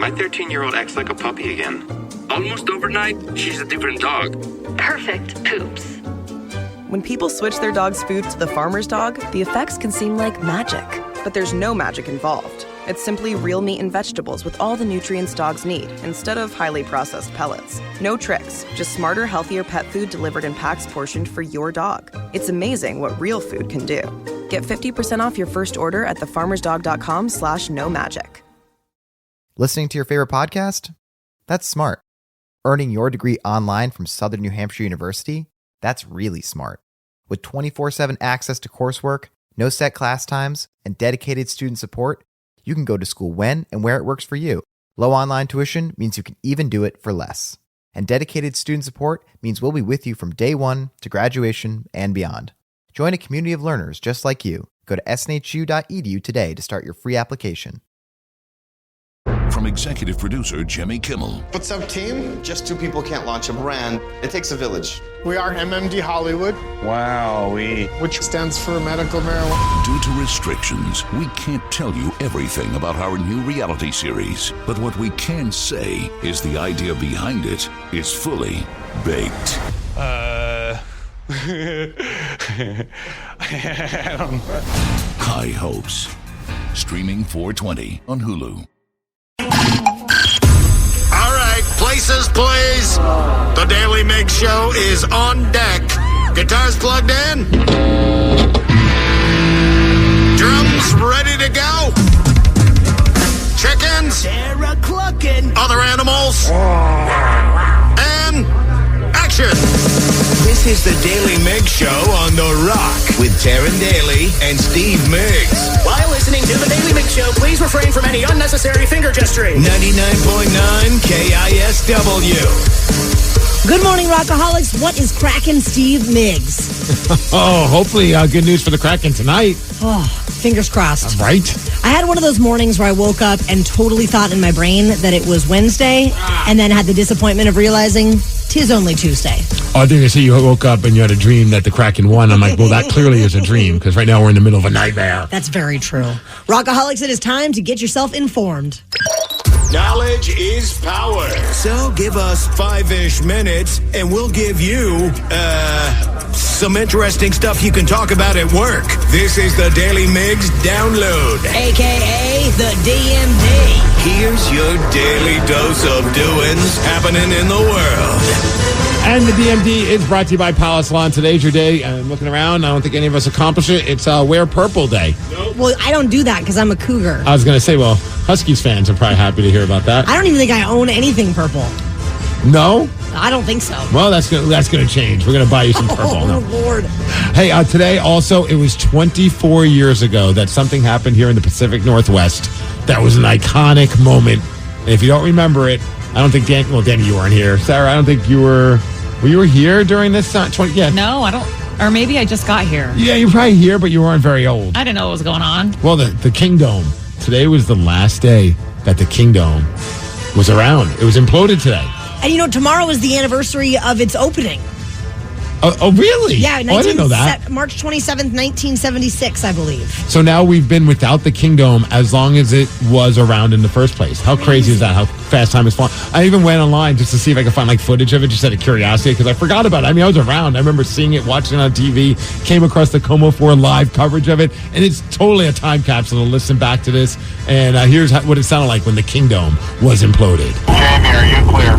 My 13-year-old acts like a puppy again. Almost overnight, she's a different dog. Perfect poops. When people switch their dog's food to the farmer's dog, the effects can seem like magic. But there's no magic involved. It's simply real meat and vegetables with all the nutrients dogs need, instead of highly processed pellets. No tricks, just smarter, healthier pet food delivered in packs portioned for your dog. It's amazing what real food can do. Get 50% off your first order at thefarmersdog.com/no-magic. Listening to your favorite podcast? That's smart. Earning your degree online from Southern New Hampshire University? That's really smart. With 24/7 access to coursework, no set class times, and dedicated student support, you can go to school when and where it works for you. Low online tuition means you can even do it for less. And dedicated student support means we'll be with you from day one to graduation and beyond. Join a community of learners just like you. Go to snhu.edu today to start your free application. From executive producer Jimmy Kimmel. What's up, team? Just two people can't launch a brand. It takes a village. We are MMD Hollywood. Wowee. Which stands for medical marijuana. Due to restrictions, we can't tell you everything about our new reality series. But what we can say is the idea behind it is fully baked. High Hopes. Streaming 4/20 on Hulu. All right, places, please. The Daly Migs Show is on deck. Guitars plugged in. Drums ready to go. Chickens. Other animals. And action. This is the Daly Migs Show on The Rock with Taryn Daly and Steve Migs. While listening to the Daly Migs Show, please refrain from any unnecessary finger gesturing. 99.9 KISW. Good morning, Rockaholics. What is cracking, Steve Migs? Oh, hopefully good news for the Kraken tonight. Oh, fingers crossed. Right? I had one of those mornings where I woke up and totally thought in my brain that it was Wednesday, and then had the disappointment of realizing 'tis only Tuesday. Oh, I think I see you woke up and you had a dream that the Kraken won. I'm like, well, that clearly is a dream, because right now we're in the middle of a nightmare. That's very true. Rockaholics, it is time to get yourself informed. Knowledge is power. So give us 5-ish minutes and we'll give you, some interesting stuff you can talk about at work. This is the Daily Migs Download. AKA the DMD. Here's your daily dose of doings happening in the world. And the DMD is brought to you by Palace Lawn. Today's your day. I'm looking around. I don't think any of us accomplish it. It's Wear Purple Day. Nope. Well, I don't do that because I'm a cougar. I was going to say, well, Huskies fans are probably happy to hear about that. I don't even think I own anything purple. No? I don't think so. Well, that's going to change. We're going to buy you some purple. Oh, no. Lord. Hey, today also, it was 24 years ago that something happened here in the Pacific Northwest that was an iconic moment. And if you don't remember it, I don't think Danny, you weren't here. Sarah, I don't think you were you here during this time? Yeah. No, I don't. Or maybe I just got here. Yeah, you're probably here, but you weren't very old. I didn't know what was going on. Well, the Kingdome. Today was the last day that the Kingdome was around. It was imploded today. And tomorrow is the anniversary of its opening. Oh, really? Yeah, I didn't know that. March 27th, 1976, I believe. So now we've been without the Kingdome as long as it was around in the first place. How crazy is that? How fast time is flying. I even went online just to see if I could find footage of it, just out of curiosity, because I forgot about it. I mean, I was around. I remember seeing it, watching it on TV, came across the Como 4 live coverage of it, and it's totally a time capsule to listen back to this. And here's what it sounded like when the Kingdome was imploded. Jamie, are you clear?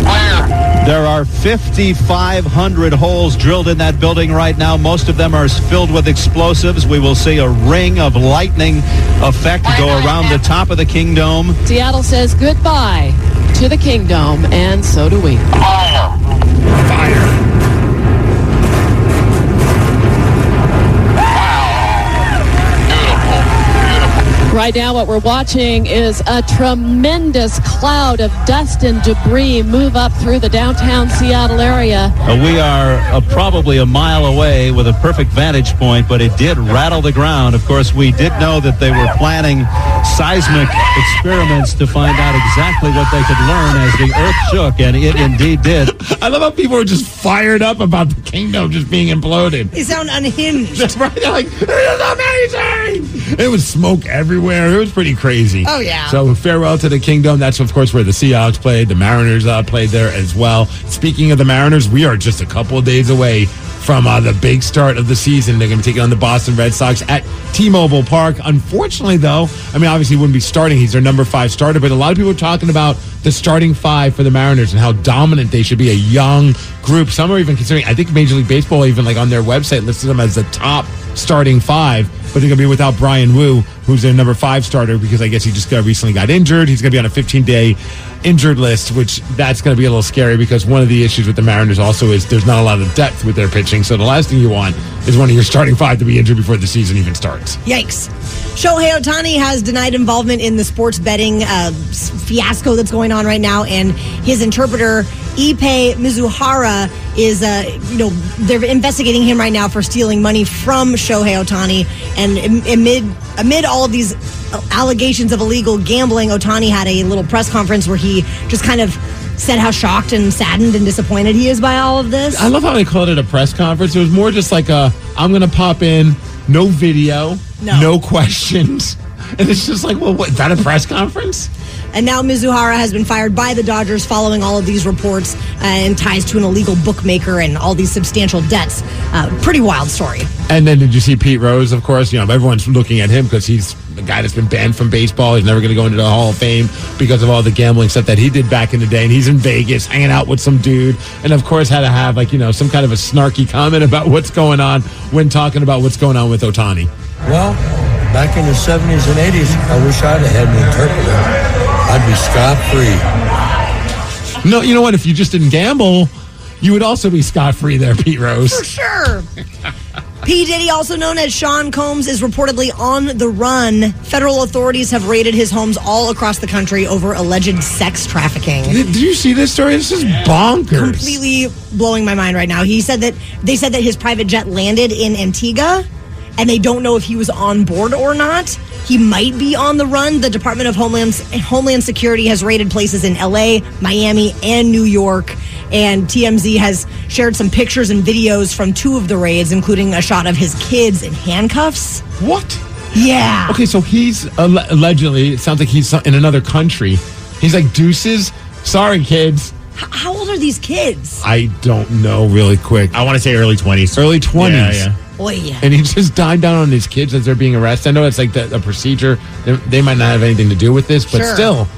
Clear. There are 5,500 holes drilled in that building right now. Most of them are filled with explosives. We will see a ring of lightning effect go around the top of the Kingdome. Seattle says goodbye to the Kingdome, and so do we. Fire. Fire. Right now, what we're watching is a tremendous cloud of dust and debris move up through the downtown Seattle area. We are probably a mile away with a perfect vantage point, but it did rattle the ground. Of course, we did know that they were planning seismic experiments to find out exactly what they could learn as the earth shook, and it indeed did. I love how people are just fired up about the Kingdome just being imploded. They sound unhinged. That's right. They're like, this is amazing! It was smoke everywhere. everywhere. It was pretty crazy. Oh, yeah. So farewell to the Kingdom. That's, of course, where the Seahawks played. The Mariners played there as well. Speaking of the Mariners, we are just a couple of days away from the big start of the season. They're going to be taking on the Boston Red Sox at T-Mobile Park. Unfortunately, though, I mean, obviously he wouldn't be starting. He's their number 5 starter, but a lot of people are talking about the starting 5 for the Mariners and how dominant they should be, a young group. Some are even considering, I think Major League Baseball even like on their website listed them as the top starting 5, but they're going to be without Brian Wu, who's their number 5 starter, because I guess he just recently got injured. He's going to be on a 15-day injured list, which that's going to be a little scary because one of the issues with the Mariners also is there's not a lot of depth with their pitching. So the last thing you want is one of your starting 5 to be injured before the season even starts. Yikes. Shohei Ohtani has denied involvement in the sports betting fiasco that's going on right now, and his interpreter, Ippei Mizuhara, is, they're investigating him right now for stealing money from Shohei Ohtani. And amid all of these allegations of illegal gambling, Ohtani had a little press conference where he just kind of said how shocked and saddened and disappointed he is by all of this. I love how they called it a press conference. It was more just like I'm going to pop in, no video, no questions. And it's just like, well, what, is that a press conference? And now Mizuhara has been fired by the Dodgers following all of these reports and ties to an illegal bookmaker and all these substantial debts. Pretty wild story. And then did you see Pete Rose, of course? You know, everyone's looking at him because he's the guy that's been banned from baseball. He's never going to go into the Hall of Fame because of all the gambling stuff that he did back in the day. And he's in Vegas hanging out with some dude. And, of course, had to have, some kind of a snarky comment about what's going on when talking about what's going on with Ohtani. Well, back in the 70s and 80s, I wish I'd have had an interpreter. I'd be scot-free. No, you know what? If you just didn't gamble, you would also be scot-free there, Pete Rose. For sure. P. Diddy, also known as Sean Combs, is reportedly on the run. Federal authorities have raided his homes all across the country over alleged sex trafficking. Did you see this story? This is bonkers. Completely blowing my mind right now. They said that his private jet landed in Antigua, and they don't know if he was on board or not. He might be on the run. The Department of Homeland Security has raided places in L.A., Miami, and New York. And TMZ has shared some pictures and videos from 2 of the raids, including a shot of his kids in handcuffs. What? Yeah. Okay, so he's allegedly, it sounds like he's in another country. He's like, deuces. Sorry, kids. How old are these kids? I don't know really quick. I want to say early 20s. Early 20s. Yeah. Boy. And he just died down on his kids as they're being arrested. I know it's like a procedure. They might not have anything to do with this, but still,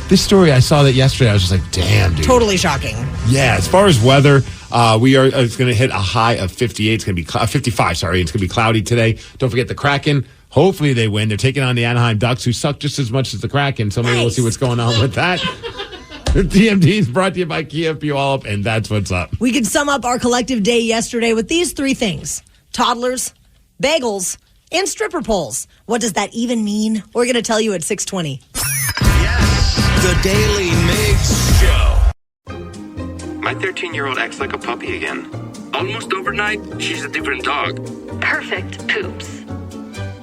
this story, I saw that yesterday. I was just like, damn, dude. Totally shocking. Yeah, as far as weather, it's going to hit a high of 58. It's going to be 55, sorry. It's going to be cloudy today. Don't forget the Kraken. Hopefully they win. They're taking on the Anaheim Ducks, who suck just as much as the Kraken. So maybe we'll see what's going on with that. The TMD is brought to you by Kia Puyallup, and that's what's up. We could sum up our collective day yesterday with these 3 things. Toddlers, bagels, and stripper poles. What does that even mean? We're going to tell you at 6:20. Yes, the Daly Migs Show. My 13-year-old acts like a puppy again. Almost overnight, she's a different dog. Perfect poops.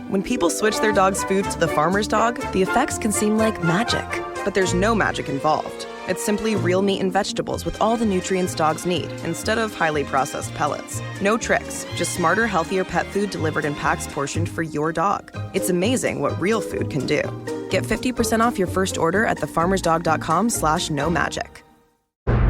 When people switch their dog's food to the farmer's dog, the effects can seem like magic. But there's no magic involved. It's simply real meat and vegetables with all the nutrients dogs need, instead of highly processed pellets. No tricks, just smarter, healthier pet food delivered in packs portioned for your dog. It's amazing what real food can do. Get 50% off your first order at thefarmersdog.com/no-magic.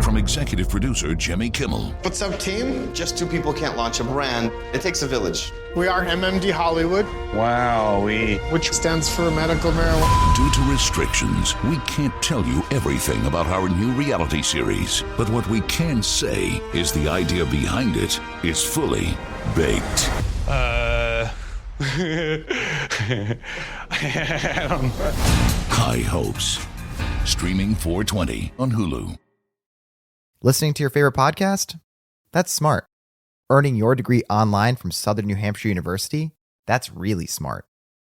From executive producer Jimmy Kimmel. What's up, team? Just 2 people can't launch a brand. It takes a village. We are MMD Hollywood. Wow, which stands for medical marijuana. Due to restrictions, we can't tell you everything about our new reality series. But what we can say is the idea behind it is fully baked. High Hopes. Streaming 4/20 on Hulu. Listening to your favorite podcast? That's smart. Earning your degree online from Southern New Hampshire University? That's really smart.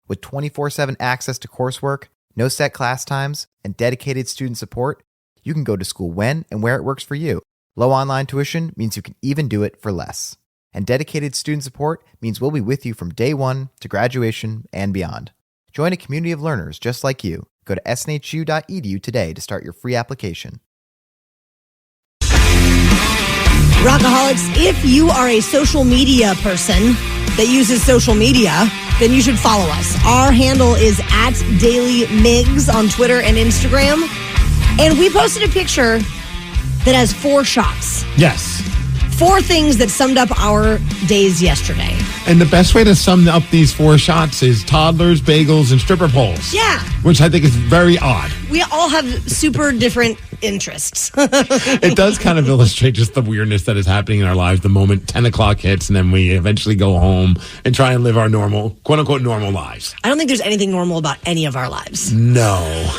With 24/7 access to coursework, no set class times, and dedicated student support, you can go to school when and where it works for you. Low online tuition means you can even do it for less. And dedicated student support means we'll be with you from day 1 to graduation and beyond. Join a community of learners just like you. Go to snhu.edu today to start your free application. Rockaholics, if you are a social media person, that uses social media, then you should follow us. Our handle is @DailyMigs on Twitter and Instagram. And we posted a picture that has 4 shots. Yes. 4 things that summed up our days yesterday. And the best way to sum up these 4 shots is toddlers, bagels, and stripper poles. Yeah. Which I think is very odd. We all have super different interests. It does kind of illustrate just the weirdness that is happening in our lives the moment 10 o'clock hits, and then we eventually go home and try and live our normal, quote-unquote, normal lives. I don't think there's anything normal about any of our lives. No.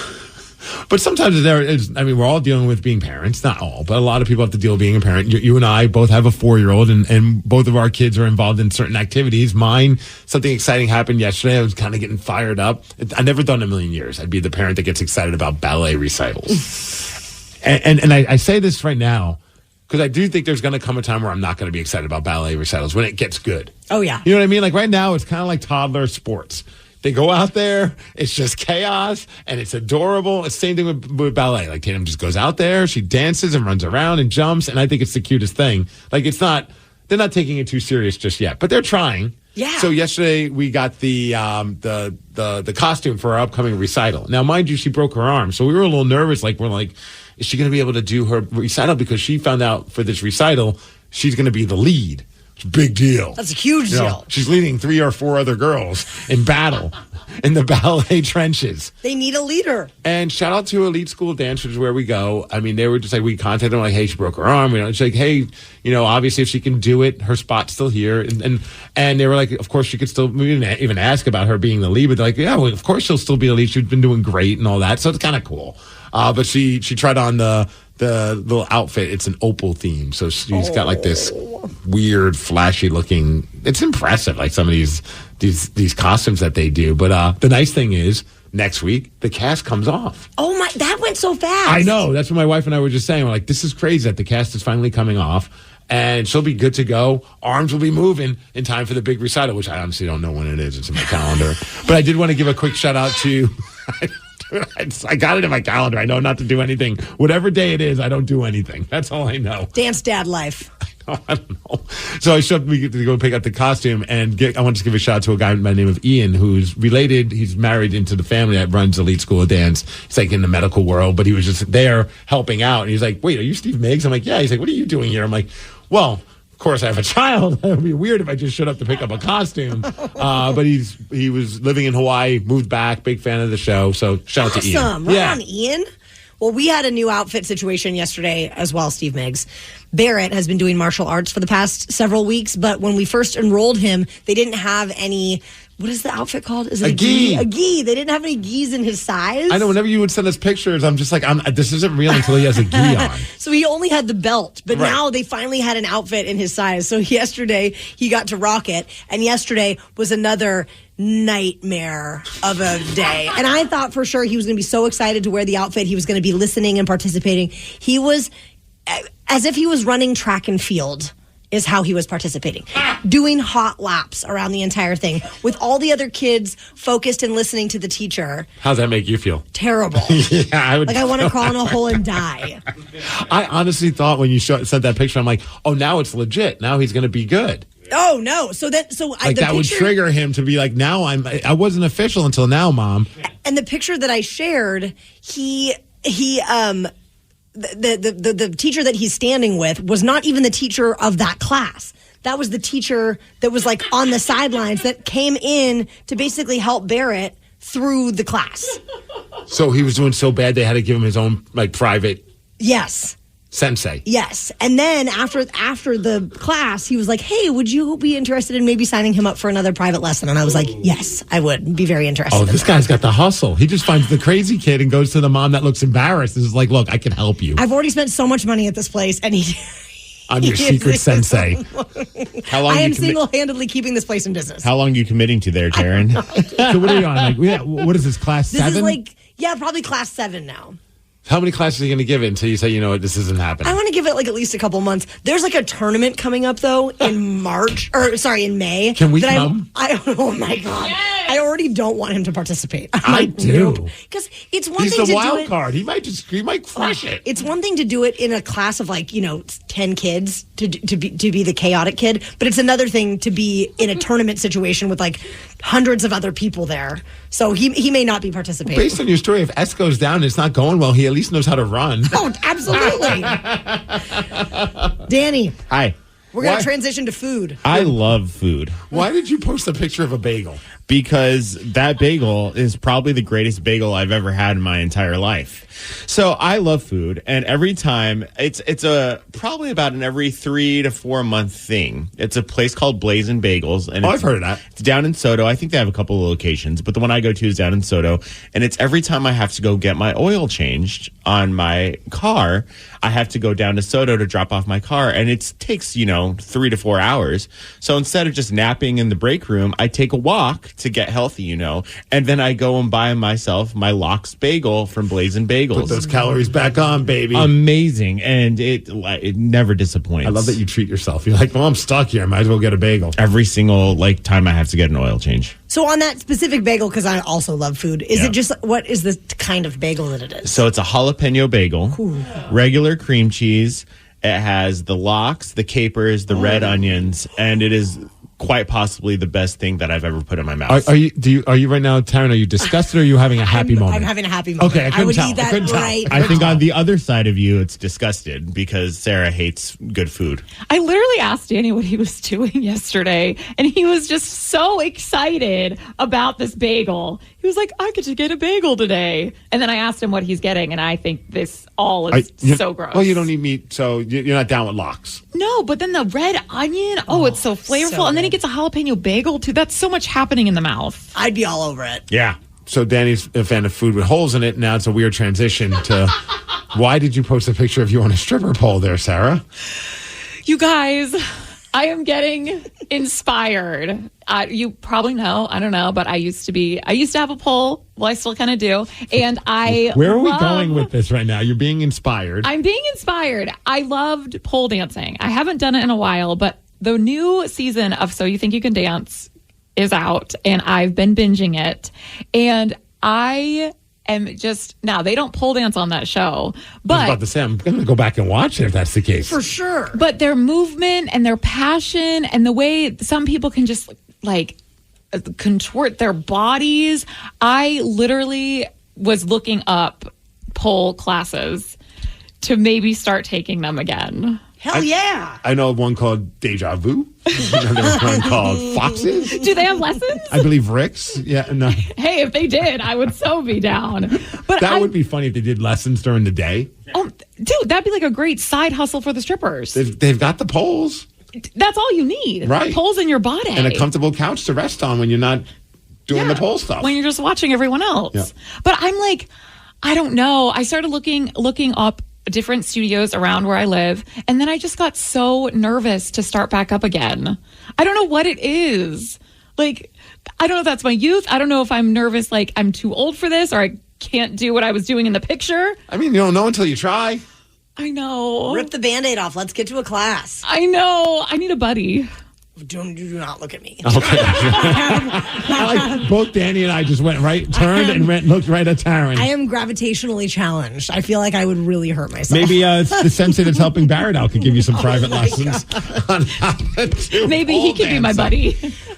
But sometimes there is, I mean, we're all dealing with being parents. Not all, but a lot of people have to deal with being a parent. You and I both have a 4-year-old, and both of our kids are involved in certain activities. Mine, something exciting happened yesterday. I was kind of getting fired up. I never done in a million years. I'd be the parent that gets excited about ballet recitals. and I say this right now because I do think there's going to come a time where I'm not going to be excited about ballet recitals when it gets good. Oh, yeah. You know what I mean? Like right now, it's kind of like toddler sports. They go out there, it's just chaos, and it's adorable. It's the same thing with ballet. Like, Tatum just goes out there, she dances and runs around and jumps, and I think it's the cutest thing. Like, they're not taking it too serious just yet, but they're trying. Yeah. So yesterday, we got the costume for our upcoming recital. Now, mind you, she broke her arm, so we were a little nervous. Like, we're like, is she going to be able to do her recital? Because she found out for this recital, she's going to be the lead. It's a big deal. That's a huge deal. She's leading 3 or 4 other girls in battle in the ballet trenches. They need a leader. And shout out to Elite School Dancers where we go. I mean, they were just like, we contacted them like, hey, she broke her arm. You know, it's like, hey, you know, obviously if she can do it, her spot's still here. And they were like, of course she could still, we didn't even ask about her being the lead, but they're like, yeah, well, of course she'll still be the lead. She's been doing great and all that. So it's kind of cool. But she tried on the little outfit. It's an opal theme, so she's got like this weird, flashy looking. It's impressive, like some of these costumes that they do. But the nice thing is, next week the cast comes off. Oh my! That went so fast. I know. That's what my wife and I were just saying. We're like, this is crazy that the cast is finally coming off, and she'll be good to go. Arms will be moving in time for the big recital, which I honestly don't know when it is. It's in my calendar. But I did want to give a quick shout out to. I got it in my calendar. I know not to do anything. Whatever day it is, I don't do anything. That's all I know. Dance dad life. I don't know. So we get to go pick up the costume and I want to give a shout out to a guy by the name of Ian who's related. He's married into the family that runs Elite School of Dance. He's like in the medical world, but he was just there helping out. And he's like, wait, are you Steve Migs? I'm like, yeah. He's like, what are you doing here? I'm like, well, of course, I have a child. It would be weird if I just showed up to pick up a costume. But he was living in Hawaii, moved back, big fan of the show. So shout out to Ian. Awesome. Right on, Ian. Well, we had a new outfit situation yesterday as well, Steve Migs. Barrett has been doing martial arts for the past several weeks, but when we first enrolled him, they didn't have any... What is the outfit called? Is it a gi? A gi. They didn't have any gis in his size. I know. Whenever you would send us pictures, I'm just like, this isn't real until he has a gi on. So he only had the belt, but Right. now they finally had an outfit in his size. So yesterday he got to rock it, and yesterday was another nightmare of a day. And I thought for sure he was going to be so excited to wear the outfit. He was going to be listening and participating. He was as if he was running track and field. Is how he was participating. Doing hot laps around the entire thing with all the other kids focused and listening to the teacher. How's that make you feel? Terrible. Yeah, I want to crawl in a hole and die. I honestly thought when you sent that picture, I'm like, oh, now it's legit. Now he's going to be good. Oh, no. Would trigger him to be like, now I wasn't official until now, Mom. And the picture that I shared, the teacher that he's standing with was not even the teacher of that class. That was the teacher that was like on the sidelines that came in to basically help Barrett through the class. So he was doing so bad they had to give him his own like private Yes. sensei. Yes. And then after the class, he was like, hey, would you be interested in maybe signing him up for another private lesson? And I was like, yes, I would be very interested. Oh, this guy's got the hustle. He just finds the crazy kid and goes to the mom that looks embarrassed and is like, look, I can help you. I've already spent so much money at this place, and I'm your secret sensei. How long I am single-handedly keeping this place in business. How long are you committing to there, Taryn? So what are you on? Like, what is this, class 7? This is probably class 7 now. How many classes are you going to give it until you say, you know what, this isn't happening? I want to give it at least a couple months. There's a tournament coming up though in May. Can we come? Oh my God. I already don't want him to participate. I do. Because it's one He's thing the to wild do it. card. He might crush it. It's one thing to do it in a class of 10 kids to be the chaotic kid, but it's another thing to be in a tournament situation with hundreds of other people there. So he may not be participating. Based on your story, if S goes down and it's not going well, he at least knows how to run. Oh, absolutely. Danny. Hi. We're going to transition to food. I love food. Why did you post a picture of a bagel? Because that bagel is probably the greatest bagel I've ever had in my entire life. So I love food, and every time it's probably about an every 3 to 4 month thing. It's a place called Blazin' Bagels, and I've heard of that. It's down in Soto. I think they have a couple of locations, but the one I go to is down in Soto, and it's every time I have to go get my oil changed on my car, I have to go down to Soto to drop off my car, and it takes 3 to 4 hours. So instead of just napping in the break room, I take a walk to get healthy, and then I go and buy myself my Lox bagel from Blazin' Bagels. Put those calories back on, baby. Amazing, and it never disappoints. I love that you treat yourself. You're like, well, I'm stuck here. I might as well get a bagel. Every single time I have to get an oil change. So on that specific bagel, because I also love food, is it just, what is the kind of bagel that it is? So it's a jalapeno bagel, regular cream cheese. It has the lox, the capers, the red onions, and it is quite possibly the best thing that I've ever put in my mouth. Are you right now, Taryn? Are you disgusted or are you having a happy moment? I'm having a happy moment. Okay, I couldn't would tell. eat that right. I think on the other side of you, it's disgusted because Sarah hates good food. I literally asked Danny what he was doing yesterday, and he was just so excited about this bagel. He was like, I get to get a bagel today. And then I asked him what he's getting, and I think this all is so gross. Well, you don't eat meat, so you're not down with lox. No, but then the red onion, it's so flavorful. So and then he gets a jalapeno bagel, too. That's so much happening in the mouth. I'd be all over it. Yeah. So Danny's a fan of food with holes in it. Now it's a weird transition to why did you post a picture of you on a stripper pole there, Sarah? You guys, I am getting inspired. You probably know, I don't know, but I used to have a pole. Well, I still kind of do. And Where are we going with this right now? You're being inspired. I'm being inspired. I loved pole dancing. I haven't done it in a while, but the new season of So You Think You Can Dance is out, and I've been binging it. And I am just, now they don't pole dance on that show, but I was about to say, I'm going to go back and watch it if that's the case. For sure. But their movement and their passion and the way some people can just contort their bodies. I literally was looking up pole classes to maybe start taking them again. Hell yeah. I know of one called Deja Vu. There's one called Foxes. Do they have lessons? I believe Rick's. Yeah, no. Hey, if they did, I would so be down. But that would be funny if they did lessons during the day. Oh, dude, that'd be like a great side hustle for the strippers. They've got the poles. That's all you need. Right. Poles in your body. And a comfortable couch to rest on when you're not doing the pole stuff. When you're just watching everyone else. Yeah. But I'm like, I don't know. I started looking up different studios around where I live, and then I just got so nervous to start back up again. I don't know what it is. I don't know if that's my youth. I don't know if I'm nervous, I'm too old for this, or I can't do what I was doing in the picture. I mean, you don't know until you try. I know. Rip the Band-Aid off. Let's get to a class. I know. I need a buddy. Do not look at me. Okay. Both Danny and I just turned and looked right at Taryn. I am gravitationally challenged. I feel like I would really hurt myself. Maybe the sensei that's helping Barrett out could give you some private lessons on how to do Maybe he could be my buddy.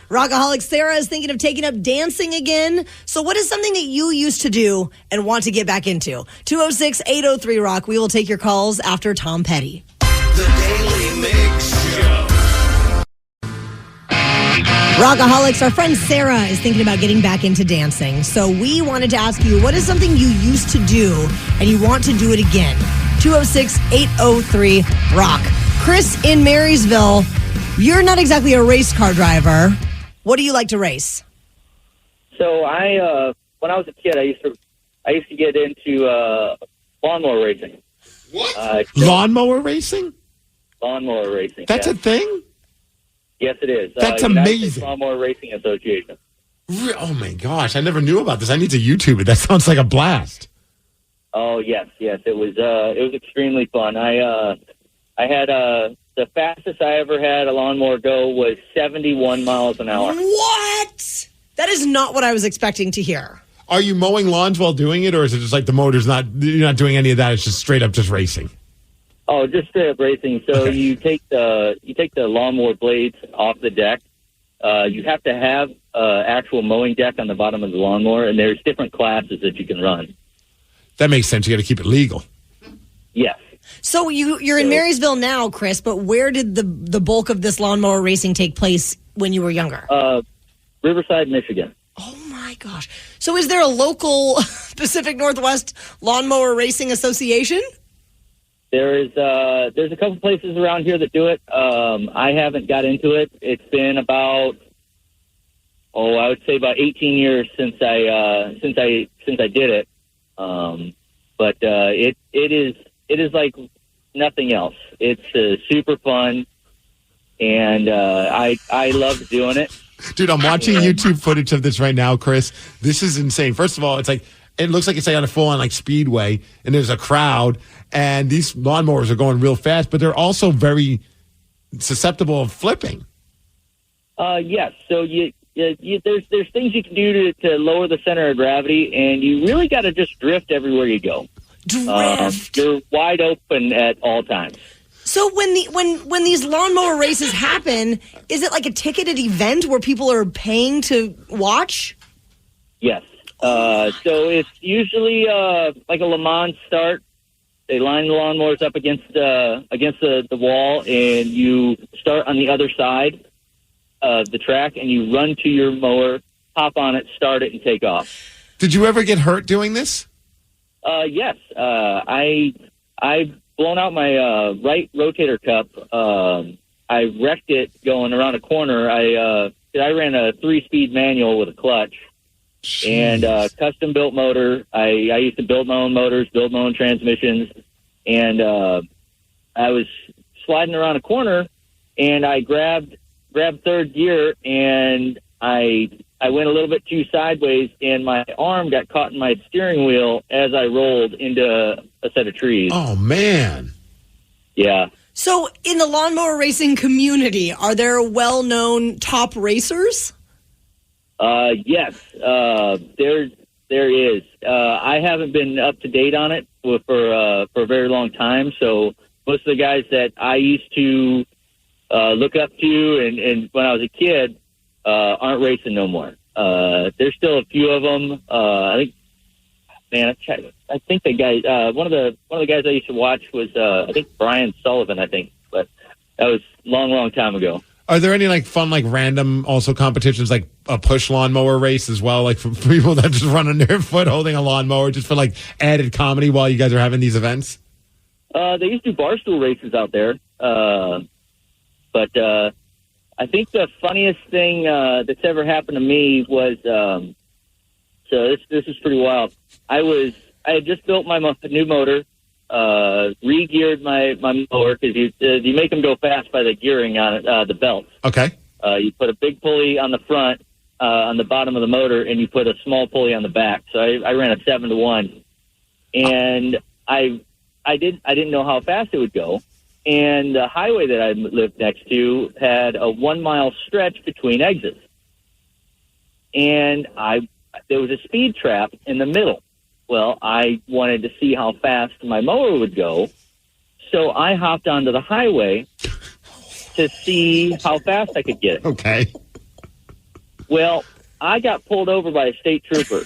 Rockaholic Sarah is thinking of taking up dancing again. So what is something that you used to do and want to get back into? 206-803-ROCK. We will take your calls after Tom Petty. The Daily Migs Show. Rockaholics, our friend Sarah is thinking about getting back into dancing. So we wanted to ask you, what is something you used to do and you want to do it again? 206-803-ROCK. Chris in Marysville, you're not exactly a race car driver. What do you like to race? So when I was a kid, I used to get into lawnmower racing. What? Lawnmower racing? Lawnmower racing. That's a thing? Yes, it is. That's United amazing. States Lawnmower Racing Association. Oh, my gosh. I never knew about this. I need to YouTube it. That sounds like a blast. Oh, yes. It was extremely fun. I had the fastest I ever had a lawnmower go was 71 miles an hour. What? That is not what I was expecting to hear. Are you mowing lawns while doing it, or is it just like the motor's not? You're not doing any of that. It's just straight up just racing. Oh, just straight up racing. So you take the lawnmower blades off the deck. You have to have actual mowing deck on the bottom of the lawnmower, and there's different classes that you can run. That makes sense. You got to keep it legal. Yes. So you're in Marysville now, Chris, but where did the bulk of this lawnmower racing take place when you were younger? Riverside, Michigan. Oh, my gosh. So is there a local Pacific Northwest Lawnmower Racing Association? There's a couple places around here that do it. I haven't got into it. It's been about, I would say about 18 years since I did it. But it is like nothing else. It's super fun, and I love doing it. Dude, I'm watching YouTube footage of this right now, Chris. This is insane. First of all, it looks like it's like on a full-on like speedway, and there's a crowd, and these lawnmowers are going real fast, but they're also very susceptible of flipping. Yes. So there's things you can do to lower the center of gravity, and you really got to just drift everywhere you go. Drift. You're wide open at all times. So when these lawnmower races happen, is it like a ticketed event where people are paying to watch? Yes. So it's usually like a Le Mans start. They line the lawnmowers up against the wall, and you start on the other side of the track, and you run to your mower, hop on it, start it, and take off. Did you ever get hurt doing this? Yes. I've blown out my right rotator cuff. I wrecked it going around a corner. I ran a 3-speed manual with a clutch. Jeez. And custom built motor. I used to build my own motors, build my own transmissions, and I was sliding around a corner, and I grabbed third gear, and I went a little bit too sideways, and my arm got caught in my steering wheel as I rolled into a set of trees. Oh man! Yeah. So in the lawnmower racing community, are there well-known top racers? Yes, there is. I haven't been up to date on it for a very long time. So most of the guys that I used to look up to, and when I was a kid, aren't racing no more. There's still a few of them. I think the guy, one of the guys I used to watch was I think Brian Sullivan. I think, but that was long time ago. Are there any like fun, like random also competitions, like a push lawnmower race as well? Like for people that just run on their foot holding a lawnmower just for like added comedy while you guys are having these events? They used to do barstool races out there. But I think the funniest thing that's ever happened to me was, so this is pretty wild. I had just built my new motor, re-geared my mower, because you make them go fast by the gearing on it, the belts. Okay. You put a big pulley on the front, on the bottom of the motor, and you put a small pulley on the back. So I ran a 7-to-1, and I didn't know how fast it would go. And the highway that I lived next to had a 1-mile stretch between exits, and there was a speed trap in the middle. Well, I wanted to see how fast my mower would go, so I hopped onto the highway to see how fast I could get it. Okay. Well, I got pulled over by a state trooper,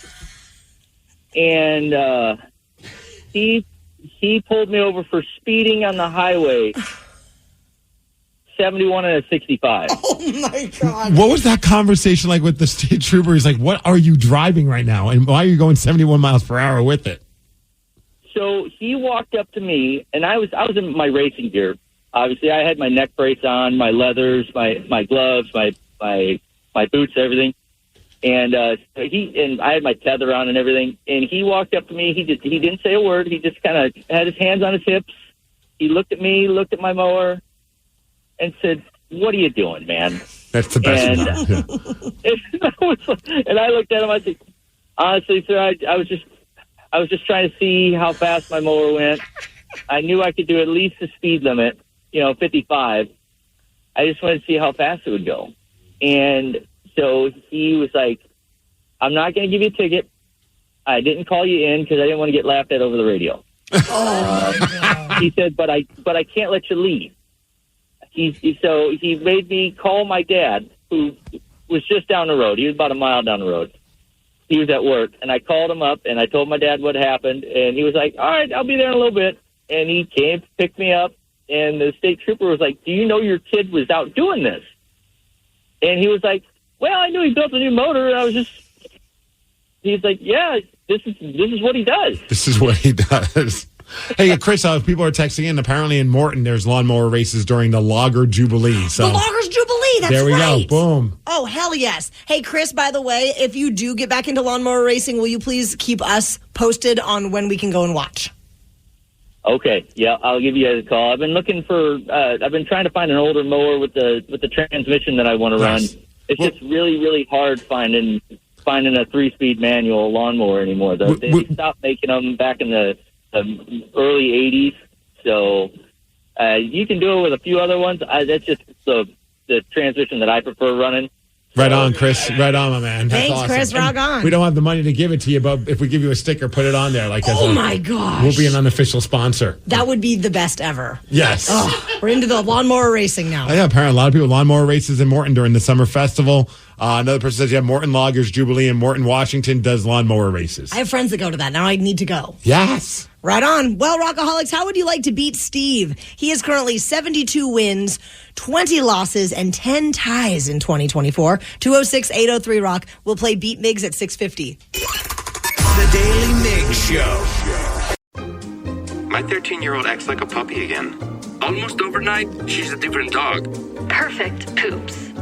and he pulled me over for speeding on the highway, 71 and a 65. Oh, my God. What was that conversation like with the state trooper? He's like, what are you driving right now? And why are you going 71 miles per hour with it? So he walked up to me, and I was in my racing gear. Obviously, I had my neck brace on, my leathers, my gloves, my boots, everything. And I had my tether on and everything. And he walked up to me. He didn't say a word. He just kind of had his hands on his hips. He looked at me, looked at my mower, and said, "What are you doing, man?" That's the best. And I looked at him. I said, "Honestly, sir, I was just trying to see how fast my mower went. I knew I could do at least the speed limit, 55. I just wanted to see how fast it would go." And so he was like, I'm not going to give you a ticket. I didn't call you in because I didn't want to get laughed at over the radio. He said, but I can't let you leave. So he made me call my dad, who was just down the road. He was about a mile down the road. He was at work, and I called him up, and I told my dad what happened, and he was like, all right, I'll be there in a little bit. And he came, picked me up, and the state trooper was like, do you know your kid was out doing this? And he was like, well, I knew he built a new motor. He's like, yeah, this is what he does. This is what he does. Hey, Chris, people are texting in. Apparently in Morton, there's lawnmower races during the Lager Jubilee. So the Loggers Jubilee, that's there we right. go. Boom. Oh, hell yes. Hey, Chris, by the way, if you do get back into lawnmower racing, will you please keep us posted on when we can go and watch? Okay, yeah, I'll give you guys a call. I've been looking for, I've been trying to find an older mower with the transmission that I want to run. It's just really, really hard finding a 3-speed manual lawnmower anymore. They stopped making them back in the early 80s, so you can do it with a few other ones. That's just the transmission that I prefer running. Right on, Chris. Right on, my man. That's Thanks, awesome. Chris. Rock on. We don't have the money to give it to you, but if we give you a sticker, put it on there. My gosh. We'll be an unofficial sponsor. That would be the best ever. Yes. We're into the lawnmower racing now. Yeah, apparently a lot of people lawnmower races in Morton during the summer festival. Another person says, Morton Loggers Jubilee in Morton, Washington does lawnmower races. I have friends that go to that. Now I need to go. Yes. Right on. Well, Rockaholics, how would you like to beat Steve? He is currently 72 wins, 20 losses, and 10 ties in 2024. 206-803-ROCK. We'll play Beat Migs at 6:50. The Daly Migs Show. My 13-year-old acts like a puppy again. Almost overnight, she's a different dog. Perfect poops.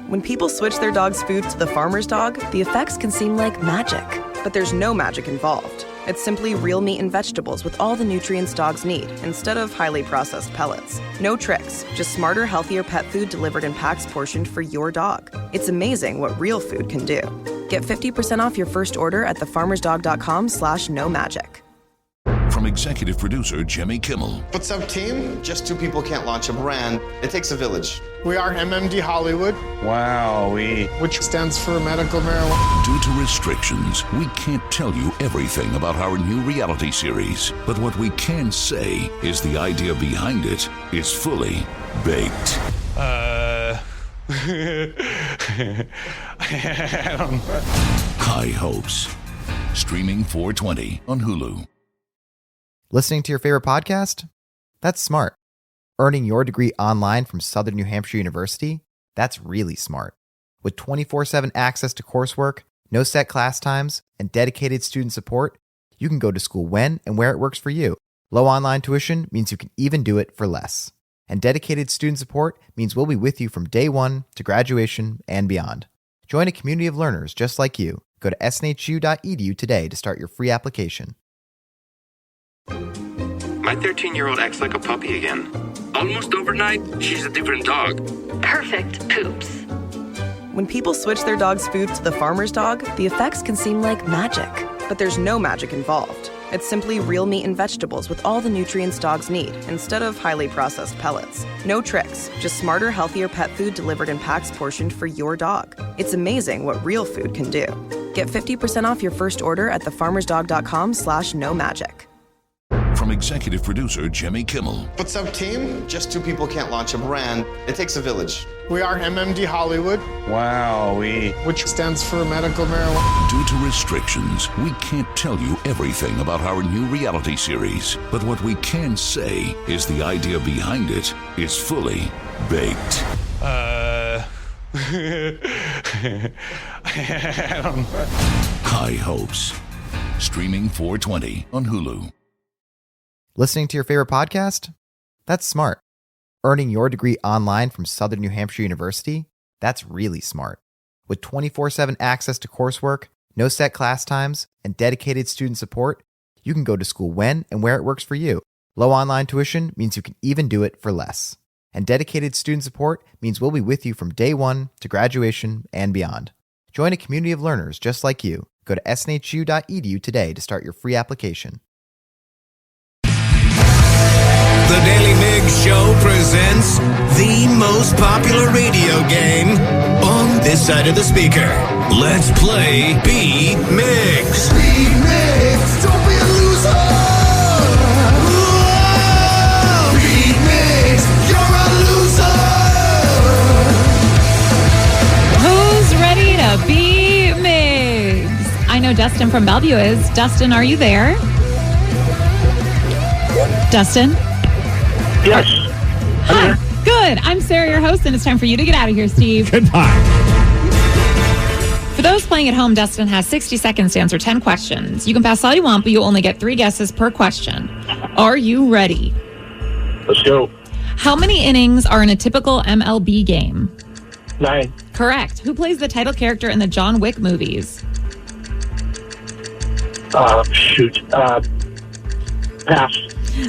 When people switch their dog's food to the farmer's dog, the effects can seem like magic. But there's no magic involved. It's simply real meat and vegetables with all the nutrients dogs need, instead of highly processed pellets. No tricks, just smarter, healthier pet food delivered in packs portioned for your dog. It's amazing what real food can do. Get 50% off your first order at thefarmersdog.com/no-magic. From executive producer Jimmy Kimmel. What's up, team? Just two people can't launch a brand. It takes a village. We are MMD Hollywood. Wow, which stands for medical marijuana. Due to restrictions, we can't tell you everything about our new reality series. But what we can say is the idea behind it is fully baked. High Hopes. Streaming 4/20 on Hulu. Listening to your favorite podcast? That's smart. Earning your degree online from Southern New Hampshire University? That's really smart. With 24/7 access to coursework, no set class times, and dedicated student support, you can go to school when and where it works for you. Low online tuition means you can even do it for less. And dedicated student support means we'll be with you from day one to graduation and beyond. Join a community of learners just like you. Go to snhu.edu today to start your free application. My 13-year-old acts like a puppy again. Almost overnight, she's a different dog. Perfect poops. When people switch their dog's food to the farmer's dog, the effects can seem like magic. But there's no magic involved. It's simply real meat and vegetables with all the nutrients dogs need, instead of highly processed pellets. No tricks, just smarter, healthier pet food delivered in packs portioned for your dog. It's amazing what real food can do. Get 50% off your first order at thefarmersdog.com/no-magic. From executive producer Jimmy Kimmel. What's up, team? Just two people can't launch a brand. It takes a village. We are MMD Hollywood. Wow, which stands for medical marijuana. Due to restrictions, we can't tell you everything about our new reality series. But what we can say is the idea behind it is fully baked. High Hopes. Streaming 4/20 on Hulu. Listening to your favorite podcast? That's smart. Earning your degree online from Southern New Hampshire University? That's really smart. With 24/7 access to coursework, no set class times, and dedicated student support, you can go to school when and where it works for you. Low online tuition means you can even do it for less. And dedicated student support means we'll be with you from day one to graduation and beyond. Join a community of learners just like you. Go to snhu.edu today to start your free application. The Daly Migs Show presents the most popular radio game on this side of the speaker. Let's play Beat Migs. Beat Migs, don't be a loser. Whoa. Beat Migs, you're a loser. Who's ready to beat Migs? I know Dustin from Bellevue is. Dustin, are you there? Dustin? Yes. Hi. Good. I'm Sarah, your host, and it's time for you to get out of here, Steve. Goodbye. For those playing at home, Dustin has 60 seconds to answer 10 questions. You can pass all you want, but you only get 3 guesses per question. Are you ready? Let's go. How many innings are in a typical MLB game? 9. Correct. Who plays the title character in the John Wick movies? Pass.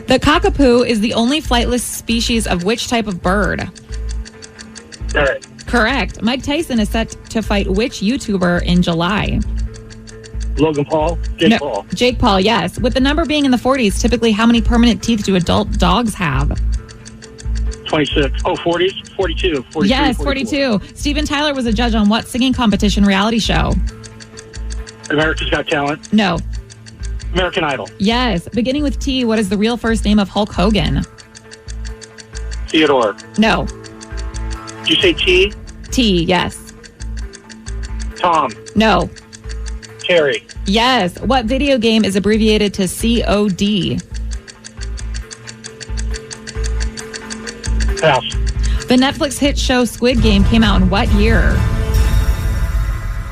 The cockapoo is the only flightless species of which type of bird? Parrot. Correct. Mike Tyson is set to fight which YouTuber in July? Logan Paul. Jake Paul. Jake Paul, yes. With the number being in the 40s, typically how many permanent teeth do adult dogs have? 26. Oh, 40s? 42. 43, Yes, 44. 42. Steven Tyler was a judge on what singing competition reality show? America's Got Talent. No. American Idol. Yes. Beginning with T, what is the real first name of Hulk Hogan? Theodore. No. Did you say T? T, yes. Tom. No. Terry. Yes. What video game is abbreviated to COD? Pass. The Netflix hit show Squid Game came out in what year?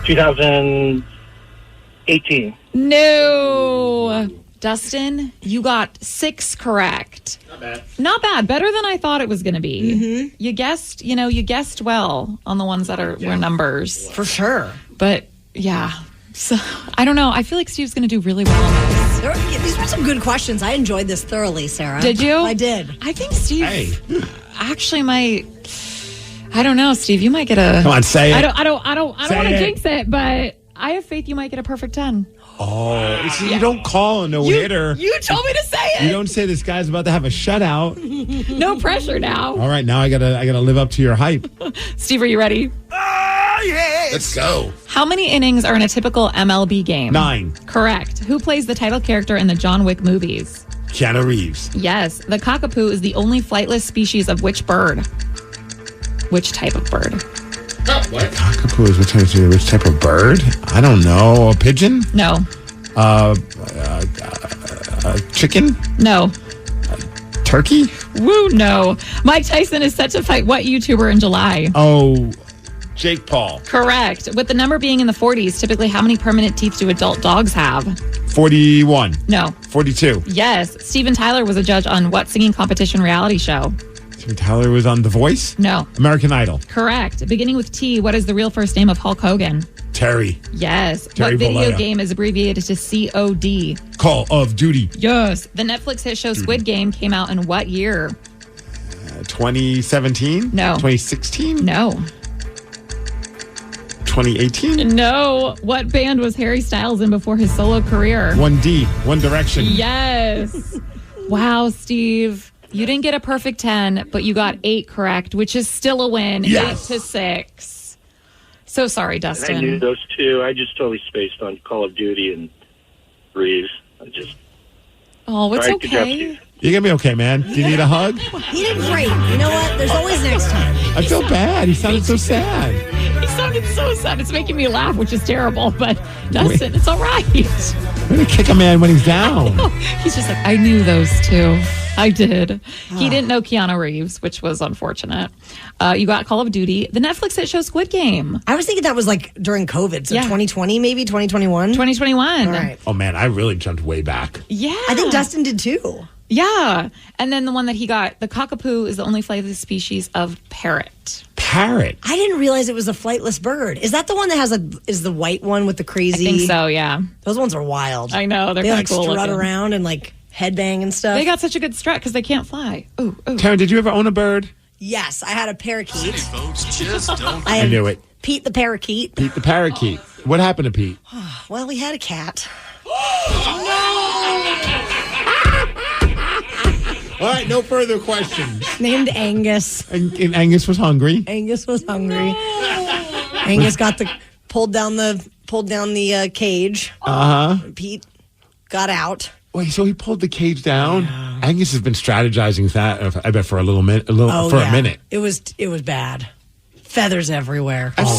2018. No. Dustin, you got 6 correct. Not bad. Not bad. Better than I thought it was going to be. Mm-hmm. You guessed well on the ones that were numbers. For sure. But yeah. So I don't know. I feel like Steve's going to do really well on this. These were some good questions. I enjoyed this thoroughly, Sarah. Did you? I did. I think Steve actually might. I don't know, Steve. You might get a. Come on, say it. I don't want to jinx it, but I have faith you might get a perfect 10. Oh, see, you don't call a no-hitter. You told me to say it. You don't say this guy's about to have a shutout. No pressure now. All right, now I gotta live up to your hype. Steve, are you ready? Let's go. How many innings are in a typical MLB game? 9. Correct. Who plays the title character in the John Wick movies? Keanu Reeves. Yes. The cockapoo is the only flightless species of which bird? Which type of bird? What? Cockapoo is which type of bird? I don't know. A pigeon? No. Chicken? No. Turkey? Woo, no. Mike Tyson is set to fight what YouTuber in July? Oh, Jake Paul. Correct. With the number being in the 40s, typically how many permanent teeth do adult dogs have? 41. No. 42. Yes. Steven Tyler was a judge on what singing competition reality show? Steven Tyler was on The Voice? No. American Idol. Correct. Beginning with T, what is the real first name of Hulk Hogan? Terry. Yes. Terry what video Bollea. game is abbreviated to COD? Call of Duty. Yes. The Netflix hit show Squid Game came out in what year? 2017? No. 2016? No. 2018? No. What band was Harry Styles in before his solo career? 1D, One Direction. Yes. Wow, Steve. You didn't get a perfect 10, but you got 8 correct, which is still a win. Yes. 8-6. So sorry, Dustin. I knew those two. I just totally spaced on Call of Duty and Reeves. Oh, it's All right, good job, okay. Steve. You're going to be okay, man. Do you need a hug? He did great. You know what? There's always next time. I feel bad. He sounded so sad. He sounded so sad. It's making me laugh, which is terrible. But Dustin, it's all right. I'm going to kick a man when he's down. He's just like, I knew those two. I did. He didn't know Keanu Reeves, which was unfortunate. You got Call of Duty. The Netflix hit show Squid Game. I was thinking that was like during COVID. So Yeah. 2020, maybe 2021. 2021. All right. Oh, man, I really jumped way back. Yeah. I think Dustin did too. Yeah. And then the one that he got, the cockapoo is the only flightless species of parrot. Parrot? I didn't realize it was a flightless bird. Is that the one that is the white one with the crazy? I think so, yeah. Those ones are wild. I know. They're They kind like of cool strut looking. around and like headbang and stuff. They got such a good strut because they can't fly. Ooh, ooh. Taryn, did you ever own a bird? Yes, I had a parakeet. I knew it. Pete the parakeet. Pete the parakeet. What happened to Pete? Well, we had a cat. All right, no further questions. Named Angus. And Angus was hungry. Angus was hungry. Angus got the pulled down the cage. Pete got out. Wait, so he pulled the cage down? Yeah. Angus has been strategizing that, I bet, for a minute. It was bad. Feathers everywhere. I've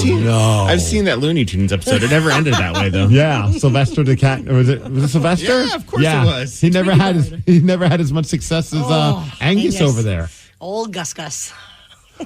seen that Looney Tunes episode. It never ended that way, though. Yeah, Sylvester the cat. Was it Sylvester? Yeah, of course it was. He never had as much success as Angus over there. Old Gus.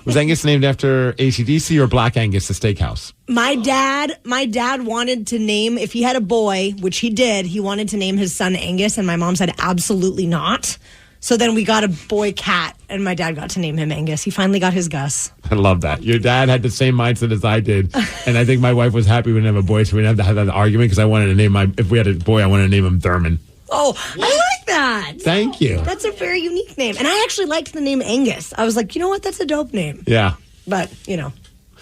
Was Angus named after AC/DC or Black Angus, the steakhouse? My dad wanted to name, if he had a boy, which he did, he wanted to name his son Angus, and my mom said absolutely not. So then we got a boy cat, and my dad got to name him Angus. He finally got his Gus. I love that. Your dad had the same mindset as I did, and I think my wife was happy we didn't have a boy, so we didn't have to have that argument, because I wanted to name if we had a boy, I wanted to name him Thurman. Oh, I like that. Thank you. That's a very unique name. And I actually liked the name Angus. I was like, you know what? That's a dope name. Yeah. But, you know.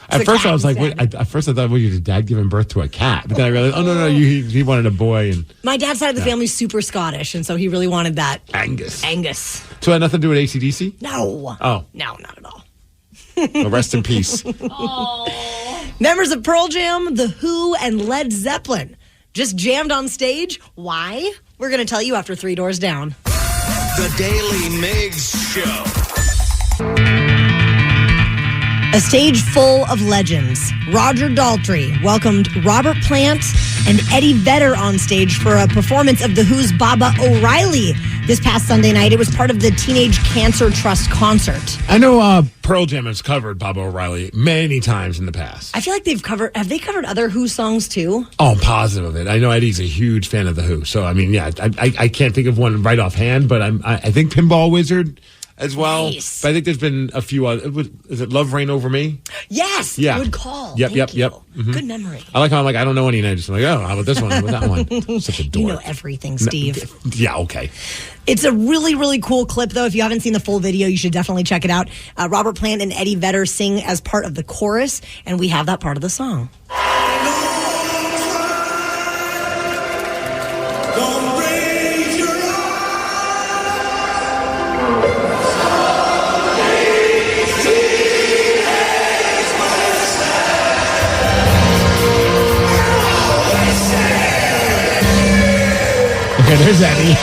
At first I was like, at first I thought, well, your dad giving birth to a cat. But then I realized, no, he wanted a boy. And my dad's side of the family's super Scottish, and so he really wanted that. Angus. So it had nothing to do with AC/DC? No. Oh. No, not at all. Well, rest in peace. Members of Pearl Jam, The Who, and Led Zeppelin just jammed on stage. Why? We're going to tell you after 3 Doors Down. The Daily Migs Show. A stage full of legends. Roger Daltrey welcomed Robert Plant and Eddie Vedder on stage for a performance of The Who's Baba O'Reilly this past Sunday night. It was part of the Teenage Cancer Trust concert. I know Pearl Jam has covered Baba O'Reilly many times in the past. I feel like have they covered other Who songs too? Oh, I'm positive of it. I know Eddie's a huge fan of The Who. So, I mean, yeah, I can't think of one right offhand, but I think Pinball Wizard as well. Nice. But I think there's been a few other. Is it Love Reign Over Me? Yes. Yeah. Good call. Yep. Mm-hmm. Good memory. I like how I'm like, I don't know any names. I'm like, oh, how about this one? How about that one? Such a dork. You know everything, Steve. Yeah, okay. It's a really, really cool clip, though. If you haven't seen the full video, you should definitely check it out. Robert Plant and Eddie Vedder sing as part of the chorus, and we have that part of the song. Okay, there's Eddie.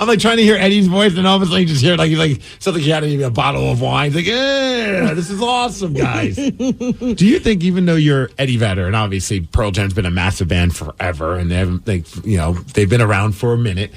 I'm like trying to hear Eddie's voice, and all of a sudden you just hear like he's like something he had maybe a bottle of wine. He's like, yeah, this is awesome, guys. Do you think, even though you're Eddie Vedder, and obviously Pearl Jam's been a massive band forever, and they've been around for a minute,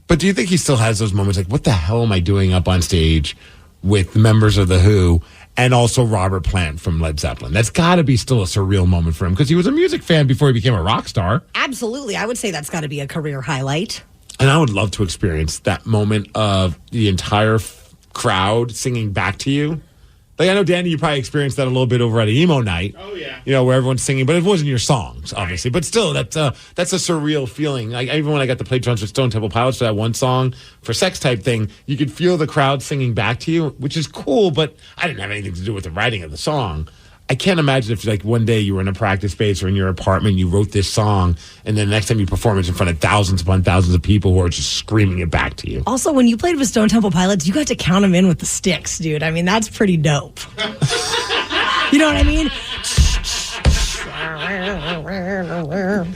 but do you think he still has those moments like, what the hell am I doing up on stage with members of The Who and also Robert Plant from Led Zeppelin? That's got to be still a surreal moment for him, because he was a music fan before he became a rock star. Absolutely. I would say that's got to be a career highlight. And I would love to experience that moment of the entire crowd singing back to you. Like, I know, Danny, you probably experienced that a little bit over at Emo Night. Oh, yeah. You know, where everyone's singing, but it wasn't your songs, obviously. But still, that's a surreal feeling. Like, even when I got to play drums with Stone Temple Pilots for that one song, for Sex Type thing, you could feel the crowd singing back to you, which is cool, but I didn't have anything to do with the writing of the song. I can't imagine if, like, one day you were in a practice space or in your apartment, you wrote this song, and then the next time you perform it's in front of thousands upon thousands of people who are just screaming it back to you. Also, when you played with Stone Temple Pilots, you got to count them in with the sticks, dude. I mean, that's pretty dope. You know what I mean? Yeah,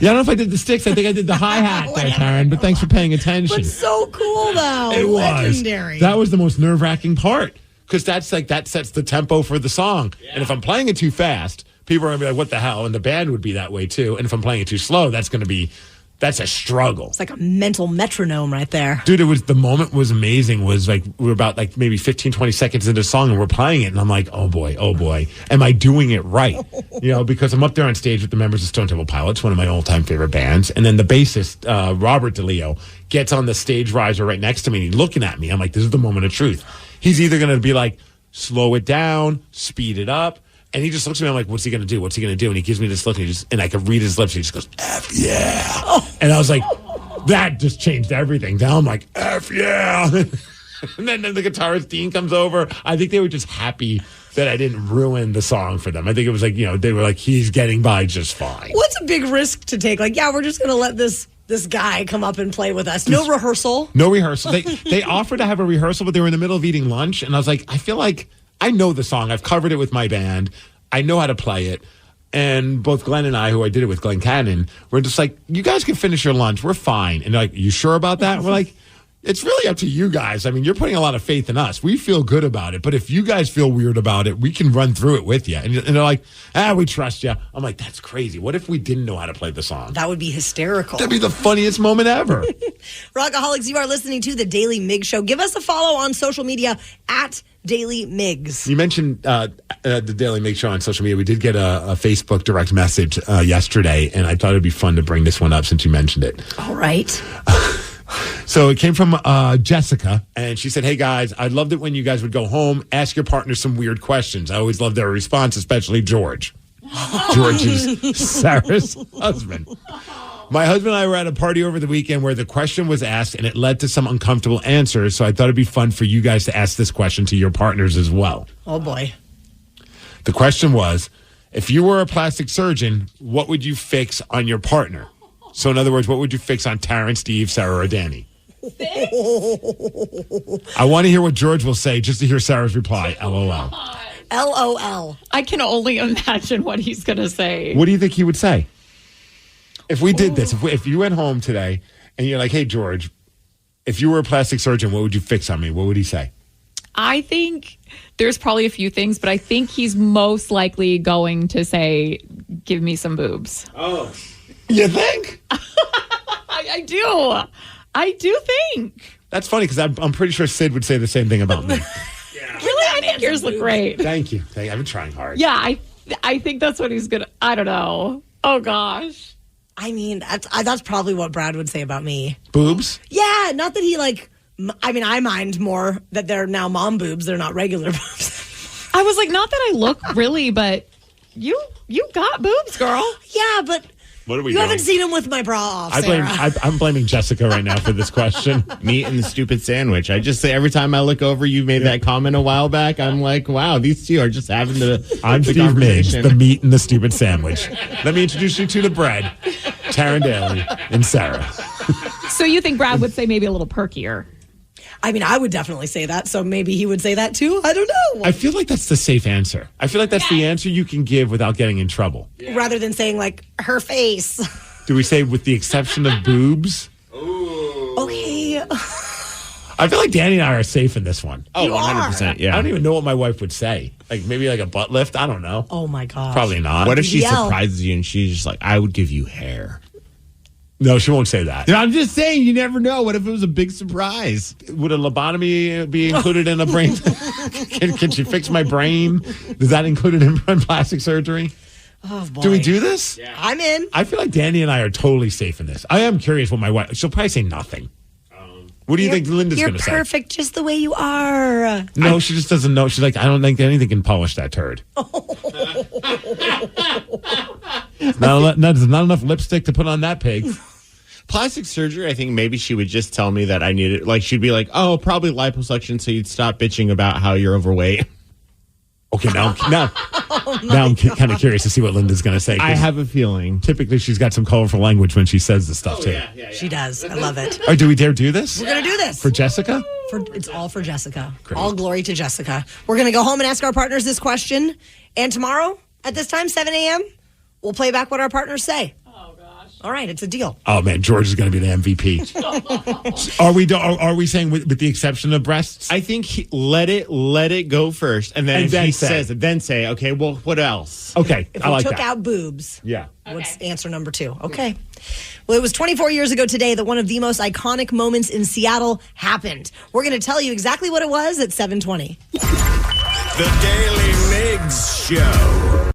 I don't know if I did the sticks. I think I did the hi-hat there, Karen, but thanks for paying attention. But so cool, though. It was. Legendary. That was the most nerve-wracking part. Because that sets the tempo for the song. Yeah. And if I'm playing it too fast, people are going to be like, what the hell? And the band would be that way too. And if I'm playing it too slow, that's a struggle. It's like a mental metronome right there. Dude, the moment was amazing. Was like, we were about like maybe 15, 20 seconds into the song and we're playing it. And I'm like, oh boy, am I doing it right? Because I'm up there on stage with the members of Stone Temple Pilots, one of my all-time favorite bands. And then the bassist, Robert Daly, gets on the stage riser right next to me and he's looking at me. I'm like, this is the moment of truth. He's either going to be like, slow it down, speed it up. And he just looks at me. I'm like, what's he going to do? What's he going to do? And he gives me this look, and I can read his lips. And he just goes, F yeah. Oh. And I was like, that just changed everything. Now I'm like, F yeah. And then the guitarist Dean comes over. I think they were just happy that I didn't ruin the song for them. I think it was like, they were like, he's getting by just fine. What's a big risk to take? Like, yeah, we're just going to let this guy come up and play with us. No rehearsal. No rehearsal. They offered to have a rehearsal, but they were in the middle of eating lunch. And I was like, I feel like I know the song. I've covered it with my band. I know how to play it. And both Glenn and I, who I did it with, Glenn Cannon, we're just like, you guys can finish your lunch. We're fine. And they're like, you sure about that? And we're like, it's really up to you guys. I mean, you're putting a lot of faith in us. We feel good about it. But if you guys feel weird about it, we can run through it with you. And they're like, we trust you. I'm like, that's crazy. What if we didn't know how to play the song? That would be hysterical. That'd be the funniest moment ever. Rockaholics, you are listening to the Daily Migs Show. Give us a follow on social media at Daily Migs. You mentioned the Daily Migs Show on social media. We did get a Facebook direct message yesterday, and I thought it'd be fun to bring this one up since you mentioned it. All right. So it came from Jessica, and she said, hey, guys, I loved it when you guys would go home, ask your partner some weird questions. I always love their response, especially George. George is Sarah's husband. My husband and I were at a party over the weekend where the question was asked, and it led to some uncomfortable answers, so I thought it'd be fun for you guys to ask this question to your partners as well. Oh, boy. The question was, if you were a plastic surgeon, what would you fix on your partner? So, in other words, what would you fix on Taryn, Steve, Sarah, or Danny? I want to hear what George will say just to hear Sarah's reply. LOL. LOL. I can only imagine what he's going to say. What do you think he would say? If we did this, if you went home today and you're like, hey, George, if you were a plastic surgeon, what would you fix on me? What would he say? I think there's probably a few things, but I think he's most likely going to say, give me some boobs. Oh. You think? I do. I do think. That's funny because I'm pretty sure Sid would say the same thing about me. Really? I think yours look great. Thank you. I've been trying hard. Yeah, I think that's what he's going to. I don't know. Oh, gosh. I mean, that's probably what Brad would say about me. Boobs? Yeah, not that he I mind more that they're now mom boobs. They're not regular boobs. I was like, not that I look really, but you got boobs, girl. Yeah, but what are we you doing? haven't seen them with my bra off, Sarah. I'm blaming Jessica right now for this question. Meat and the stupid sandwich. I just say every time I look over, you made that comment a while back. I'm like, wow, these two are just having I'm Steve Migs, the meat and the stupid sandwich. Let me introduce you to the bread. Taryn, Daly, and Sarah. So you think Brad would say maybe a little perkier? I mean, I would definitely say that, so maybe he would say that too. I don't know. I feel like that's the safe answer. I feel like that's the answer you can give without getting in trouble. Yeah. Rather than saying, like, her face. Do we say with the exception of boobs? Ooh. Okay. I feel like Danny and I are safe in this one. Oh, 100%. Yeah. I don't even know what my wife would say. Like maybe like a butt lift. I don't know. Oh, my gosh. Probably not. What if she surprises you and she's just like, I would give you hair? No, she won't say that. I'm just saying, you never know. What if it was a big surprise? Would a lobotomy be included in a brain? Can she fix my brain? Is that included in plastic surgery? Oh, boy. Do we do this? Yeah. I'm in. I feel like Danny and I are totally safe in this. I am curious what my wife... She'll probably say nothing. What do you think Linda's going to say? You're perfect just the way you are. No, she just doesn't know. She's like, I don't think anything can polish that turd. Not enough lipstick to put on that pig. Plastic surgery, I think maybe she would just tell me that I needed, like, she'd be like, oh, probably liposuction, so you'd stop bitching about how you're overweight. Okay, now I'm kind of curious to see what Linda's going to say. I have a feeling. Typically, she's got some colorful language when she says this stuff, too. Yeah. She does. I love it. Oh, do we dare do this? We're going to do this. For Jessica? It's all for Jessica. Great. All glory to Jessica. We're going to go home and ask our partners this question. And tomorrow, at this time, 7 a.m., we'll play back what our partners say. All right, it's a deal. Oh, man, George is going to be the MVP. Are we saying with the exception of breasts? I think let it go first, and then if he says it, then say, okay, well, what else? Okay, if I like that. If we took out boobs, yeah. What's answer number 2? Okay. Well, it was 24 years ago today that one of the most iconic moments in Seattle happened. We're going to tell you exactly what it was at 7:20. The Daily Migs Show.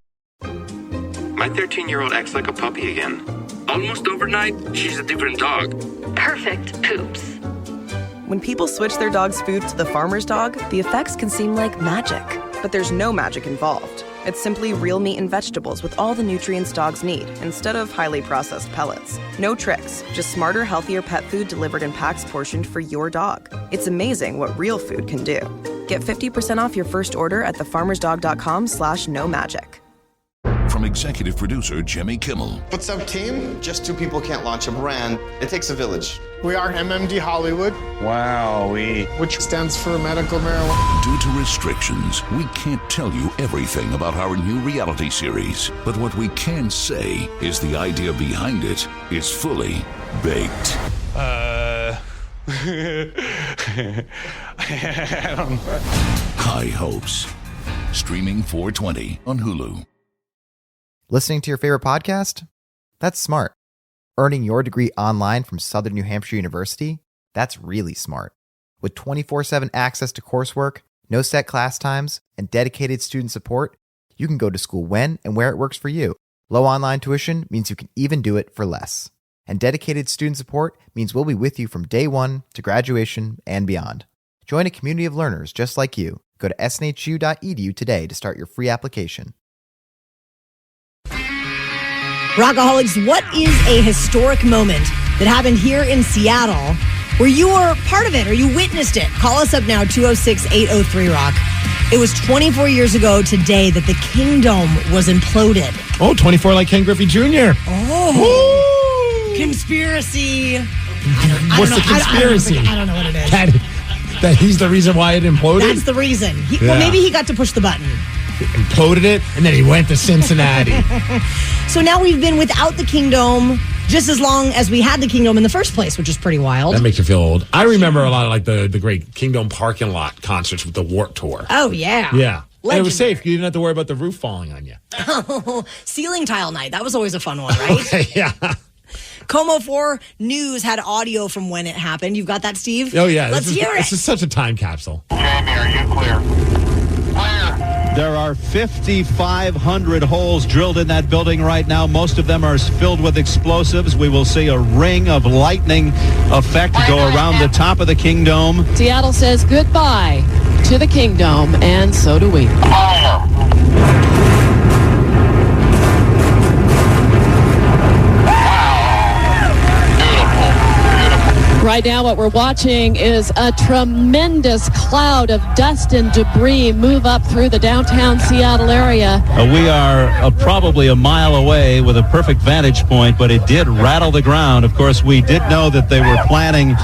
My 13-year-old acts like a puppy again. Almost overnight, she's a different dog. Perfect poops. When people switch their dog's food to the farmer's dog, the effects can seem like magic. But there's no magic involved. It's simply real meat and vegetables with all the nutrients dogs need, instead of highly processed pellets. No tricks, just smarter, healthier pet food delivered in packs portioned for your dog. It's amazing what real food can do. Get 50% off your first order at thefarmersdog.com/no magic. From executive producer Jimmy Kimmel. What's up, team? Just two people can't launch a brand. It takes a village. We are MMD Hollywood. Wow, which stands for medical marijuana. Due to restrictions, we can't tell you everything about our new reality series. But what we can say is the idea behind it is fully baked. I don't know. High Hopes. Streaming 4/20 on Hulu. Listening to your favorite podcast? That's smart. Earning your degree online from Southern New Hampshire University? That's really smart. With 24/7 access to coursework, no set class times, and dedicated student support, you can go to school when and where it works for you. Low online tuition means you can even do it for less. And dedicated student support means we'll be with you from day one to graduation and beyond. Join a community of learners just like you. Go to snhu.edu today to start your free application. Rockaholics, what is a historic moment that happened here in Seattle where you were part of it or you witnessed it? Call us up now, 206-803-ROCK. It was 24 years ago today that the Kingdom was imploded. Oh, 24 like Ken Griffey Jr. Oh. Conspiracy. What's the conspiracy? I don't know what it is. That he's the reason why it imploded? That's the reason. Well, maybe he got to push the button. He imploded it, and then he went to Cincinnati. So now we've been without the Kingdom just as long as we had the Kingdom in the first place, which is pretty wild. That makes you feel old. I remember a lot of like the great Kingdom parking lot concerts with the Warped Tour. Oh, yeah. Yeah. And it was safe. You didn't have to worry about the roof falling on you. Oh, ceiling tile night. That was always a fun one, right? Okay, yeah. Como 4 News had audio from when it happened. You've got that, Steve? Oh, yeah. Let's hear it. This is such a time capsule. Jamie, are you clear? There are 5,500 holes drilled in that building right now. Most of them are filled with explosives. We will see a ring of lightning effect go around the top of the Kingdom. Seattle says goodbye to the Kingdom, and so do we. Right now, what we're watching is a tremendous cloud of dust and debris move up through the downtown Seattle area. We are probably a mile away with a perfect vantage point, but it did rattle the ground. Of course, we did know that they were planning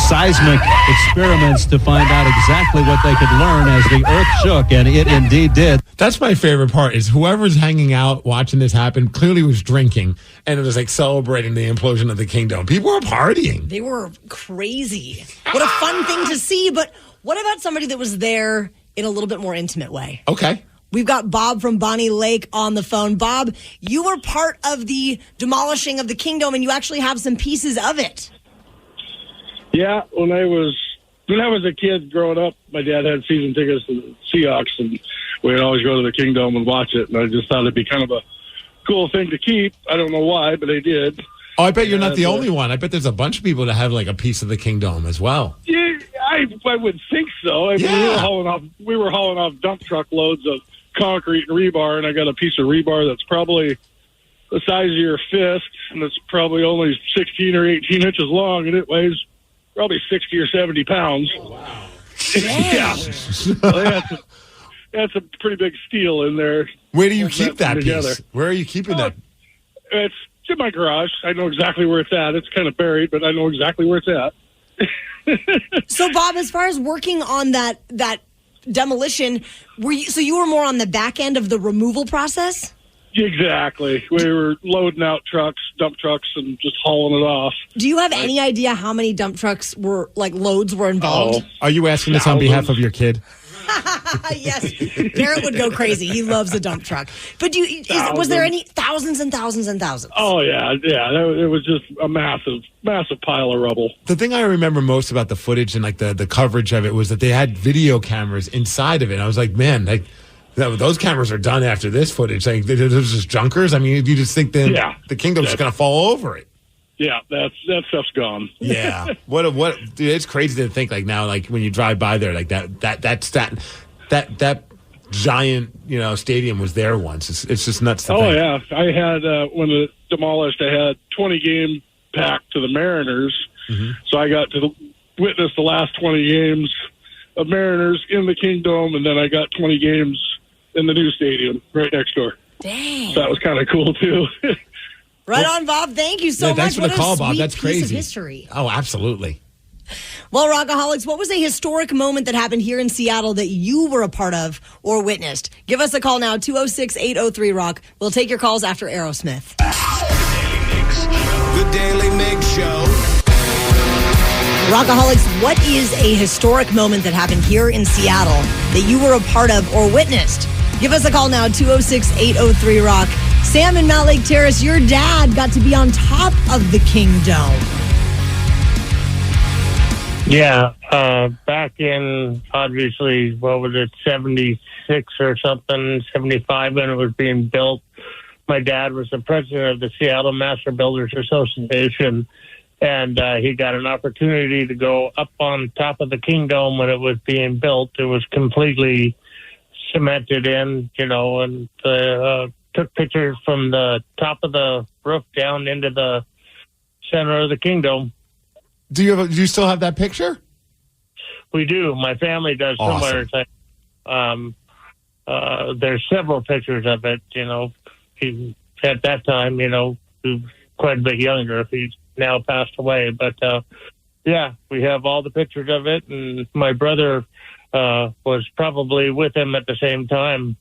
seismic experiments to find out exactly what they could learn as the earth shook, and it indeed did. That's my favorite part, is whoever's hanging out watching this happen clearly was drinking, and it was like celebrating the implosion of the Kingdom. People were partying. They were crazy. What a fun thing to see. But what about somebody that was there in a little bit more intimate way? Okay. We've got Bob from Bonnie Lake on the phone. Bob, you were part of the demolishing of the Kingdom, and you actually have some pieces of it. Yeah, when I was a kid growing up, my dad had season tickets to the Seahawks, and we'd always go to the Kingdom and watch it. And I just thought it'd be kind of a cool thing to keep. I don't know why, but I did. Oh, I bet you're not the only one. I bet there's a bunch of people that have like a piece of the Kingdom as well. Yeah, I would think so. I mean, we were hauling off dump truck loads of concrete and rebar, and I got a piece of rebar that's probably the size of your fist, and it's probably only 16 or 18 inches long, and it weighs probably 60 or 70 pounds. Oh, wow. Yeah. Well, that's a pretty big steel in there. Where do you keep that piece? Where are you keeping that? It's in my garage. I know exactly where it's at. It's kind of buried, but I know exactly where it's at. So, Bob, as far as working on that demolition, you were more on the back end of the removal process? Exactly. We were loading out dump trucks, and just hauling it off. Do you have any idea how many dump trucks loads were involved? Are you asking this on behalf of your kid? Yes, Garrett would go crazy. He loves a dump truck. But was there any thousands and thousands and thousands? Oh yeah. It was just a massive pile of rubble. The thing I remember most about the footage and like the coverage of it was that they had video cameras inside of it. And I was like, man, those cameras are done after this footage. Like, there's just junkers. I mean, you just think the Kingdom's just going to fall over it. Yeah, that stuff's gone. Yeah, dude, it's crazy to think like now, like when you drive by there, like that giant stadium was there once. It's just nuts to think. Oh yeah, I had when it demolished, I had 20 game packed to the Mariners, so I got to witness the last 20 games of Mariners in the Kingdom, and then I got 20 games in the new stadium right next door. Dang. that was kind of cool, too. Right on, Bob. Thank you so much. Thanks for the call, Bob. Sweet That's piece crazy. of history. Oh, absolutely. Well, Rockaholics, what was a historic moment that happened here in Seattle that you were a part of or witnessed? Give us a call now, 206-803-ROCK. We'll take your calls after Aerosmith. The Daily Migs Show. Rockaholics, what is a historic moment that happened here in Seattle that you were a part of or witnessed? Give us a call now, 206-803-ROCK. Sam in Mount Lake Terrace, your dad got to be on top of the Kingdome. Yeah, back in, obviously, 76 or something, 75 when it was being built. My dad was the president of the Seattle Master Builders Association, and he got an opportunity to go up on top of the Kingdome when it was being built. It was completely cemented in, and took pictures from the top of the roof down into the center of the Kingdome. Do you still have that picture? We do. My family does. Awesome. Somewhere. There's several pictures of it. He, at that time, he was quite a bit younger. He's now passed away, but yeah, we have all the pictures of it. And my brother was probably with him at the same time,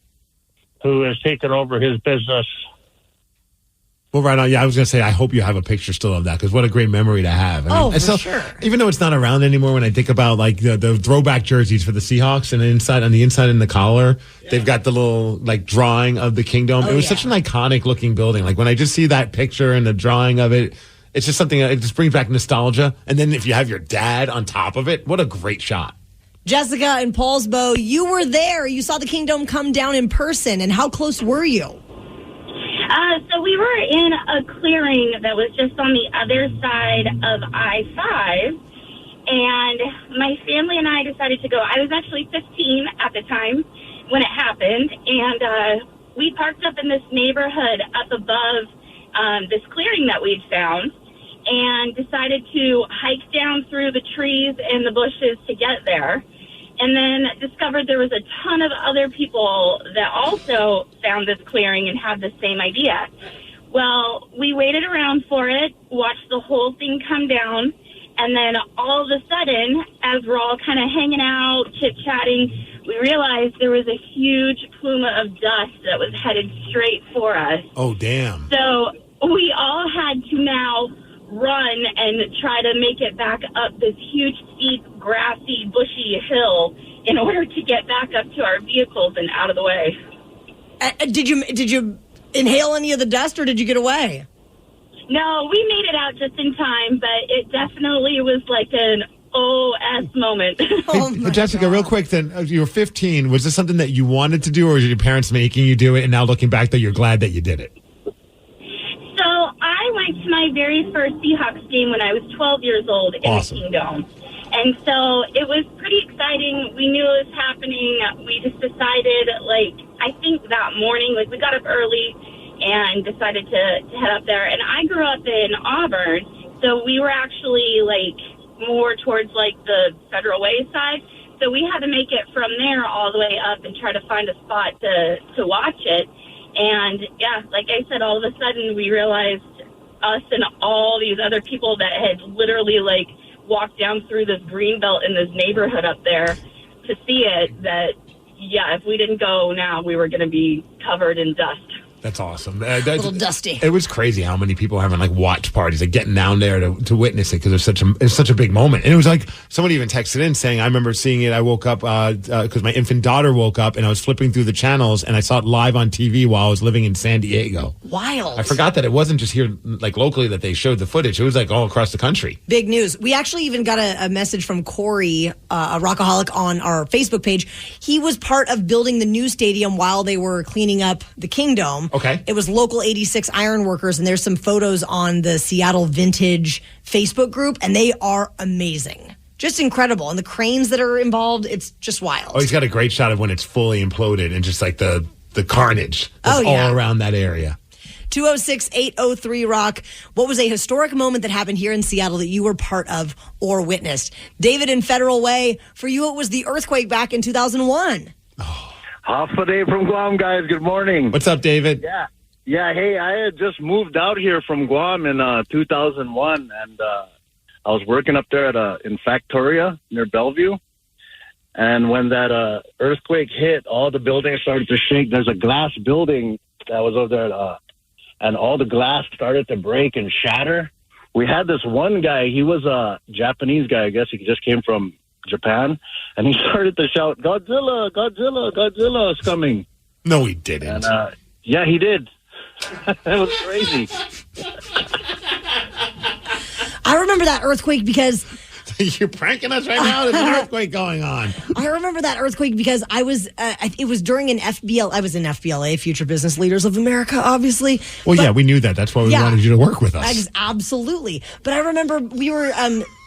who has taken over his business. Well, right on. Yeah, I was going to say, I hope you have a picture still of that, because what a great memory to have. For sure. Even though it's not around anymore, when I think about like the throwback jerseys for the Seahawks, and on the inside in the collar, they've got the little like drawing of the Kingdome. It was such an iconic looking building. Like when I just see that picture and the drawing of it, it's just something it just brings back nostalgia. And then if you have your dad on top of it, what a great shot. Jessica in Paulsbo, you were there. You saw the Kingdome come down in person. And how close were you? So we were in a clearing that was just on the other side of I-5, and my family and I decided to go. I was actually 15 at the time when it happened, and we parked up in this neighborhood up above this clearing that we'd found and decided to hike down through the trees and the bushes to get there. And then discovered there was a ton of other people that also found this clearing and had the same idea. Well, we waited around for it, watched the whole thing come down, and then all of a sudden, as we're all kind of hanging out, chit-chatting, we realized there was a huge plume of dust that was headed straight for us. Oh, damn. So we all had to now run and try to make it back up this huge, steep, grassy, bushy hill in order to get back up to our vehicles and out of the way. Did you inhale any of the dust, or did you get away? No, we made it out just in time, but it definitely was like an OS moment. Hey, Jessica, real quick then, you were 15. Was this something that you wanted to do, or was your parents making you do it, and now looking back that you're glad that you did it? So I went to my very first Seahawks game when I was 12 years old in the Kingdome. And so it was pretty exciting. We knew it was happening. We just decided, I think that morning, we got up early and decided to head up there. And I grew up in Auburn, so we were actually, more towards, the Federal Way side. So we had to make it from there all the way up and try to find a spot to watch it. And, yeah, like I said, all of a sudden we realized us and all these other people that had literally, walked down through this green belt in this neighborhood up there to see it, that, yeah, if we didn't go now, we were going to be covered in dust. That's awesome. A little dusty. It was crazy how many people having watch parties, getting down there to witness it, because it's such a big moment. And it was somebody even texted in saying, I remember seeing it. I woke up because my infant daughter woke up, and I was flipping through the channels, and I saw it live on TV while I was living in San Diego. Wild. I forgot that it wasn't just here, locally, that they showed the footage. It was all across the country. Big news. We actually even got a message from Corey, a Rockaholic, on our Facebook page. He was part of building the new stadium while they were cleaning up the Kingdome. Okay. It was Local 86 Iron Workers, and there's some photos on the Seattle Vintage Facebook group, and they are amazing. Just incredible. And the cranes that are involved, it's just wild. Oh, he's got a great shot of when it's fully imploded and just the carnage that's all around that area. 206-803-ROCK. What was a historic moment that happened here in Seattle that you were part of or witnessed? David in Federal Way, for you it was the earthquake back in 2001. Half a day from Guam, guys. Good morning. What's up, David? Yeah, hey, I had just moved out here from Guam in 2001, and I was working up there in Factoria near Bellevue. And when that earthquake hit, all the buildings started to shake. There's a glass building that was over there, and all the glass started to break and shatter. We had this one guy. He was a Japanese guy. I guess he just came from Japan. And he started to shout, "Godzilla, Godzilla, Godzilla is coming." No, he didn't. And, yeah, he did. That was crazy. I remember that earthquake because... You're pranking us right now? There's an earthquake going on. I remember that earthquake because I was, it was during an FBL. I was in FBLA, Future Business Leaders of America, obviously. Well, yeah, we knew that. That's why we wanted you to work with us. Absolutely. But I remember we were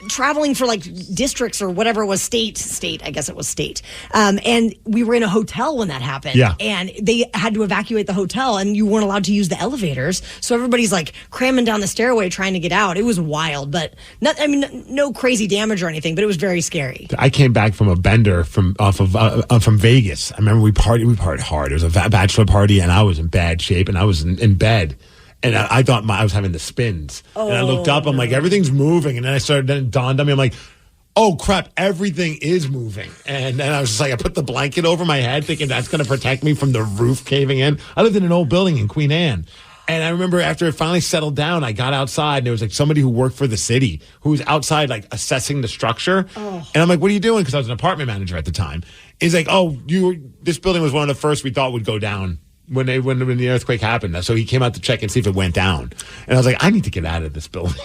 traveling for like districts or whatever it was, state, I guess it was state. And we were in a hotel when that happened. Yeah. And they had to evacuate the hotel and you weren't allowed to use the elevators. So everybody's like cramming down the stairway trying to get out. It was wild, but no crazy damage or anything, but it was very scary. I came back from a bender from Vegas. I remember we partied hard. It was a bachelor party, and I was in bad shape, and I was in bed, and I thought I was having the spins. And I looked up, I'm like, everything's moving, and then it dawned on me, I'm like, oh crap, everything is moving. And then I was just like, I put the blanket over my head, thinking that's going to protect me from the roof caving in. I lived in an old building in Queen Anne. And I remember after it finally settled down, I got outside and there was like somebody who worked for the city who was outside like assessing the structure. Oh. And I'm like, what are you doing? Because I was an apartment manager at the time. He's like, this building was one of the first we thought would go down when the earthquake happened. So he came out to check and see if it went down. And I was like, I need to get out of this building.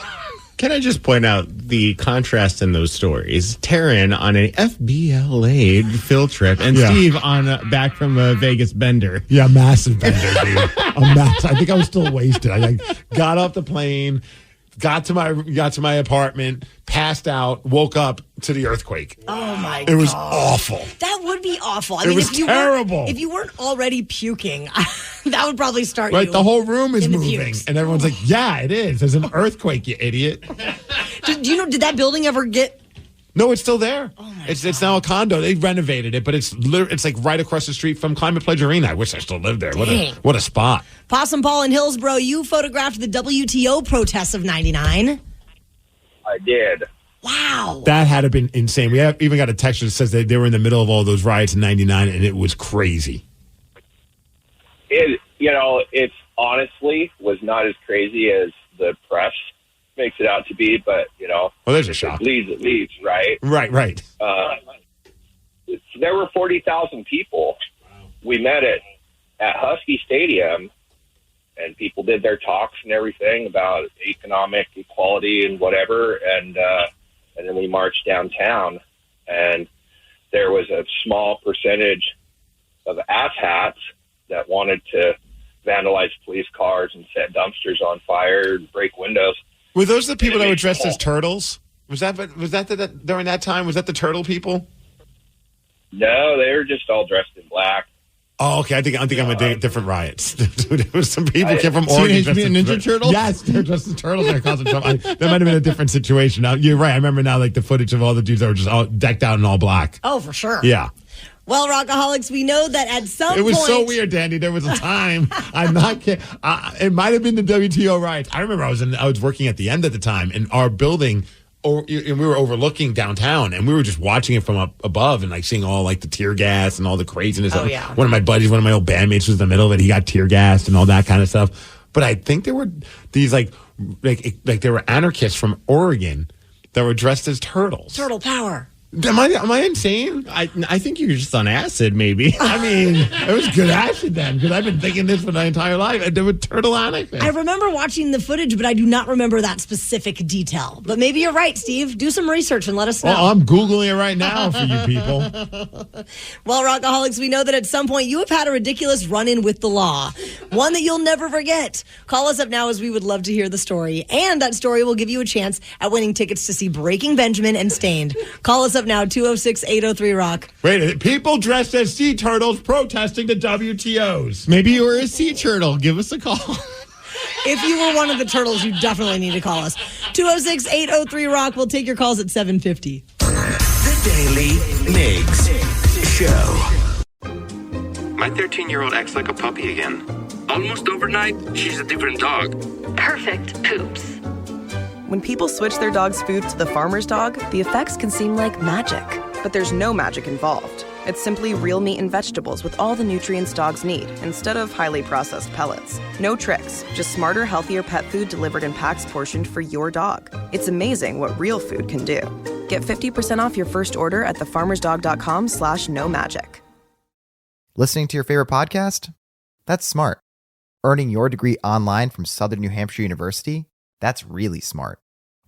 Can I just point out the contrast in those stories? Taryn on an FBLA field trip, and Steve on back from a Vegas bender. Yeah, massive bender, dude. I think I was still wasted. I got off the plane, got to my apartment, passed out, woke up to the earthquake. Oh my God. It was awful. That would be awful. It was terrible. If you weren't already puking, that would probably start you. Right, the whole room is moving. Pukes. And everyone's like, yeah, it is. There's an earthquake, you idiot. Do you know, did that building ever get... No, it's still there. It's now a condo. They renovated it, but it's like right across the street from Climate Pledge Arena. I wish I still lived there. What a spot. Possum Paul in Hillsborough, you photographed the WTO protests of 99. I did. Wow. That had to have been insane. We have even got a text that says that they were in the middle of all those riots in 99, and it was crazy. It honestly was not as crazy as the press makes it out to be, but, well, there's a shock. It leads, right? Right. There were 40,000 people. We met at Husky Stadium, and people did their talks and everything about economic equality and whatever, and then we marched downtown, and there was a small percentage of asshats that wanted to vandalize police cars and set dumpsters on fire and break windows. Were those the people that were dressed as turtles? Was that during that time? Was that the turtle people? No, they were just all dressed in black. Oh, okay. I think I'm a different riots. There was some people came from Oregon. Teenage Mutant Ninja Turtles? Yes, they're dressed as turtles. That might have been a different situation. Now you're right. I remember now, like the footage of all the dudes that were just all decked out in all black. Oh, for sure. Yeah. Well, Rockaholics, we know that at some point... It was so weird, Danny. There was a time, I'm not kidding, it might have been the WTO riots. I remember I was working at the end at the time, and our building, and we were overlooking downtown, and we were just watching it from up above and like seeing all like the tear gas and all the craziness. Oh, yeah. One of my buddies, one of my old bandmates was in the middle of it. He got tear gassed and all that kind of stuff. But I think there were these like there were anarchists from Oregon that were dressed as turtles. Turtle power. Am I insane? I think you're just on acid, maybe. I mean, it was good acid then, because I've been thinking this for my entire life. And there were turtle anarchists. I remember watching the footage, but I do not remember that specific detail. But maybe you're right, Steve. Do some research and let us know. Well, I'm Googling it right now for you people. Well, Rockaholics, we know that at some point you have had a ridiculous run-in with the law. One that you'll never forget. Call us up now, as we would love to hear the story. And that story will give you a chance at winning tickets to see Breaking Benjamin and Stained. Call us up now, 206-803-ROCK. Wait, people dressed as sea turtles protesting the WTOs. Maybe you were a sea turtle. Give us a call. If you were one of the turtles, you definitely need to call us. 206-803-ROCK. We'll take your calls at 7:50. The Daily Migs Show. My 13-year-old acts like a puppy again. Almost overnight, she's a different dog. Perfect poops. When people switch their dog's food to the farmer's dog, the effects can seem like magic. But there's no magic involved. It's simply real meat and vegetables with all the nutrients dogs need, instead of highly processed pellets. No tricks, just smarter, healthier pet food delivered in packs portioned for your dog. It's amazing what real food can do. Get 50% off your first order at thefarmersdog.com/no magic. Listening to your favorite podcast? That's smart. Earning your degree online from Southern New Hampshire University? That's really smart.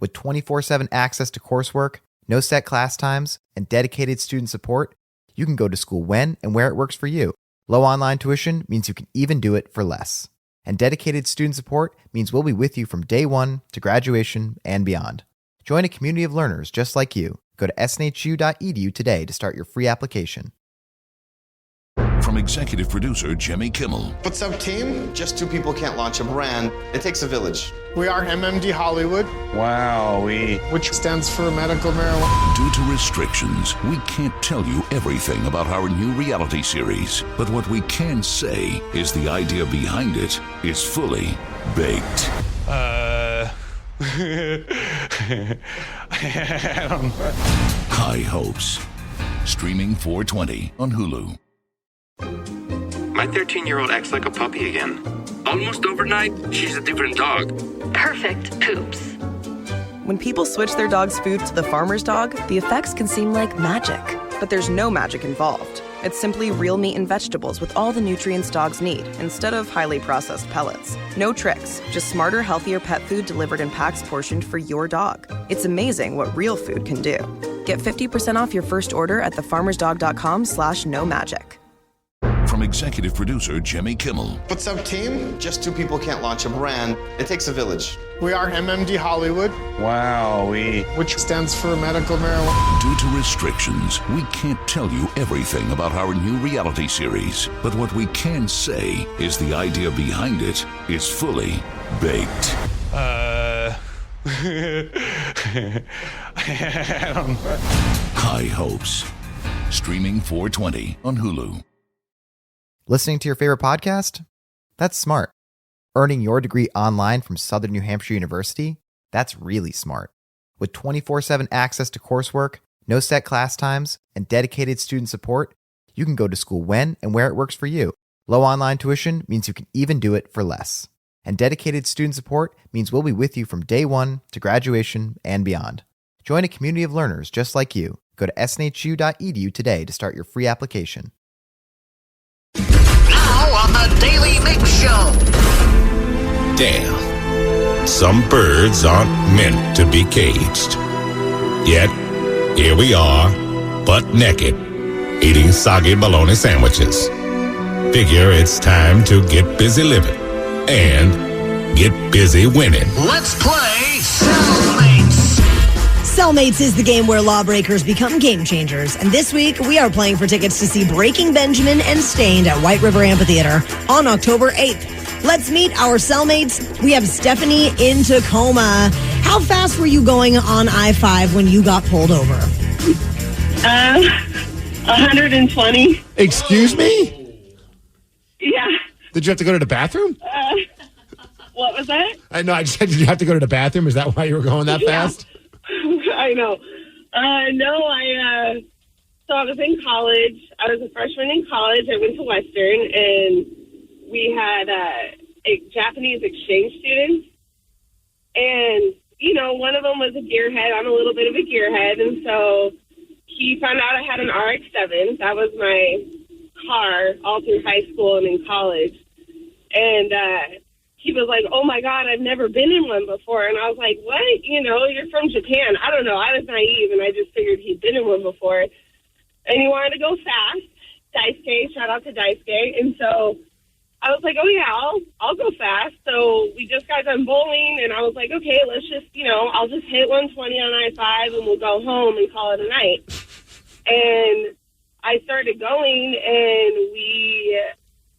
With 24/7 access to coursework, no set class times, and dedicated student support, you can go to school when and where it works for you. Low online tuition means you can even do it for less. And dedicated student support means we'll be with you from day one to graduation and beyond. Join a community of learners just like you. Go to snhu.edu today to start your free application. From executive producer Jimmy Kimmel. What's up, team? Just two people can't launch a brand. It takes a village. We are MMD Hollywood. Wow, which stands for medical marijuana. Due to restrictions, we can't tell you everything about our new reality series. But what we can say is the idea behind it is fully baked. High Hopes. Streaming 4/20 on Hulu. My 13-year-old acts like a puppy again. Almost overnight, she's a different dog. Perfect poops. When people switch their dog's food to the farmer's dog, the effects can seem like magic. But there's no magic involved. It's simply real meat and vegetables with all the nutrients dogs need, instead of highly processed pellets. No tricks, just smarter, healthier pet food delivered in packs portioned for your dog. It's amazing what real food can do. Get 50% off your first order at thefarmersdog.com/no magic. From executive producer Jimmy Kimmel. What's up, team? Just two people can't launch a brand. It takes a village. We are MMD Hollywood. Wow, which stands for medical marijuana. Due to restrictions, we can't tell you everything about our new reality series. But what we can say is the idea behind it is fully baked. High Hopes. Streaming 4/20 on Hulu. Listening to your favorite podcast? That's smart. Earning your degree online from Southern New Hampshire University? That's really smart. With 24/7 access to coursework, no set class times, and dedicated student support, you can go to school when and where it works for you. Low online tuition means you can even do it for less. And dedicated student support means we'll be with you from day one to graduation and beyond. Join a community of learners just like you. Go to snhu.edu today to start your free application. Now on the Daly Migs Show. Damn. Some birds aren't meant to be caged. Yet, here we are, butt naked, eating soggy bologna sandwiches. Figure it's time to get busy living and get busy winning. Let's play Cellmates. Cellmates is the game where lawbreakers become game changers. And this week, we are playing for tickets to see Breaking Benjamin and Stained at White River Amphitheater on October 8th. Let's meet our cellmates. We have Stephanie in Tacoma. How fast were you going on I-5 when you got pulled over? 120. Excuse me? Yeah. Did you have to go to the bathroom? What was that? No, I just said, did you have to go to the bathroom? Is that why you were going that fast? I know. So I was in college. I was a freshman in college. I went to Western, and we had Japanese exchange students. And, you know, one of them was a gearhead. I'm a little bit of a gearhead. And so he found out I had an RX-7. That was my car all through high school and in college. And he was like, oh, my God, I've never been in one before. And I was like, what? You know, you're from Japan. I don't know. I was naive, and I just figured he'd been in one before. And he wanted to go fast. Daisuke, shout out to Daisuke. And so I was like, oh, yeah, I'll go fast. So we just got done bowling, and I was like, okay, let's just, you know, I'll just hit 120 on I-5, and we'll go home and call it a night. And I started going, and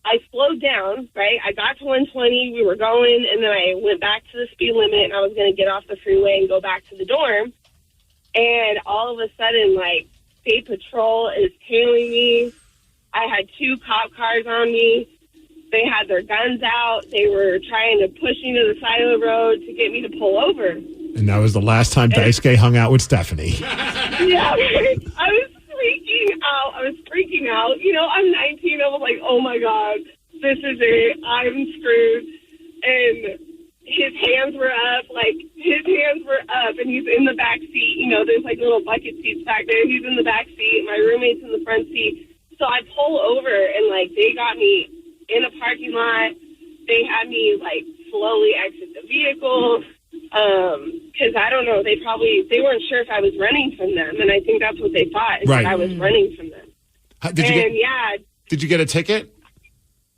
I slowed down, right? I got to 120, we were going, and then I went back to the speed limit, and I was going to get off the freeway and go back to the dorm. And all of a sudden, like, State Patrol is tailing me. I had 2 cop cars on me. They had their guns out. They were trying to push me to the side of the road to get me to pull over. And that was the last time Daisuke hung out with Stephanie. Yeah, I was freaking out. You know, I'm 19. I was like, oh, my God, this is it. I'm screwed. And his hands were up, and he's in the back seat. You know, there's, like, little bucket seats back there. He's in the back seat. My roommate's in the front seat. So I pull over, and, like, they got me in a parking lot. They had me, like, slowly exit the vehicle. Because I don't know, they weren't sure if I was running from them, and I think that's what they thought, is right. that I was running from them. Did you get a ticket?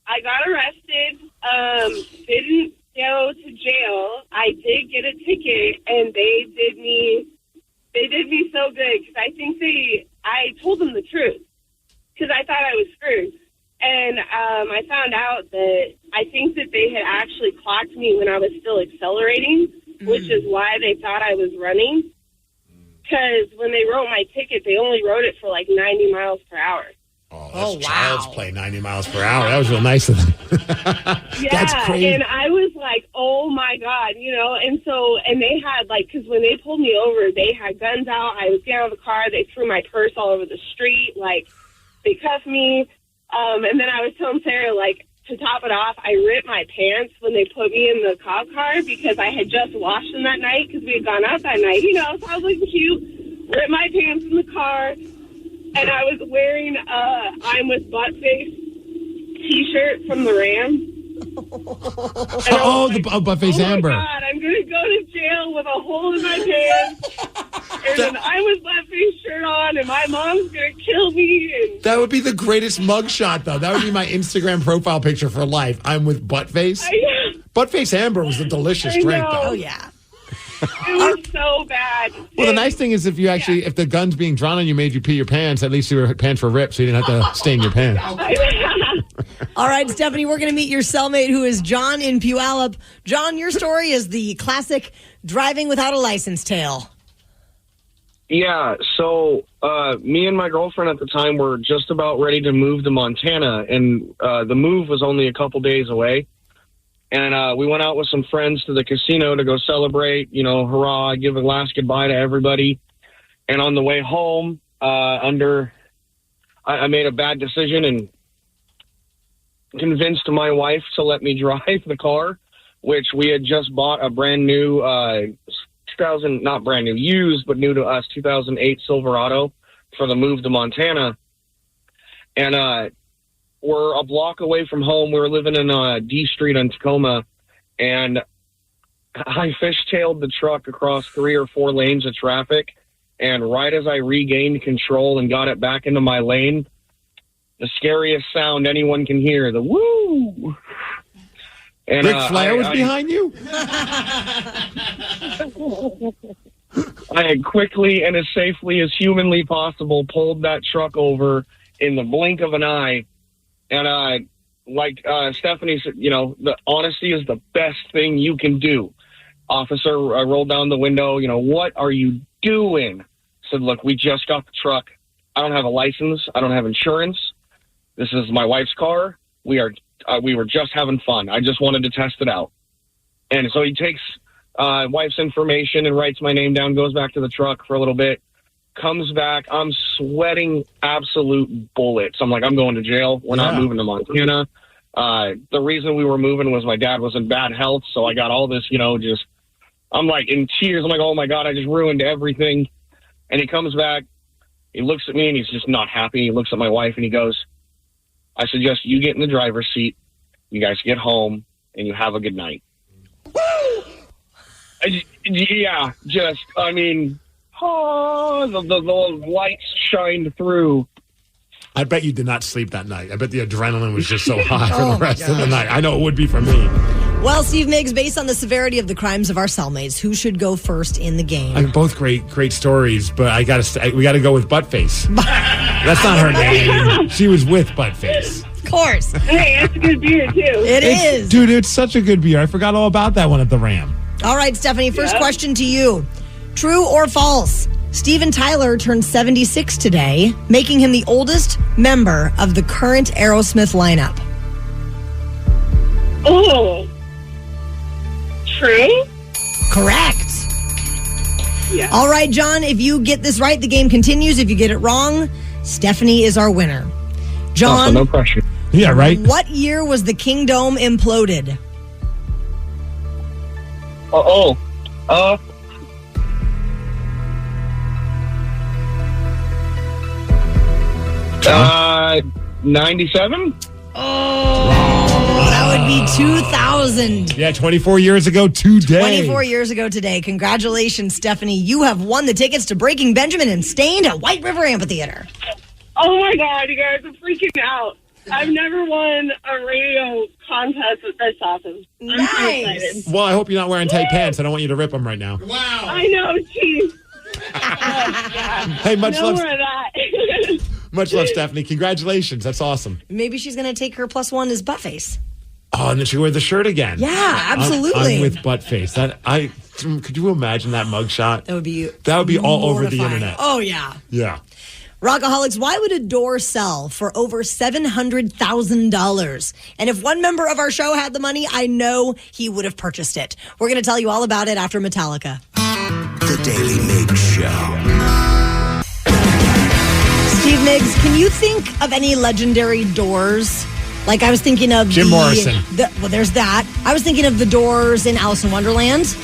I got arrested, didn't go to jail. I did get a ticket, and they did me so good, because I told them the truth, because I thought I was screwed. And I found out that I think that they had actually clocked me when I was still accelerating, which is why they thought I was running. Because when they wrote my ticket, they only wrote it for like 90 miles per hour. Oh, that's child's play, 90 miles per hour. That was real nice of them. Yeah, That's crazy. and I was like, oh, my God, you know. And they had, like, because when they pulled me over, they had guns out. I was getting out of the car. They threw my purse all over the street. Like, they cuffed me. And then I was telling Sarah, like, to top it off, I ripped my pants when they put me in the cop car because I had just washed them that night because we had gone out that night, you know, so I was looking cute, ripped my pants in the car, and I was wearing a I'm with Buttface t-shirt from the Ram. Buttface Amber. Oh, my God, I'm going to go to jail with a hole in my pants. And then I was Buttface shirt on, and my mom's going to kill me. And That would be the greatest mugshot, though. That would be my Instagram profile picture for life. I'm with Buttface. Buttface Amber was a delicious drink, though. Oh, yeah. It was so bad. Well, the nice thing is if the gun's being drawn on you made you pee your pants, at least your pants were ripped, so you didn't have to stain your pants. All right, Stephanie, we're going to meet your cellmate, who is John in Puyallup. John, your story is the classic driving without a license tale. Yeah, so me and my girlfriend at the time were just about ready to move to Montana, and the move was only a couple days away. And we went out with some friends to the casino to go celebrate, you know, hurrah, give a last goodbye to everybody. And on the way home, I made a bad decision and convinced my wife to let me drive the car, which we had just bought a brand new, not brand new, used, but new to us, 2008 Silverado for the move to Montana. And we're a block away from home. We were living in D Street in Tacoma, and I fishtailed the truck across 3 or 4 lanes of traffic. And right as I regained control and got it back into my lane, the scariest sound anyone can hear, the woo. And Ric Flair was behind you? I had quickly and as safely as humanly possible pulled that truck over in the blink of an eye. And like Stephanie said, you know, the honesty is the best thing you can do. Officer rolled down the window, you know, what are you doing? Said, look, we just got the truck. I don't have a license. I don't have insurance. This is my wife's car. We were just having fun. I just wanted to test it out. And so he takes wife's information and writes my name down, goes back to the truck for a little bit, comes back. I'm sweating absolute bullets. I'm like, I'm going to jail. We're not moving to Montana. The reason we were moving was my dad was in bad health. So I got all this, you know, just, I'm like in tears. I'm like, oh my God, I just ruined everything. And he comes back, he looks at me and he's just not happy. He looks at my wife and he goes, I suggest you get in the driver's seat. You guys get home and you have a good night. Yeah, just, I mean, the lights shined through. I bet you did not sleep that night. I bet the adrenaline was just so high for the rest of the night. I know it would be for me. Well, Steve Migs, based on the severity of the crimes of our cellmates, who should go first in the game? I mean, both great stories, but we got to go with Buttface. That's not her name. She was with Buttface. Of course. Hey, it's a good beer, too. It is. Dude, it's such a good beer. I forgot all about that one at the Ram. All right, Stephanie, first question to you. True or false? Steven Tyler turned 76 today, making him the oldest member of the current Aerosmith lineup. Oh. True? Correct. Yeah. All right, John, if you get this right, the game continues. If you get it wrong, Stephanie is our winner. John, no pressure. Yeah, right? what year was the Kingdome imploded? Uh-oh. 97? That would be 2000. Yeah, 24 years ago today. 24 years ago today. Congratulations, Stephanie. You have won the tickets to Breaking Benjamin and Stained at White River Amphitheater. Oh my God, you guys are freaking out. I've never won a radio contest with this awesome. I'm so excited. Well, I hope you're not wearing tight pants. I don't want you to rip them right now. Wow. I know, jeez. Hey, much no love. more of that. Much love, Stephanie. Congratulations. That's awesome. Maybe she's going to take her +1 as butt face. Oh, and then she wear the shirt again. Yeah, absolutely. I'm with butt face. Could you imagine that mugshot? That would be all over the mortifying. internet. Oh, yeah. Yeah. Rockaholics, why would a door sell for over $700,000? And if one member of our show had the money, I know he would have purchased it. We're going to tell you all about it after Metallica. The Daily Migs Show. Steve Migs, can you think of any legendary doors? Like I was thinking of Jim Morrison. Well, there's that. I was thinking of the doors in Alice in Wonderland.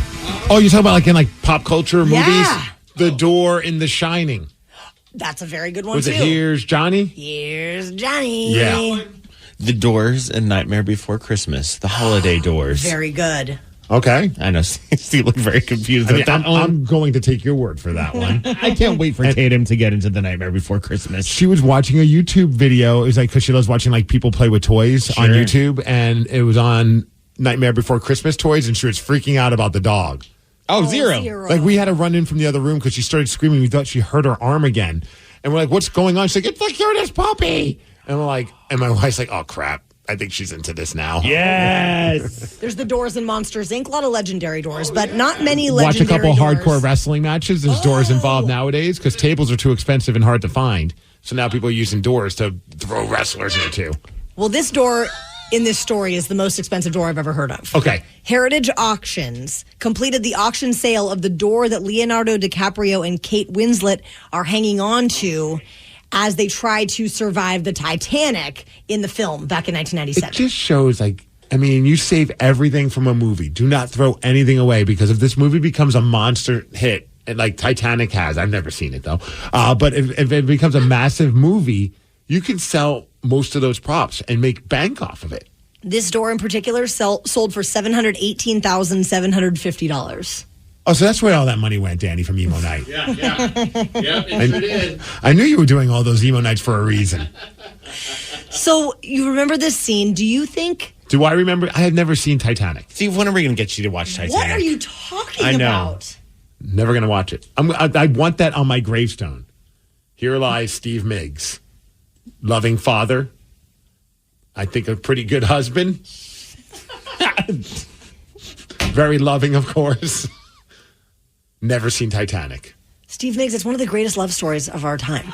Oh, you're talking about in pop culture movies? Yeah. The door in The Shining. That's a very good one, Was too. it Here's Johnny? Here's Johnny. Yeah. The Doors and Nightmare Before Christmas. The holiday doors. Very good. Okay. I know. Steve looked very confused. I'm going to take your word for that one. I can't wait for Tatum to get into The Nightmare Before Christmas. She was watching a YouTube video. It was because she loves watching people play with toys on YouTube, and it was on Nightmare Before Christmas toys, and she was freaking out about the dog. Oh, zero. Like, we had to run in from the other room because she started screaming. We thought she hurt her arm again. And we're like, what's going on? She's like, it's the cutest puppy. And we're like, and my wife's like, oh, crap. I think she's into this now. Yes. There's the doors in Monsters, Inc. A lot of legendary doors, but not many legendary Watch a couple doors. hardcore wrestling matches. There's doors involved nowadays because tables are too expensive and hard to find. So now people are using doors to throw wrestlers into. Well, this door in this story is the most expensive door I've ever heard of. Okay. Heritage Auctions completed the auction sale of the door that Leonardo DiCaprio and Kate Winslet are hanging on to as they try to survive the Titanic in the film back in 1997. It just shows, you save everything from a movie. Do not throw anything away, because if this movie becomes a monster hit, like Titanic has, I've never seen it though, but if it becomes a massive movie, you can sell most of those props and make bank off of it. This door in particular sold for $718,750. Oh, so that's where all that money went, Danny, from Emo Night. Yeah, it sure did. I knew you were doing all those Emo Nights for a reason. So you remember this scene. Do you think... Do I remember? I had never seen Titanic. Steve, when are we going to get you to watch Titanic? What are you talking I know. about? Never going to watch it. I want that on my gravestone. Here lies Steve Migs. Loving father. I think a pretty good husband. Very loving, of course. Never seen Titanic. Steve Migs, it's one of the greatest love stories of our time.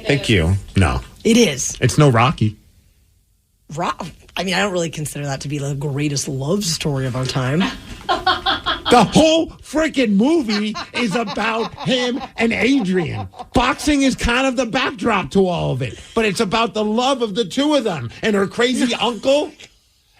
Thank you. No. It is. It's no Rocky. I don't really consider that to be the greatest love story of our time. The whole freaking movie is about him and Adrian. Boxing is kind of the backdrop to all of it, but it's about the love of the two of them and her crazy uncle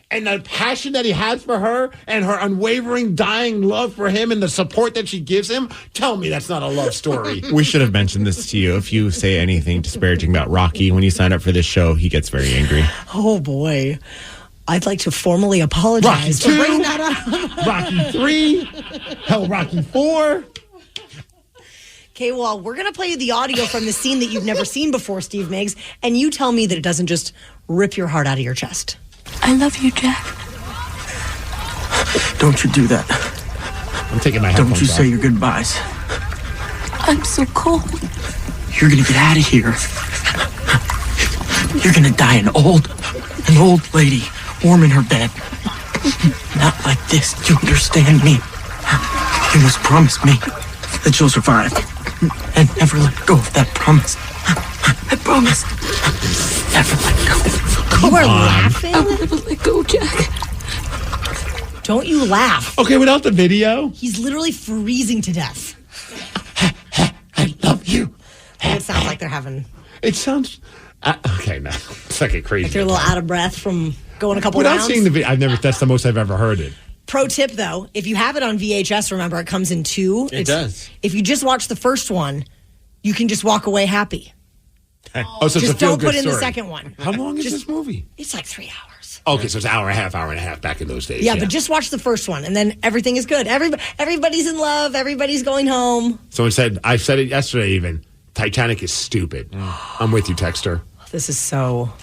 and the passion that he has for her and her unwavering, dying love for him and the support that she gives him. Tell me that's not a love story. We should have mentioned this to you. If you say anything disparaging about Rocky when you sign up for this show, he gets very angry. Oh, boy. I'd like to formally apologize for bringing that up. Rocky 3, hell, Rocky 4. Okay, well, we're going to play you the audio from the scene that you've never seen before, Steve Migs, and you tell me that it doesn't just rip your heart out of your chest. I love you, Jack. Don't you do that. I'm taking my headphones off. Don't you say your goodbyes. I'm so cold. You're going to get out of here. You're going to die an old lady, warm in her bed. Not like this. Do you understand me? You must promise me that you'll survive and never let go of that promise. I promise. Never let go. You are laughing? I'll never let go, Jack. Don't you laugh. Okay, without the video? He's literally freezing to death. I love you. And it sounds like they're having... It sounds... okay, no. It's like a crazy... Like they're a little out of breath from going a couple Without rounds. seeing the video, that's the most I've ever heard it. Pro tip, though, if you have it on VHS, remember, it comes in two. It does. If you just watch the first one, you can just walk away happy. Oh, so just it's a don't feel-good put in the story. second one. How long is this movie? It's like 3 hours. Okay, so it's an hour and a half back in those days. Yeah, but just watch the first one, and then everything is good. Everybody's in love. Everybody's going home. Someone said, I said it yesterday even, Titanic is stupid. I'm with you, Texter. This is so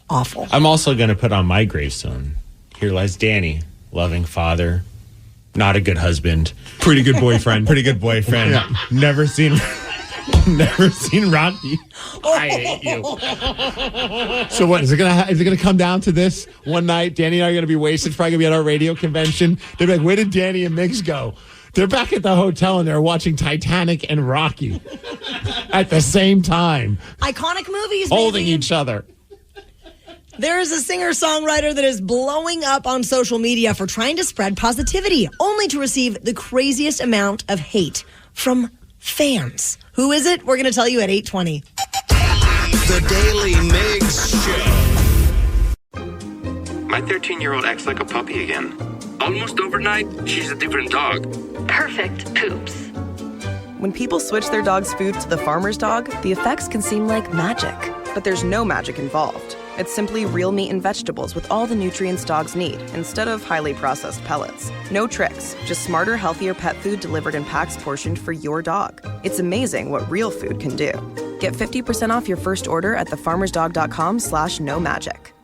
awful. I'm also going to put on my gravestone. Here lies Danny, loving father, not a good husband. Pretty good boyfriend. Pretty good boyfriend. Yeah. Never seen Rocky. I hate you. So what is it gonna come down to this one night? Danny and I are gonna be wasted. It's probably gonna be at our radio convention. They're like, where did Danny and Migs go? They're back at the hotel and they're watching Titanic and Rocky at the same time, Iconic movies, holding baby. each other. There is a singer-songwriter that is blowing up on social media for trying to spread positivity, only to receive the craziest amount of hate from fans. Who is it? We're going to tell you at 8:20. The Daily Migs Show. My 13-year-old acts like a puppy again. Almost overnight, she's a different dog. Perfect poops. When people switch their dog's food to the farmer's dog, the effects can seem like magic. But there's no magic involved. It's simply real meat and vegetables with all the nutrients dogs need, instead of highly processed pellets. No tricks, just smarter, healthier pet food delivered in packs portioned for your dog. It's amazing what real food can do. Get 50% off your first order at thefarmersdog.com/no magic.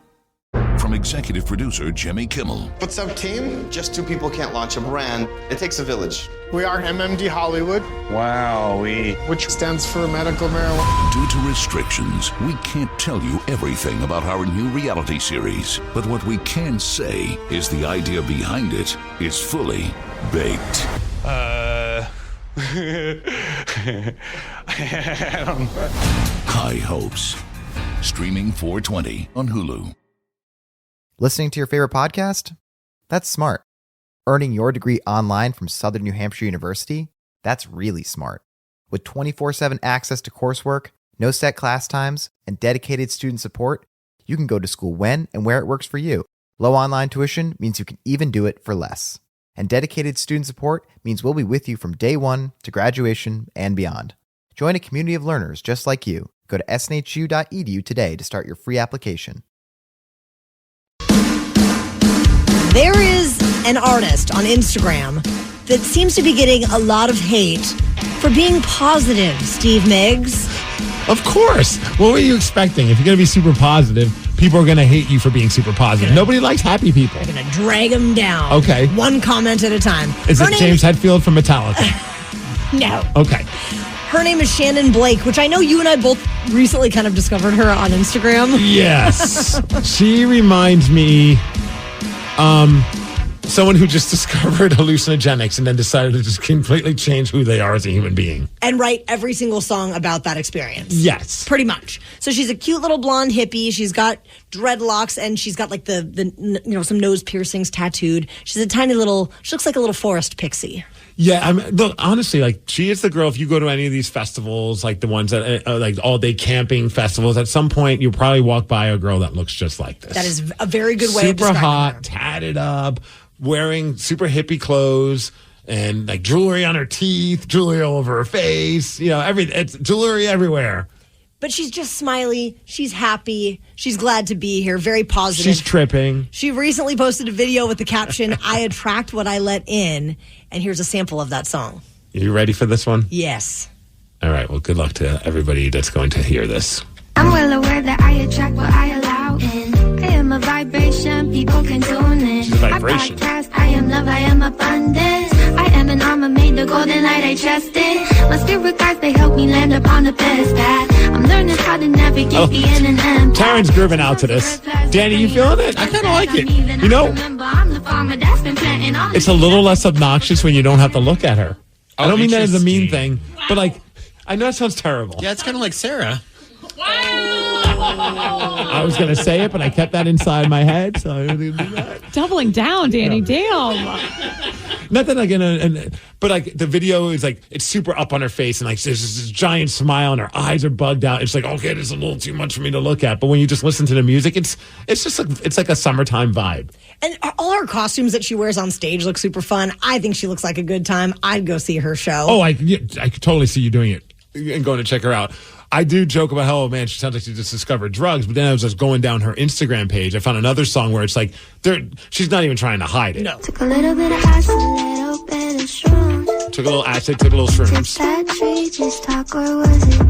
From executive producer Jimmy Kimmel. What's up, team? Just two people can't launch a brand. It takes a village. We are MMD Hollywood. Wow, Which stands for medical marijuana. Due to restrictions, we can't tell you everything about our new reality series. But what we can say is the idea behind it is fully baked. I don't know. High Hopes. Streaming 4/20 on Hulu. Listening to your favorite podcast? That's smart. Earning your degree online from Southern New Hampshire University? That's really smart. With 24/7 access to coursework, no set class times, and dedicated student support, you can go to school when and where it works for you. Low online tuition means you can even do it for less. And dedicated student support means we'll be with you from day one to graduation and beyond. Join a community of learners just like you. Go to snhu.edu today to start your free application. There is an artist on Instagram that seems to be getting a lot of hate for being positive, Steve Migs. Of course. What were you expecting? If you're going to be super positive, people are going to hate you for being super positive. Nobody likes happy people. They're going to drag him down. Okay. One comment at a time. Is it James Hetfield from Metallica? No. Okay. Her name is Shannon Blake, which I know you and I both recently kind of discovered her on Instagram. Yes. She reminds me someone who just discovered hallucinogenics and then decided to just completely change who they are as a human being. And write every single song about that experience. Yes. Pretty much. So she's a cute little blonde hippie. She's got dreadlocks and she's got like the some nose piercings tattooed. She's a tiny little, she looks like a little forest pixie. Yeah, look, honestly, like she is the girl. If you go to any of these festivals, like the ones that like all day camping festivals, at some point you'll probably walk by a girl that looks just like this. That is a very good way of super describing hot, her. tatted up, wearing super hippie clothes, and like jewelry on her teeth, jewelry all over her face. You know, it's jewelry everywhere. But she's just smiley. She's happy. She's glad to be here. Very positive. She's tripping. She recently posted a video with the caption, "I attract what I let in." And here's a sample of that song. You ready for this one? Yes. All right. Well, good luck to everybody that's going to hear this. I'm well aware that I attract what I allow in. I am a vibration, people can tune in. She's a vibration. I podcast, I am love, I am abundance. I am an armor made, the golden light I trust in. My spirit guides, they help me land upon the best path. I'm learning how to navigate being an empath. Taryn's grooving out to this. Danny, you feeling it? I kind of like it. You know, it's a little less obnoxious when you don't have to look at her. I don't mean that as a mean thing, but like, I know that sounds terrible. Yeah, it's kind of like Sarah. Wow. I was going to say it, but I kept that inside my head, so I didn't do that. Doubling down, Danny. Damn. Not that but like the video is like it's super up on her face and like there's this giant smile and her eyes are bugged out. It's like, okay, this is a little too much for me to look at. But when you just listen to the music, it's just like it's like a summertime vibe. And all her costumes that she wears on stage look super fun. I think she looks like a good time. I'd go see her show. Oh, I could totally see you doing it and going to check her out. I do joke about how, oh man, she sounds like she just discovered drugs. But then I was just going down her Instagram page. I found another song where it's like she's not even trying to hide it. No. Took a little bit of acid, a little bit of shrooms. Took a little acid, took a little shrooms. Did that tree just talk or was it you?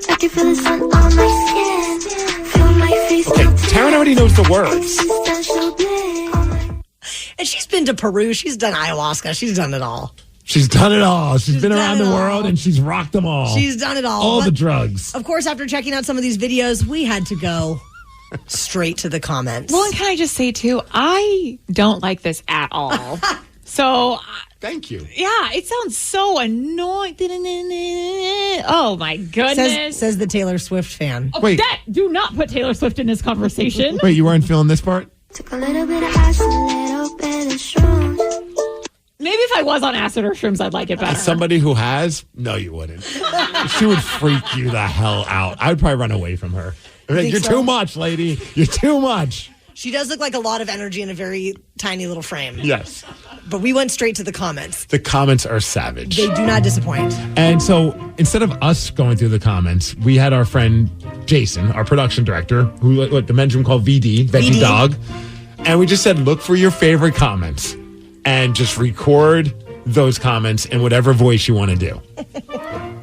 I can feel the sun on my skin. Feel my face. Okay, Taryn already knows the words. And she's been to Peru. She's done ayahuasca. She's done it all. She's done it all. She's been around the world and she's rocked them all. She's done it all. All the drugs. Of course, after checking out some of these videos, we had to go straight to the comments. Well, and can I just say, too, I don't like this at all. So... Thank you. Yeah, it sounds so annoying. Oh, my goodness. Says the Taylor Swift fan. Oh, wait. Do not put Taylor Swift in this conversation. Wait, you weren't feeling this part? Took a little bit of acid, a little bit of shrooms. Maybe if I was on acid or shrooms, I'd like it better. As somebody who has, no, you wouldn't. She would freak you the hell out. I'd probably run away from her. You're too much, lady. You're too much. She does look like a lot of energy in a very tiny little frame. Yes. But we went straight to the comments. The comments are savage. They do not disappoint. And so instead of us going through the comments, we had our friend Jason, our production director, who the men's room called VD, Veggie Dog. And we just said, look for your favorite comments and just record those comments in whatever voice you want to do.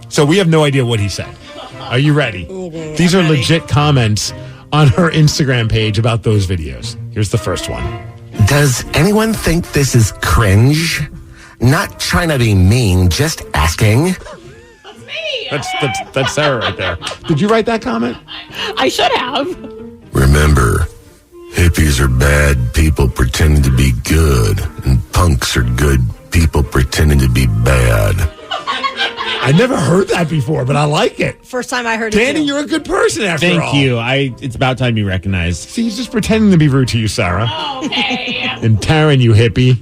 So we have no idea what he said. Are you ready? These are legit comments on her Instagram page about those videos. Here's the first one. Does anyone think this is cringe? Not trying to be mean, just asking. That's me. That's Sarah right there. Did you write that comment? I should have. Remember, hippies are bad people pretending to be good, and punks are good people pretending to be bad. I never heard that before, but I like it. First time I heard it. Danny, you're a good person after all. Thank you. It's about time you recognized. See, he's just pretending to be rude to you, Sarah. Okay. And Taryn, you hippie.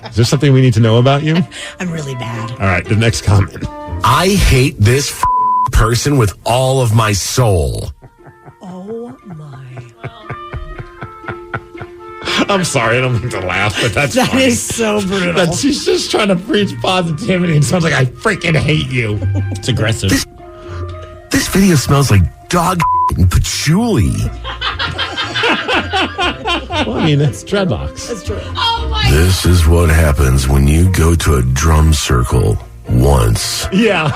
Is there something we need to know about you? I'm really bad. All right, the next comment. I hate this person with all of my soul. Oh, my. I'm sorry, I don't mean to laugh, but that's That funny. is so brutal. She's just trying to preach positivity and sounds like I freaking hate you. It's aggressive. This video smells like dog and patchouli. Well, I mean, it's dreadlocks. That's true. Oh, my. This is what happens when you go to a drum circle once. Yeah.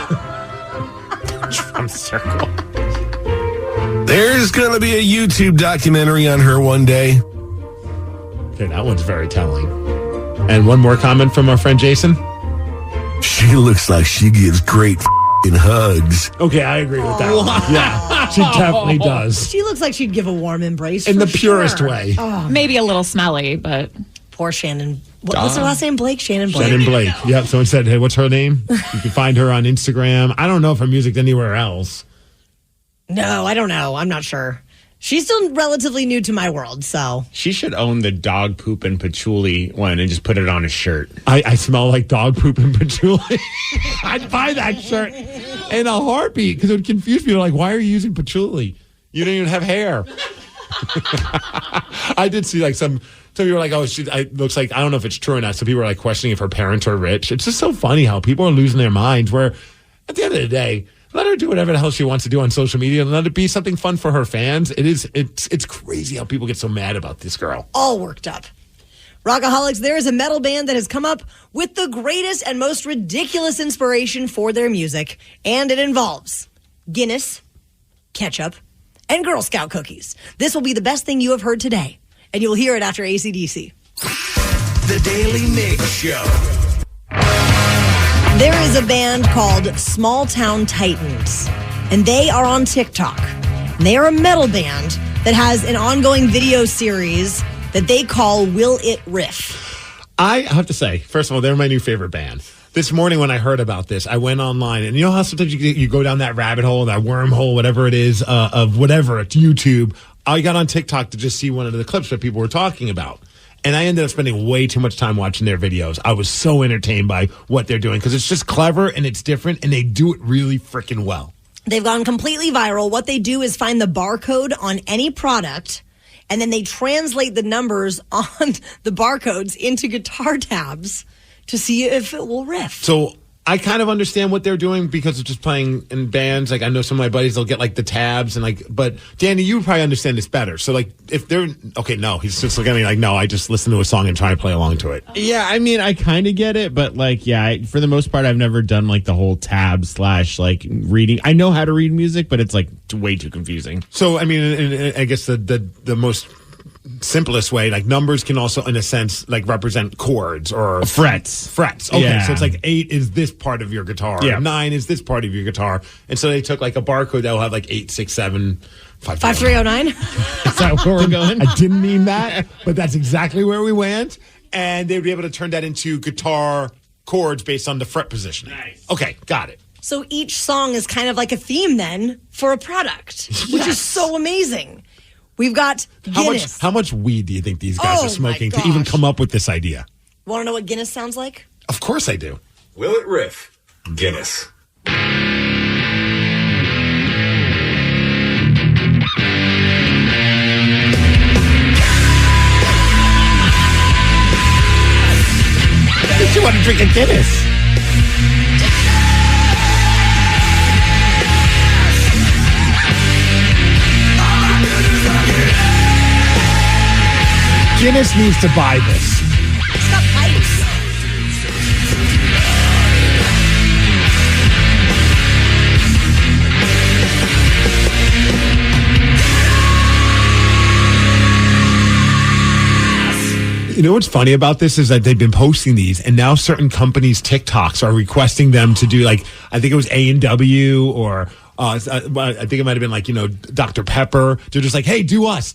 Drum circle. There's going to be a YouTube documentary on her one day. Okay, that one's very telling. And one more comment from our friend Jason. She looks like she gives great hugs. Okay, I agree with that one. Yeah, she definitely does. She looks like she'd give a warm embrace. In for the purest sure. way. Oh, Maybe a little smelly, but... poor Shannon. What's her last name? Blake? Shannon Blake. Shannon Blake. Yep, someone said, hey, what's her name? You can find her on Instagram. I don't know if her music's anywhere else. No, I don't know. I'm not sure. She's still relatively new to my world, so. She should own the dog poop and patchouli one and just put it on a shirt. I smell like dog poop and patchouli. I'd buy that shirt in a heartbeat because it would confuse people. Like, why are you using patchouli? You don't even have hair. I did see like some people were like, oh, it looks like, I don't know if it's true or not. Some people were like questioning if her parents are rich. It's just so funny how people are losing their minds where at the end of the day, let her do whatever the hell she wants to do on social media and let it be something fun for her fans. It's crazy how people get so mad about this girl. All worked up. Rockaholics, there is a metal band that has come up with the greatest and most ridiculous inspiration for their music, and it involves Guinness, ketchup, and Girl Scout cookies. This will be the best thing you have heard today, and you'll hear it after AC/DC. The Daily Migs Show. There is a band called Small Town Titans, and they are on TikTok. And they are a metal band that has an ongoing video series that they call Will It Riff. I have to say, first of all, they're my new favorite band. This morning when I heard about this, I went online, and you know how sometimes you go down that rabbit hole, that wormhole, whatever it is, of whatever, it's YouTube. I got on TikTok to just see one of the clips that people were talking about. And I ended up spending way too much time watching their videos. I was so entertained by what they're doing because it's just clever and it's different, and they do it really freaking well. They've gone completely viral. What they do is find the barcode on any product, and then they translate the numbers on the barcodes into guitar tabs to see if it will riff. So I kind of understand what they're doing because of just playing in bands. Like I know some of my buddies, they'll get like the tabs and like, but Danny, you probably understand this better. So like if they're, okay, no, he's just looking at me like, no, I just listen to a song and try to play along to it. Yeah, I mean, I kind of get it, but like, yeah, for the most part, I've never done like the whole tab / like reading. I know how to read music, but it's like way too confusing. So, I mean, and I guess the most simplest way, like numbers can also in a sense like represent chords or frets. Okay, yeah. So it's like 8 is this part of your guitar, yeah. 9 is this part of your guitar, and so they took like a barcode that will have like 8, 6, 7, 5, 5309. Is that where we're going? I didn't mean that, but that's exactly where we went, and they'd be able to turn that into guitar chords based on the fret positioning. Nice. Okay, got it. So each song is kind of like a theme then for a product, which is so amazing. We've got Guinness. How much weed do you think these guys are smoking to even come up with this idea? Want to know what Guinness sounds like? Of course I do. Will it riff? Guinness. Did you want to drink a Guinness? Guinness needs to buy this. It's got pipes. You know what's funny about this is that they've been posting these, and now certain companies' TikToks are requesting them to do like, I think it was A&W or I think it might have been like, Dr. Pepper. They're just like, hey, do us,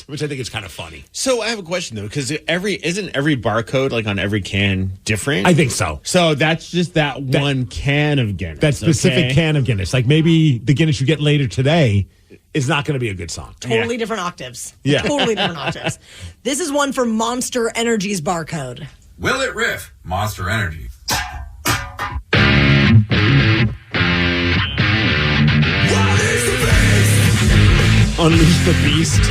which I think is kind of funny. So I have a question though, because isn't every barcode like on every can different? I think so. So that's just that one can of Guinness. That specific can of Guinness. Like maybe the Guinness you get later today is not going to be a good song. Totally different octaves. Yeah. Totally different octaves. This is one for Monster Energy's barcode. Will it riff? Monster Energy. Unleash the beast.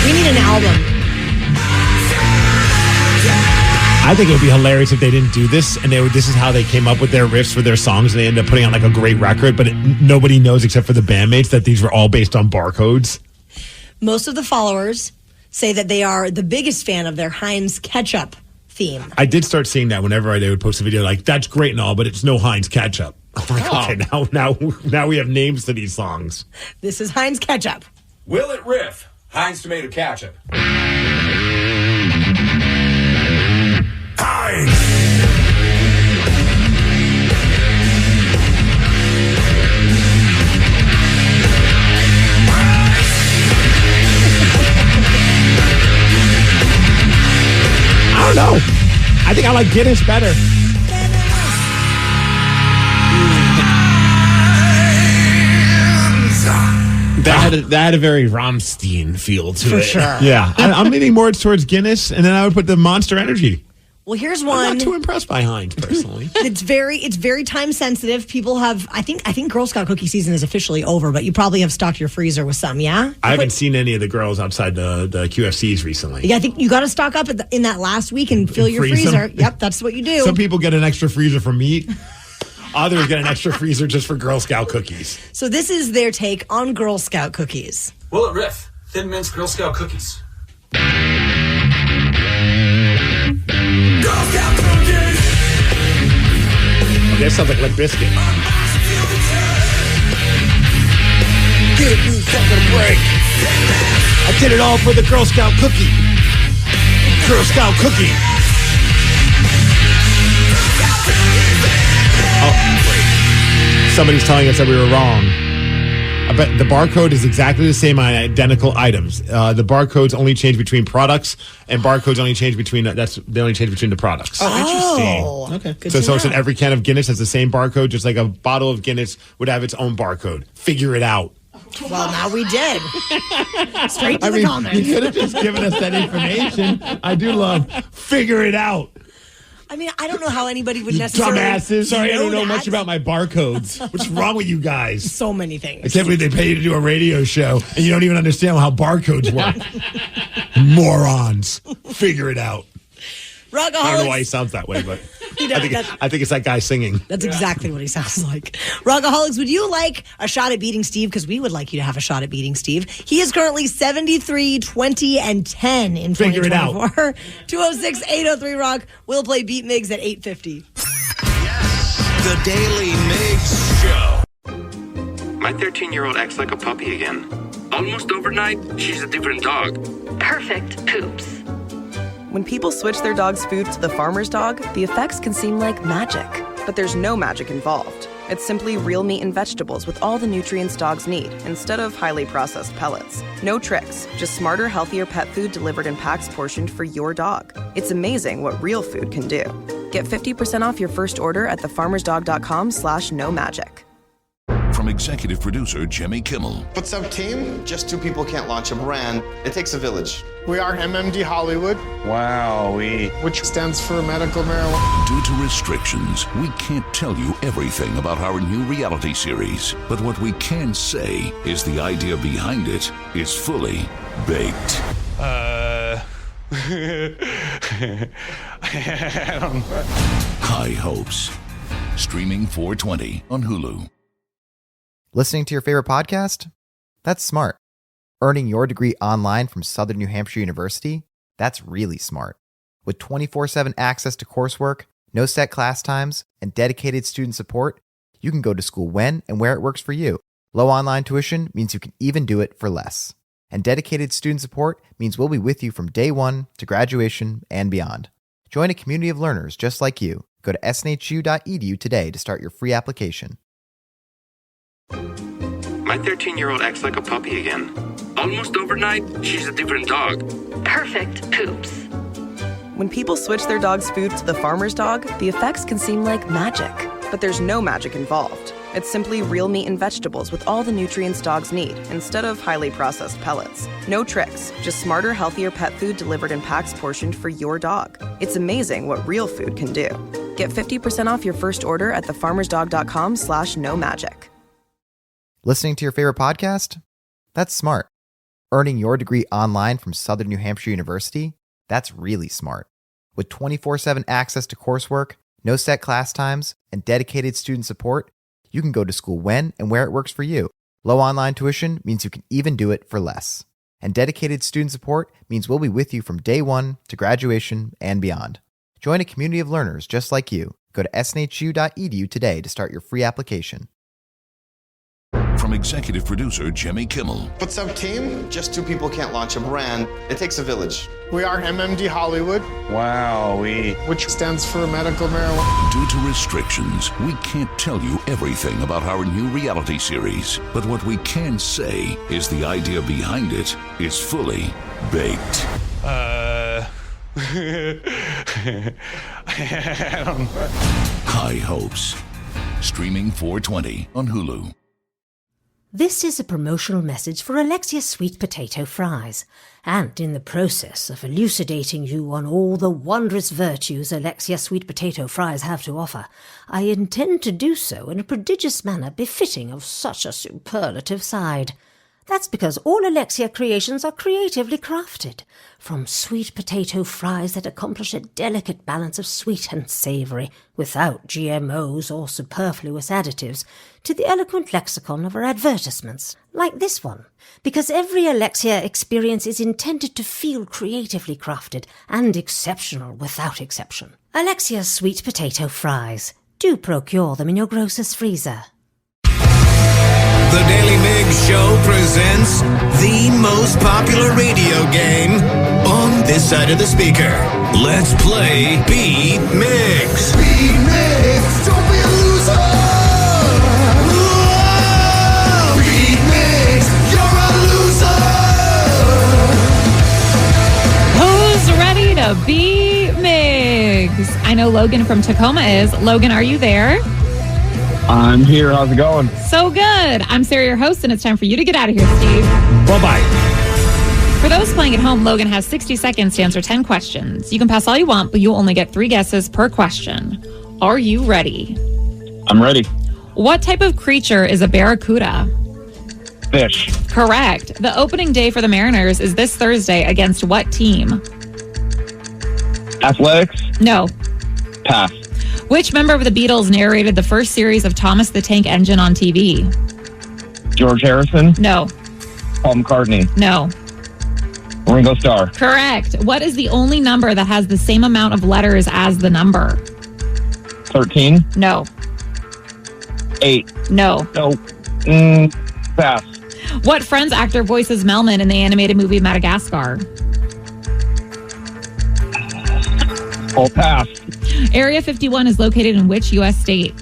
We need an album. I think it would be hilarious if they didn't do this, and this is how they came up with their riffs for their songs, and they end up putting on like a great record, but nobody knows except for the bandmates that these were all based on barcodes. Most of the followers say that they are the biggest fan of their Heinz ketchup theme. I did start seeing that whenever they would post a video, like, that's great and all, but it's no Heinz ketchup. I'm like, okay, now we have names to these songs. This is Heinz ketchup. Will it riff? Heinz tomato ketchup. I don't know. I think I like Guinness better. That had a very Rammstein feel to it. For sure. Yeah. I'm leaning more towards Guinness, and then I would put the Monster Energy. Well, here's one. I'm not too impressed by Heinz, personally. It's very time sensitive. People have, I think Girl Scout cookie season is officially over, but you probably have stocked your freezer with some, yeah? I haven't seen any of the girls outside the QFCs recently. Yeah, I think you got to stock up in that last week and fill your freezer. Yep, that's what you do. Some people get an extra freezer for meat. Others get an extra freezer just for Girl Scout cookies. So this is their take on Girl Scout cookies. Will it riff? Thin Mints Girl Scout cookies. Girl Scout cookies! Okay, that sounds like Limp Bizkit. Give me something to break. I did it all for the Girl Scout cookie. Girl Scout cookie. Oh, wait. Somebody's telling us that we were wrong. I bet the barcode is exactly the same on identical items. The barcodes only change between products, and barcodes only change between they only change between the products. Oh, interesting. Okay. So it's in every can of Guinness has the same barcode, just like a bottle of Guinness would have its own barcode. Figure it out. Well, now we did. Straight to the comments. You could have just given us that information. I do love figure it out. I mean, I don't know how anybody would You necessarily dumbasses. Sorry, I don't know that. much about my barcodes. What's wrong with you guys? So many things. I can't believe they pay you to do a radio show and you don't even understand how barcodes work. Morons. Figure it out. Rockaholics. I don't know why he sounds that way, but I think it's that guy singing. That's exactly what he sounds like. Rockaholics, would you like a shot at beating Steve? Because we would like you to have a shot at beating Steve. He is currently 73, 20, and 10 in 2024. Figure it out. 206-803-ROCK. We'll play Beat Migs at 8:50. The Daly Migs Show. My 13-year-old acts like a puppy again. Almost overnight, she's a different dog. Perfect poops. When people switch their dog's food to the farmer's dog, the effects can seem like magic. But there's no magic involved. It's simply real meat and vegetables with all the nutrients dogs need, instead of highly processed pellets. No tricks, just smarter, healthier pet food delivered in packs portioned for your dog. It's amazing what real food can do. Get 50% off your first order at thefarmersdog.com/no magic. From executive producer Jimmy Kimmel. What's up, team? Just two people can't launch a brand. It takes a village. We are MMD Hollywood. Wow, which stands for medical marijuana. Due to restrictions, we can't tell you everything about our new reality series. But what we can say is the idea behind it is fully baked. I don't know. High Hopes. Streaming 4/20 on Hulu. Listening to your favorite podcast? That's smart. Earning your degree online from Southern New Hampshire University? That's really smart. With 24/7 access to coursework, no set class times, and dedicated student support, you can go to school when and where it works for you. Low online tuition means you can even do it for less. And dedicated student support means we'll be with you from day one to graduation and beyond. Join a community of learners just like you. Go to snhu.edu today to start your free application. My 13-year-old acts like a puppy again. Almost overnight, she's a different dog. Perfect poops. When people switch their dog's food to the farmer's dog, the effects can seem like magic. But there's no magic involved. It's simply real meat and vegetables with all the nutrients dogs need, instead of highly processed pellets. No tricks, just smarter, healthier pet food delivered in packs portioned for your dog. It's amazing what real food can do. Get 50% off your first order at thefarmersdog.com/no magic. Listening to your favorite podcast? That's smart. Earning your degree online from Southern New Hampshire University? That's really smart. With 24/7 access to coursework, no set class times, and dedicated student support, you can go to school when and where it works for you. Low online tuition means you can even do it for less. And dedicated student support means we'll be with you from day one to graduation and beyond. Join a community of learners just like you. Go to snhu.edu today to start your free application. From executive producer Jimmy Kimmel. What's up, team? Just two people can't launch a brand. It takes a village. We are MMD Hollywood. Wow, which stands for medical marijuana. Due to restrictions, we can't tell you everything about our new reality series. But what we can say is the idea behind it is fully baked. I don't know. High Hopes. Streaming 4/20 on Hulu. This is a promotional message for Alexia Sweet Potato Fries, and in the process of elucidating you on all the wondrous virtues Alexia Sweet Potato Fries have to offer, I intend to do so in a prodigious manner befitting of such a superlative side. That's because all Alexia creations are creatively crafted, from sweet potato fries that accomplish a delicate balance of sweet and savoury, without GMOs or superfluous additives, to the eloquent lexicon of our advertisements, like this one, because every Alexia experience is intended to feel creatively crafted and exceptional without exception. Alexia's Sweet Potato Fries. Do procure them in your grocer's freezer. The Daly Migs Show presents the most popular radio game on this side of the speaker. Let's play Beat Migs. Beat Migs, don't be a loser. Whoa! Beat Migs. Be Migs. I know Logan from Tacoma is. Logan, are you there? I'm here. How's it going? So good. I'm Sarah, your host, and it's time for you to get out of here, Steve. Bye-bye. For those playing at home, Logan has 60 seconds to answer 10 questions. You can pass all you want, but you'll only get 3 guesses per question. Are you ready? I'm ready. What type of creature is a barracuda? Fish. Correct. The opening day for the Mariners is this Thursday against what team? Athletics. No. Pass. Which member of the Beatles narrated the first series of Thomas the Tank Engine on TV? George Harrison. No. Paul McCartney. No. Ringo Starr. Correct. What is the only number that has the same amount of letters as the number? 13. No. 8. No. No. Pass. What Friends actor voices Melman in the animated movie Madagascar? Oh, pass. Area 51 is located in which U.S. state?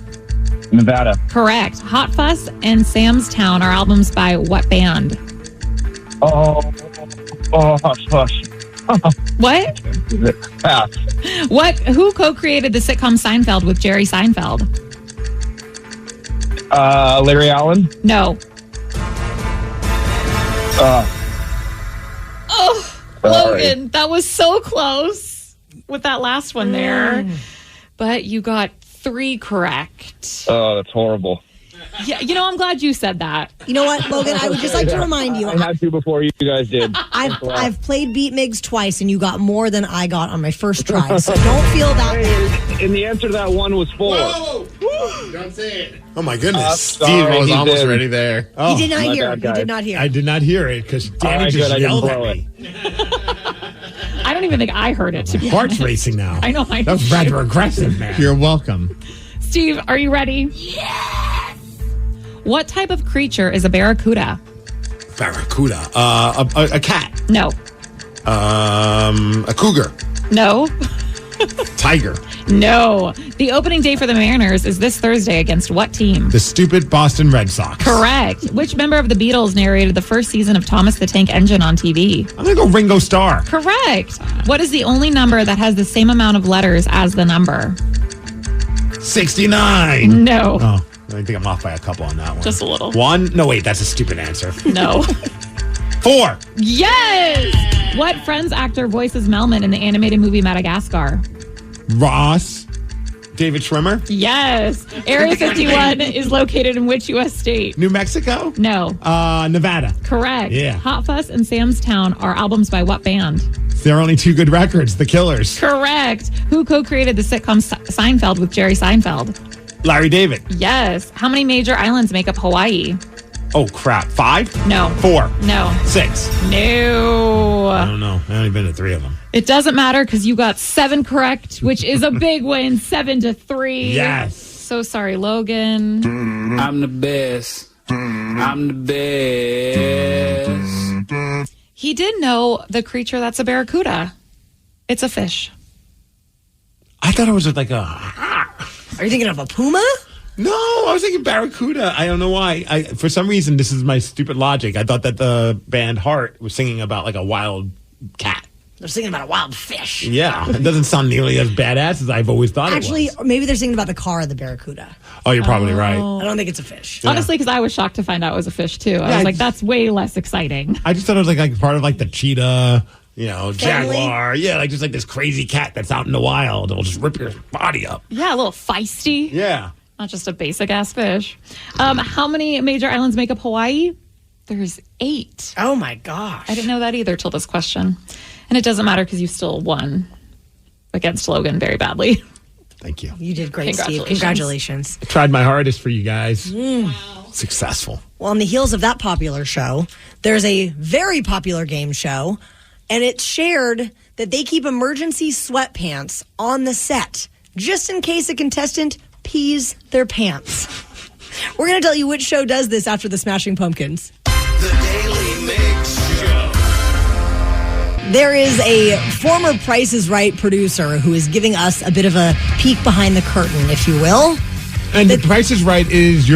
Nevada. Correct. Hot Fuss and Sam's Town are albums by what band? Hush, hush. What? Pass. Who co-created the sitcom Seinfeld with Jerry Seinfeld? Larry Allen. No. Logan, that was so close with that last one there. But you got 3 correct. Oh, that's horrible. Yeah, I'm glad you said that. You know what, Logan? I would just like to remind you. I had to before you guys did. I've played Beat Migs twice, and you got more than I got on my first try. So don't feel that bad. And the answer to that one was 4. Whoa! Don't say it. Oh, my goodness. Steve was almost ready there. He did not hear. He did not hear. I did not hear it because Danny just yelled at me. I don't even think I heard it. To be Heart's honest. racing now. I know. That was rather aggressive, man. You're welcome. Steve, are you ready? Yes! What type of creature is a barracuda? Barracuda. A cat. No. A cougar. No. Tiger. No. The opening day for the Mariners is this Thursday against what team? The stupid Boston Red Sox. Correct. Which member of the Beatles narrated the first season of Thomas the Tank Engine on TV? I'm going to go Ringo Starr. Correct. What is the only number that has the same amount of letters as the number? 69. No. Oh, I think I'm off by a couple on that one. Just a little. 1? No, wait, that's a stupid answer. No. 4. Yes! What Friends actor voices Melman in the animated movie Madagascar? Ross. David Schwimmer. Yes. Area 51 is located in which U.S. state? New Mexico? No. Nevada. Correct. Yeah. Hot Fuss and Sam's Town are albums by what band? There are only 2 good records, The Killers. Correct. Who co-created the sitcom Seinfeld with Jerry Seinfeld? Larry David. Yes. How many major islands make up Hawaii? Oh, crap. 5? No. 4? No. 6? No. I don't know. I've only been to 3 of them. It doesn't matter because you got 7 correct, which is a big win, 7-3. Yes. So sorry, Logan. I'm the best. I'm the best. He did know the creature that's a barracuda. It's a fish. I thought it was like a... Are you thinking of a puma? No, I was thinking barracuda. I don't know why. For some reason, this is my stupid logic. I thought that the band Heart was singing about like a wild cat. They're singing about a wild fish. Yeah, it doesn't sound nearly as badass as I've always thought Actually, it was. maybe they're singing about the car of the barracuda. Oh, you're probably right. I don't think it's a fish. Honestly, because I was shocked to find out it was a fish, too. I was like, that's way less exciting. I just thought it was like part of like the cheetah, Family? jaguar. Yeah, like just like this crazy cat that's out in the wild. It'll just rip your body up. Yeah, a little feisty. Yeah. Not just a basic-ass fish. How many major islands make up Hawaii? There's 8. Oh, my gosh. I didn't know that either till this question. And it doesn't matter because you still won against Logan very badly. Thank you. You did great, Steve. Congratulations. I tried my hardest for you guys. Wow. Successful. Well, on the heels of that popular show, there's a very popular game show, and it's shared that they keep emergency sweatpants on the set just in case a contestant pees their pants. We're going to tell you which show does this after the Smashing Pumpkins. The Daily Migs Show. There is a former Price is Right producer who is giving us a bit of a peek behind the curtain, if you will. And The Price is Right is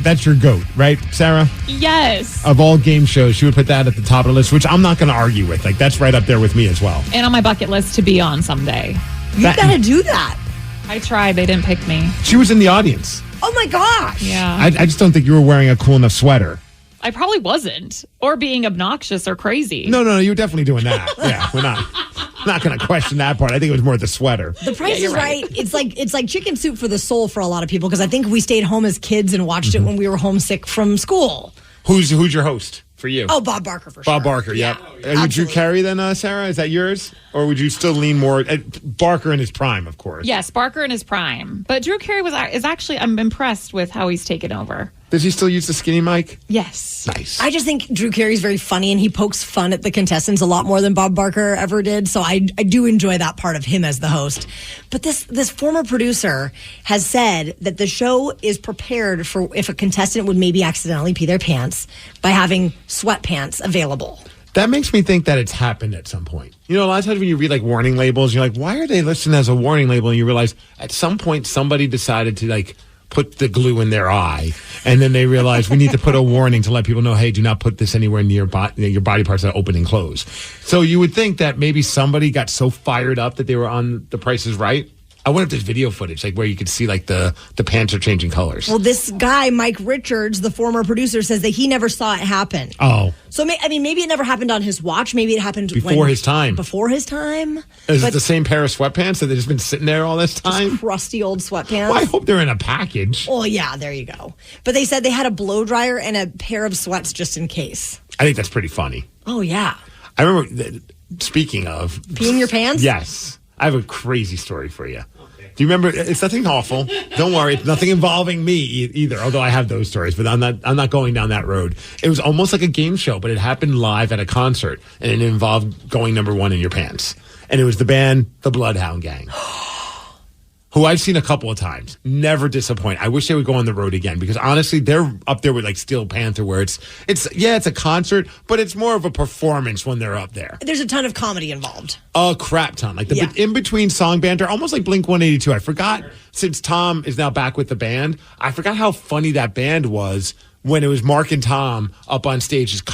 that's your GOAT, right, Sarah? Yes. Of all game shows, she would put that at the top of the list, which I'm not going to argue with. Like, that's right up there with me as well. And on my bucket list to be on someday. You gotta do that. I tried. They didn't pick me. She was in the audience. Oh my gosh. Yeah. I just don't think you were wearing a cool enough sweater. I probably wasn't. Or being obnoxious or crazy. No, you were definitely doing that. Yeah, we're not going to question that part. I think it was more the sweater. The Price is right. It's like chicken soup for the soul for a lot of people because I think we stayed home as kids and watched it when we were homesick from school. Who's your host for you? Oh, Bob Barker for sure. Bob Barker, yeah. Are you Drew Carey then, Sarah? Is that yours? Or would you still lean more at Barker in his prime, of course? Yes, Barker in his prime. But Drew Carey is actually, I'm impressed with how he's taken over. Does he still use the skinny mic? Yes. Nice. I just think Drew Carey's very funny and he pokes fun at the contestants a lot more than Bob Barker ever did. So I do enjoy that part of him as the host. But this former producer has said that the show is prepared for if a contestant would maybe accidentally pee their pants by having sweatpants available. That makes me think that it's happened at some point. You know, a lot of times when you read like warning labels, you're like, why are they listed as a warning label? And you realize at some point somebody decided to like put the glue in their eye, and then they realize we need to put a warning to let people know, hey, do not put this anywhere near your body parts that open and close. So you would think that maybe somebody got so fired up that they were on The Price is Right. I wonder if there's video footage, like where you could see like the pants are changing colors. Well, this guy, Mike Richards, the former producer, says that he never saw it happen. Oh. So, maybe it never happened on his watch. Maybe it happened before his time. Before his time. Is it the same pair of sweatpants that they've just been sitting there all this time? Just crusty old sweatpants. Well, I hope they're in a package. Oh, yeah, there you go. But they said they had a blow dryer and a pair of sweats just in case. I think that's pretty funny. Oh, yeah. I remember, speaking of... Peeing your pants? Yes. I have a crazy story for you. Do you remember? It's nothing awful. Don't worry. It's nothing involving me either, although I have those stories, but I'm not going down that road. It was almost like a game show, but it happened live at a concert, and it involved going number one in your pants. And it was the band, the Bloodhound Gang, who I've seen a couple of times. Never disappoint. I wish they would go on the road again because honestly, they're up there with like Steel Panther, where it's a concert, but it's more of a performance when they're up there. There's a ton of comedy involved. A crap ton. Like the in-between song banter, almost like Blink-182. I forgot, since Tom is now back with the band, I forgot how funny that band was when it was Mark and Tom up on stage just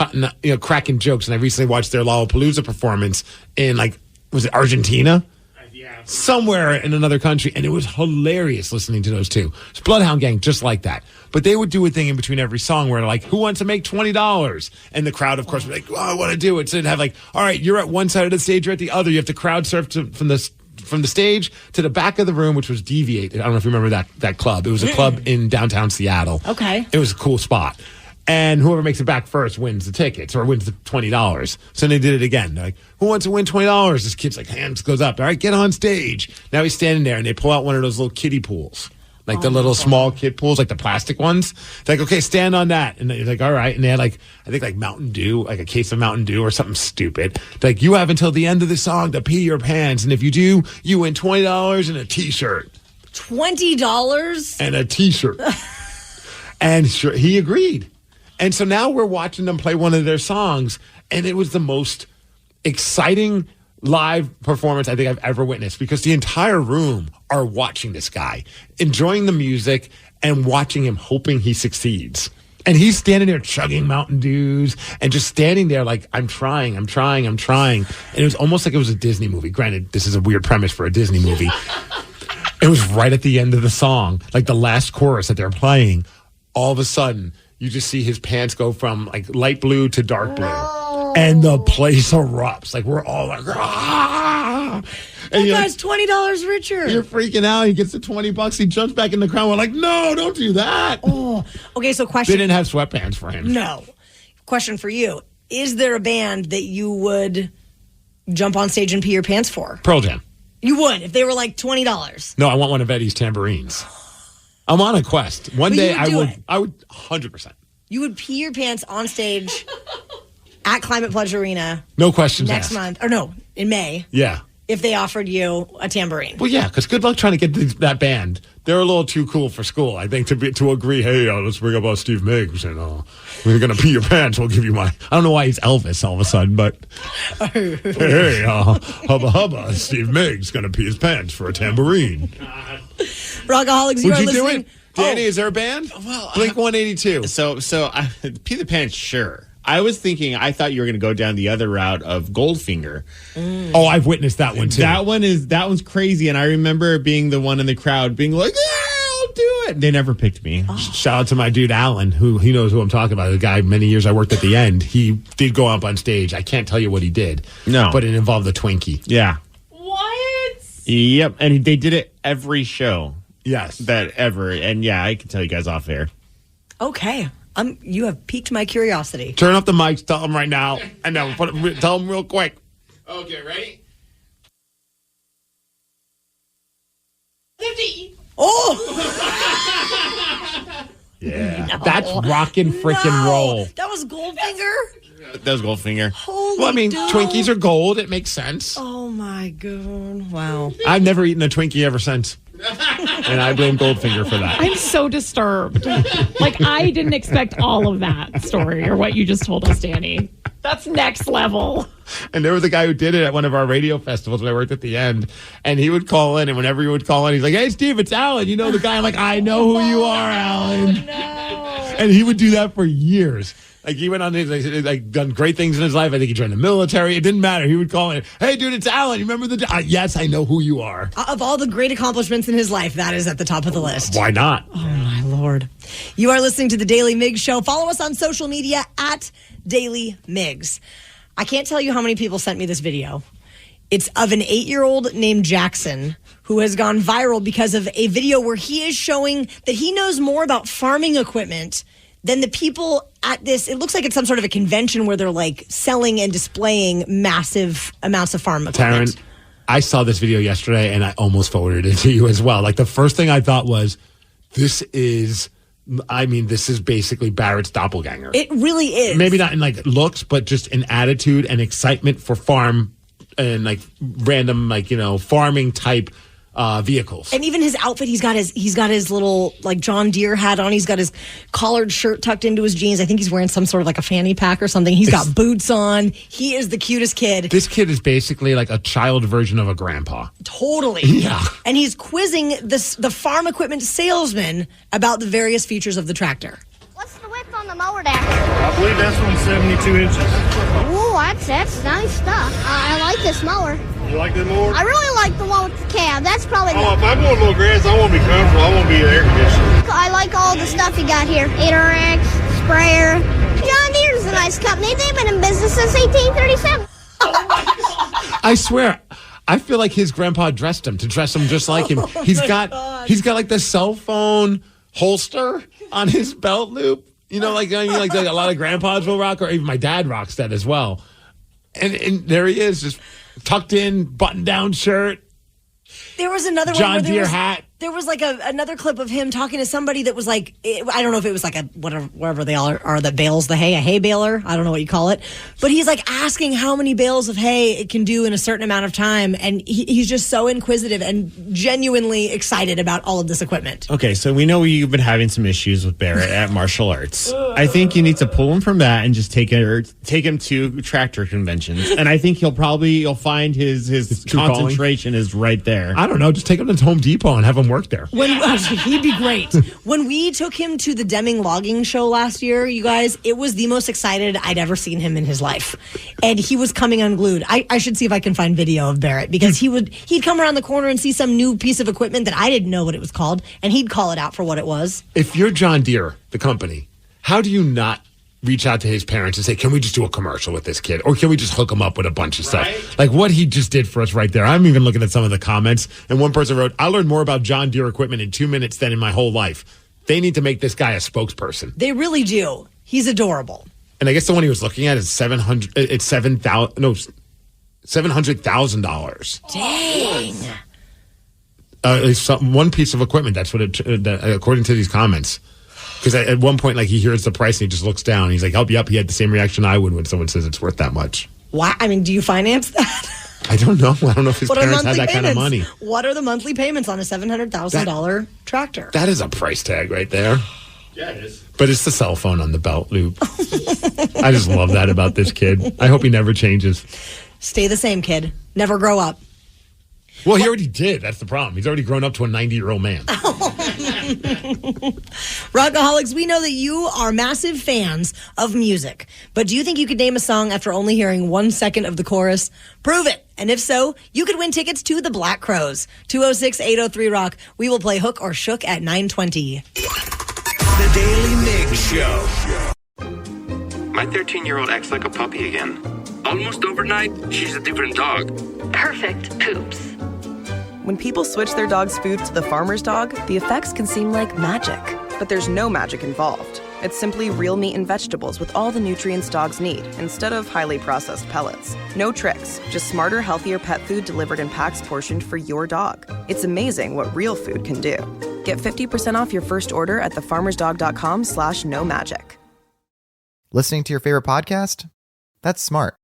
cracking jokes. And I recently watched their Lollapalooza performance in was it Argentina? Somewhere in another country, and it was hilarious listening to those two. It's Bloodhound Gang, just like that. But they would do a thing in between every song where like, who wants to make $20? And the crowd, of course, would be like, oh, I want to do it. So they'd have like, all right, you're at one side of the stage, you're at the other. You have to crowd surf from the stage to the back of the room, which was Deviate. I don't know if you remember that club. It was a club in downtown Seattle. Okay. It was a cool spot. And whoever makes it back first wins the tickets or wins the $20. So they did it again. They're like, who wants to win $20? This kid's like, hands goes up. All right, get on stage. Now he's standing there, and they pull out one of those little kiddie pools. Like the little small kid pools, like the plastic ones. They're like, okay, stand on that. And they're like, all right. And they had I think Mountain Dew, like a case of Mountain Dew or something stupid. They're like, you have until the end of the song to pee your pants. And if you do, you win $20 and a T-shirt. $20? And a T-shirt. And sure, he agreed. And so now we're watching them play one of their songs, and it was the most exciting live performance I think I've ever witnessed because the entire room are watching this guy, enjoying the music and watching him, hoping he succeeds. And he's standing there chugging Mountain Dews and just standing there like, I'm trying. And it was almost like it was a Disney movie. Granted, this is a weird premise for a Disney movie. It was right at the end of the song, like the last chorus that they're playing. All of a sudden, you just see his pants go from like light blue to dark blue. And the place erupts. Like we're all like, ah! That guy's $20 richer. You're freaking out. He gets the $20. He jumps back in the crowd. We're like, no, don't do that. Oh, okay. So question. They didn't have sweatpants for him. No. Question for you. Is there a band that you would jump on stage and pee your pants for? Pearl Jam. You would if they were like $20. No, I want one of Eddie's tambourines. I'm on a quest. One day I would 100%. You would pee your pants on stage at Climate Pledge Arena. No questions next asked. month. Or no, in May. Yeah. If they offered you a tambourine. Well, yeah, because good luck trying to get that band. They're a little too cool for school, I think, to agree, hey, let's bring up Steve Migs, and we're going to pee your pants. We'll give you I don't know why he's Elvis all of a sudden, but hey, hubba hubba, Steve Migs going to pee his pants for a tambourine. Rockaholics, you are listening Danny, is there a band? Well, Blink 182. So Pee the Pants, sure. I thought you were going to go down the other route of Goldfinger. Oh, I've witnessed that one too. That one's crazy, and I remember being the one in the crowd being like, "Yeah, I'll do it." They never picked me. Shout out to my dude Alan, who he knows who I'm talking about. The guy many years I worked at the end. He did go up on stage. I can't tell you what he did. No, but it involved a Twinkie. Yeah. What? Yep, and they did it every show. Yes, that ever, and yeah, I can tell you guys off air. Okay. You have piqued my curiosity. Turn up the mics. Tell them right now. I know. Tell them real quick. Okay, ready? 50. Oh! Yeah. No. That's rockin' frickin' roll. That was Goldfinger? That was Goldfinger. Holy well, I mean, dude. Twinkies are gold. It makes sense. Oh, my God. Wow. I've never eaten a Twinkie ever since. And I blame Goldfinger for that. I'm so disturbed. Like, I didn't expect all of that story or what you just told us, Danny. That's next level. And there was a guy who did it at one of our radio festivals when I worked at the end. And he would call in, and whenever he would call in, he's like, "Hey, Steve, it's Alan. You know the guy?" I'm like, "I know who you are, Alan." No. And he would do that for years. Like, he went on, like, done great things in his life. I think he joined the military. It didn't matter. He would call in, "Hey, dude, it's Alan. You remember the..." Yes, I know who you are. Of all the great accomplishments in his life, that is at the top of the list. Why not? Oh, my Lord. You are listening to the Daily Migs Show. Follow us on social media at Daily Migs. I can't tell you how many people sent me this video. It's of an 8-year-old named Jackson who has gone viral because of a video where he is showing that he knows more about farming equipment than the people at this. It looks like it's some sort of a convention where they're like selling and displaying massive amounts of farm equipment. Taryn, I saw this video yesterday and I almost forwarded it to you as well. Like, the first thing I thought was, this is basically Barrett's doppelganger. It really is. Maybe not in like looks, but just in attitude and excitement for farm and like random, like, farming type vehicles. And even his outfit, he's got his little like John Deere hat on. He's got his collared shirt tucked into his jeans. I think he's wearing some sort of like a fanny pack or something. He's got boots on. He is the cutest kid. This kid is basically like a child version of a grandpa. Totally. Yeah. And he's quizzing the farm equipment salesman about the various features of the tractor. What's the width on the mower dash? I believe that's on 72 inches. Ooh, that's nice stuff. I like this mower. You like this mower? I really like the one with the cab. That's probably if I'm going to mow grass, I want to be comfortable. I want to be air conditioned. I like all the stuff you got here. Interx, sprayer. John Deere's a nice company. They've been in business since 1837. I swear, I feel like his grandpa dressed him just like him. He's got like the cell phone holster on his belt loop. Like a lot of grandpas will rock, or even my dad rocks that as well. And there he is, just tucked in, button down shirt. There was another John one Deere hat. There was like another clip of him talking to somebody that was like, I don't know if it was like whatever they all are that bales the hay, a hay baler. I don't know what you call it. But he's like asking how many bales of hay it can do in a certain amount of time. And he's just so inquisitive and genuinely excited about all of this equipment. Okay, so we know you've been having some issues with Barrett at martial arts. I think you need to pull him from that and just take him to tractor conventions. And I think you'll find his concentration is right there. I don't know. Just take him to Home Depot and have him work there. He'd be great. When we took him to the Deming logging show last year, you guys, it was the most excited I'd ever seen him in his life. And he was coming unglued. I should see if I can find video of Barrett, because he'd come around the corner and see some new piece of equipment that I didn't know what it was called, and he'd call it out for what it was. If you're John Deere, the company, how do you not reach out to his parents and say, can we just do a commercial with this kid? Or can we just hook him up with a bunch of stuff? Like what he just did for us right there. I'm even looking at some of the comments, and one person wrote, I learned more about John Deere equipment in 2 minutes than in my whole life. They need to make this guy a spokesperson. They really do. He's adorable. And I guess the one he was looking at is $700,000. Dang. It's one piece of equipment. That's what according to these comments. Because at one point, like, he hears the price and he just looks down. He's like, "Help you up." He had the same reaction I would when someone says it's worth that much. Why? I mean, do you finance that? I don't know. I don't know if his parents had that kind of money. What are the monthly payments on a $700,000 tractor? That is a price tag right there. Yeah, it is. But it's the cell phone on the belt loop. I just love that about this kid. I hope he never changes. Stay the same, kid. Never grow up. Well, he already did. That's the problem. He's already grown up to a 90-year-old man. Rockaholics, we know that you are massive fans of music, but do you think you could name a song after only hearing 1 second of the chorus? Prove it. And if so, you could win tickets to the Black Crowes. 206-803-ROCK. We will play Hook or Shook at 9:20. The Daly Migs Show. My 13-year-old acts like a puppy again. Almost overnight, she's a different dog. Perfect poops. When people switch their dog's food to the farmer's dog, the effects can seem like magic. But there's no magic involved. It's simply real meat and vegetables with all the nutrients dogs need, instead of highly processed pellets. No tricks, just smarter, healthier pet food delivered in packs portioned for your dog. It's amazing what real food can do. Get 50% off your first order at thefarmersdog.com/no-magic. Listening to your favorite podcast? That's smart.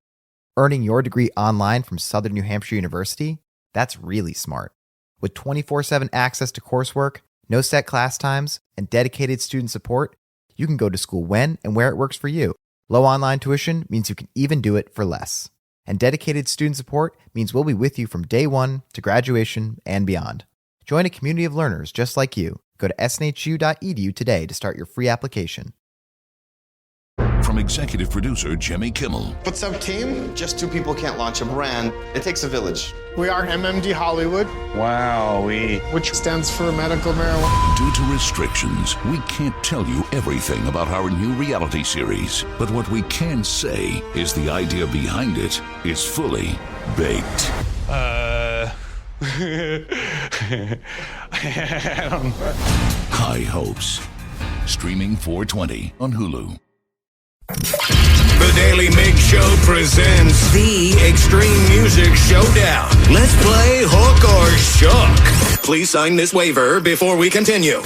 Earning your degree online from Southern New Hampshire University? That's really smart. With 24/7 access to coursework, no set class times, and dedicated student support, you can go to school when and where it works for you. Low online tuition means you can even do it for less. And dedicated student support means we'll be with you from day one to graduation and beyond. Join a community of learners just like you. Go to snhu.edu today to start your free application. From executive producer Jimmy Kimmel. What's up, team? Just two people can't launch a brand. It takes a village. We are MMD Hollywood. Wowee. Which stands for medical marijuana. Due to restrictions, we can't tell you everything about our new reality series. But what we can say is the idea behind it is fully baked. I don't know. High Hopes. Streaming 4/20 on Hulu. The Daly Migs Show presents the Extreme Music Showdown. Let's play Hook or Shook. Please sign this waiver before we continue.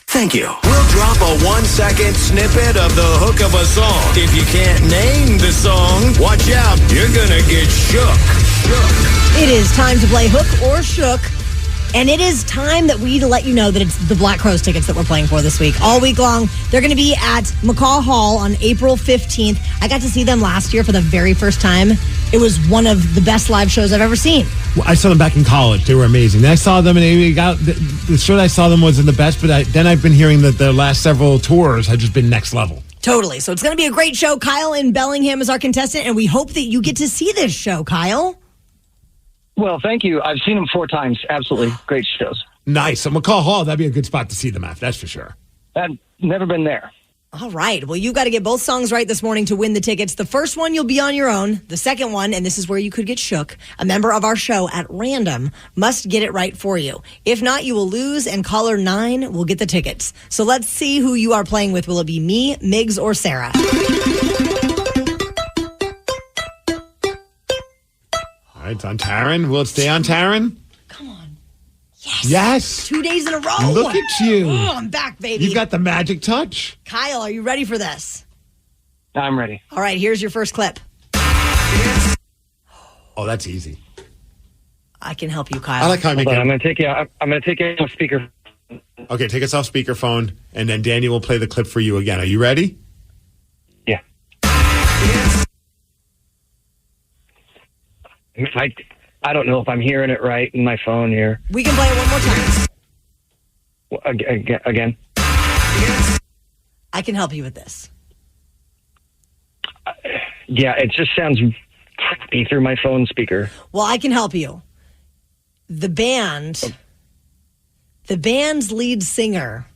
Thank you. We'll drop a 1-second snippet of the hook of a song. If you can't name the song, watch out. You're gonna get shook. It is time to play Hook or Shook. And it is time that we let you know that it's the Black Crowes tickets that we're playing for this week. All week long, they're going to be at McCaw Hall on April 15th. I got to see them last year for the very first time. It was one of the best live shows I've ever seen. Well, I saw them back in college. They were amazing. Then I saw them, and the show that I saw them wasn't the best, but then I've been hearing that their last several tours have just been next level. Totally. So it's going to be a great show. Kyle in Bellingham is our contestant, and we hope that you get to see this show, Kyle. Well, thank you. I've seen them 4 times. Absolutely. Great shows. Nice. So McCaw Hall, that'd be a good spot to see them at. That's for sure. I've never been there. All right. Well, you got to get both songs right this morning to win the tickets. The first one, you'll be on your own. The second one, and this is where you could get shook, a member of our show at random must get it right for you. If not, you will lose, and caller 9 will get the tickets. So let's see who you are playing with. Will it be me, Migs, or Sarah? All right, it's on Taryn. Will it stay on Taryn? Come on. Yes. 2 days in a row. Look at you. Oh, I'm back, baby. You've got the magic touch. Kyle, are you ready for this? I'm ready. All right, here's your first clip. Oh, that's easy. I can help you, Kyle. I like how I make it. I'm going to take you. I'm going to take you off speaker. Okay, take us off speakerphone, and then Daniel will play the clip for you again. Are you ready? Yeah. I don't know if I'm hearing it right in my phone here. We can play it one more time. Again. I can help you with this. Yeah, it just sounds crappy through my phone speaker. Well, I can help you. The band's lead singer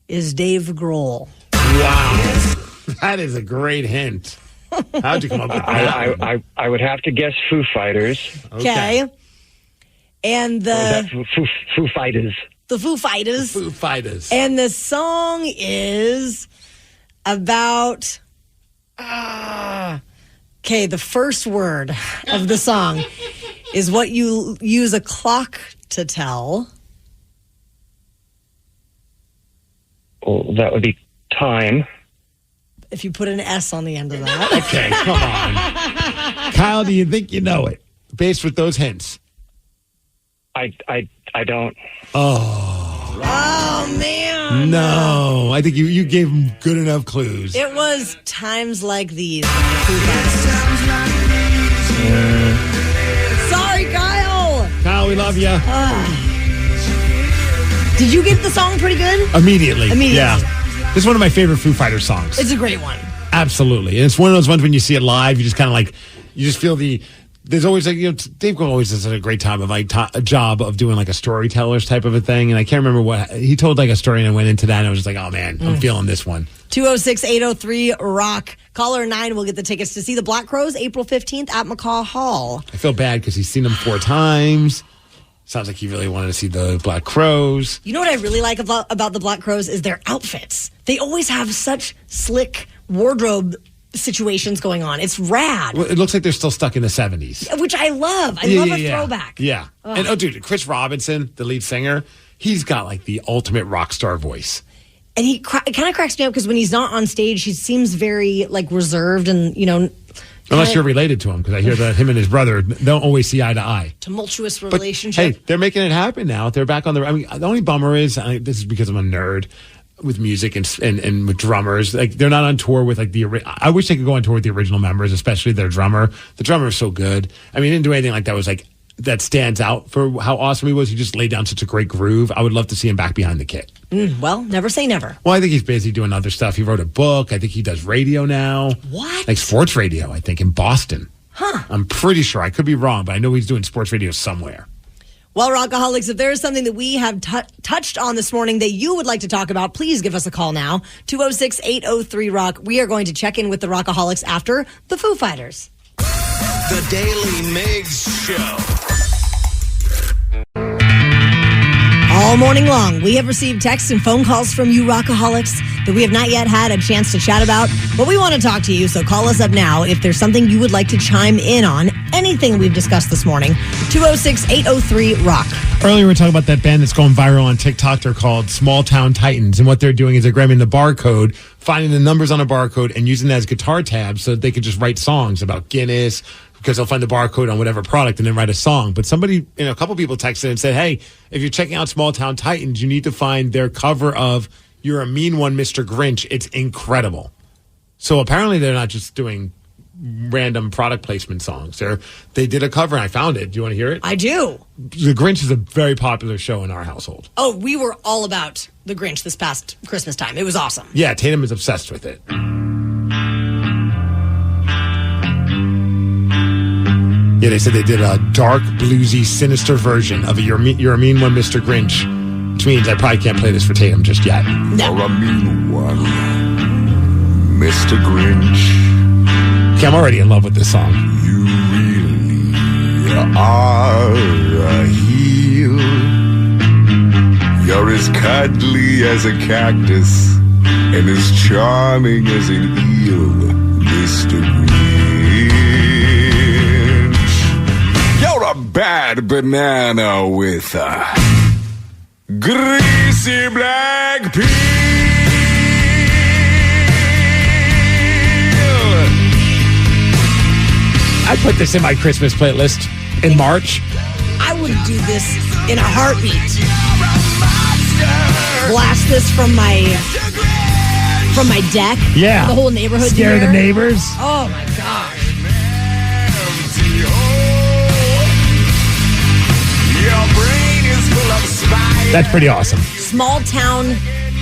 is Dave Grohl. Wow. That is a great hint. How'd you come up with that? I would have to guess Foo Fighters. Okay. And the Foo Fighters. The Foo Fighters. Foo Fighters. And the song is about... okay, the first word of the song is what you use a clock to tell. Well, that would be time. If you put an S on the end of that. Okay, come on. Kyle, do you think you know it? Based with those hints. I don't. Oh, man. No. I think you gave him good enough clues. It was Times Like These. Sorry, Kyle. Kyle, we love you. Did you get the song pretty good? Immediately. Yeah. This is one of my favorite Foo Fighters songs. It's a great one. Absolutely. And it's one of those ones when you see it live, you just kind of like, you just feel there's always like, Dave Grohl always does a great time of like a job of doing like a storyteller's type of a thing. And I can't remember what he told like a story, and I went into that and I was just like, oh man, I'm feeling this one. 206-803-ROCK. Caller 9 will get the tickets to see the Black Crowes April 15th at McCaw Hall. I feel bad because he's seen them 4 times. Sounds like he really wanted to see the Black Crowes. You know what I really like about the Black Crowes is their outfits. They always have such slick wardrobe situations going on. It's rad. Well, it looks like they're still stuck in the 70s. Which I love. I love a throwback. Yeah. Ugh. And, dude, Chris Robinson, the lead singer, he's got like the ultimate rock star voice. And it kind of cracks me up because when he's not on stage, he seems very like reserved and, Unless you're related to him, because I hear that him and his brother don't always see eye to eye. Tumultuous But, relationship. hey, they're making it happen now. They're back on the. I mean, the only bummer is this is because I'm a nerd with music and with drummers. Like they're not on tour with like I wish they could go on tour with the original members, especially their drummer. The drummer is so good. I mean, he didn't do anything like that. Was like that stands out for how awesome he was. He just laid down such a great groove. I would love to see him back behind the kit. Well, never say never. Well, I think he's busy doing other stuff. He wrote a book. I think he does radio now. What? Like sports radio, I think, in Boston. Huh. I'm pretty sure. I could be wrong, but I know he's doing sports radio somewhere. Well, Rockaholics, if there is something that we have touched on this morning that you would like to talk about, please give us a call now. 206-803-ROCK. We are going to check in with the Rockaholics after the Foo Fighters. The Daily Migs Show. All morning long, we have received texts and phone calls from you Rockaholics that we have not yet had a chance to chat about, but we want to talk to you, so call us up now if there's something you would like to chime in on, anything we've discussed this morning. 206-803-ROCK. Earlier, we were talking about that band that's going viral on TikTok. They're called Small Town Titans, and what they're doing is they're grabbing the barcode, finding the numbers on a barcode, and using that as guitar tabs so that they could just write songs about Guinness, because they'll find the barcode on whatever product and then write a song. But somebody, a couple people texted and said, hey, if you're checking out Small Town Titans, you need to find their cover of You're a Mean One, Mr. Grinch. It's incredible. So apparently they're not just doing random product placement songs. They did a cover, and I found it. Do you want to hear it? I do. The Grinch is a very popular show in our household. Oh, we were all about the Grinch this past Christmas time. It was awesome. Yeah, Tatum is obsessed with it. Yeah, they said they did a dark, bluesy, sinister version of You're a Mean One, Mr. Grinch, which means I probably can't play this for Tatum just yet. You're a mean one, Mr. Grinch. Okay, I'm already in love with this song. You really are a heel. You're as cuddly as a cactus and as charming as an eel, Mr. Grinch. You're a bad banana with a greasy black peel. I put this in my Christmas playlist in March. I would do this in a heartbeat. Blast this from my deck. Yeah. The whole neighborhood. Scare the neighbors. Oh my gosh. That's pretty awesome. Small Town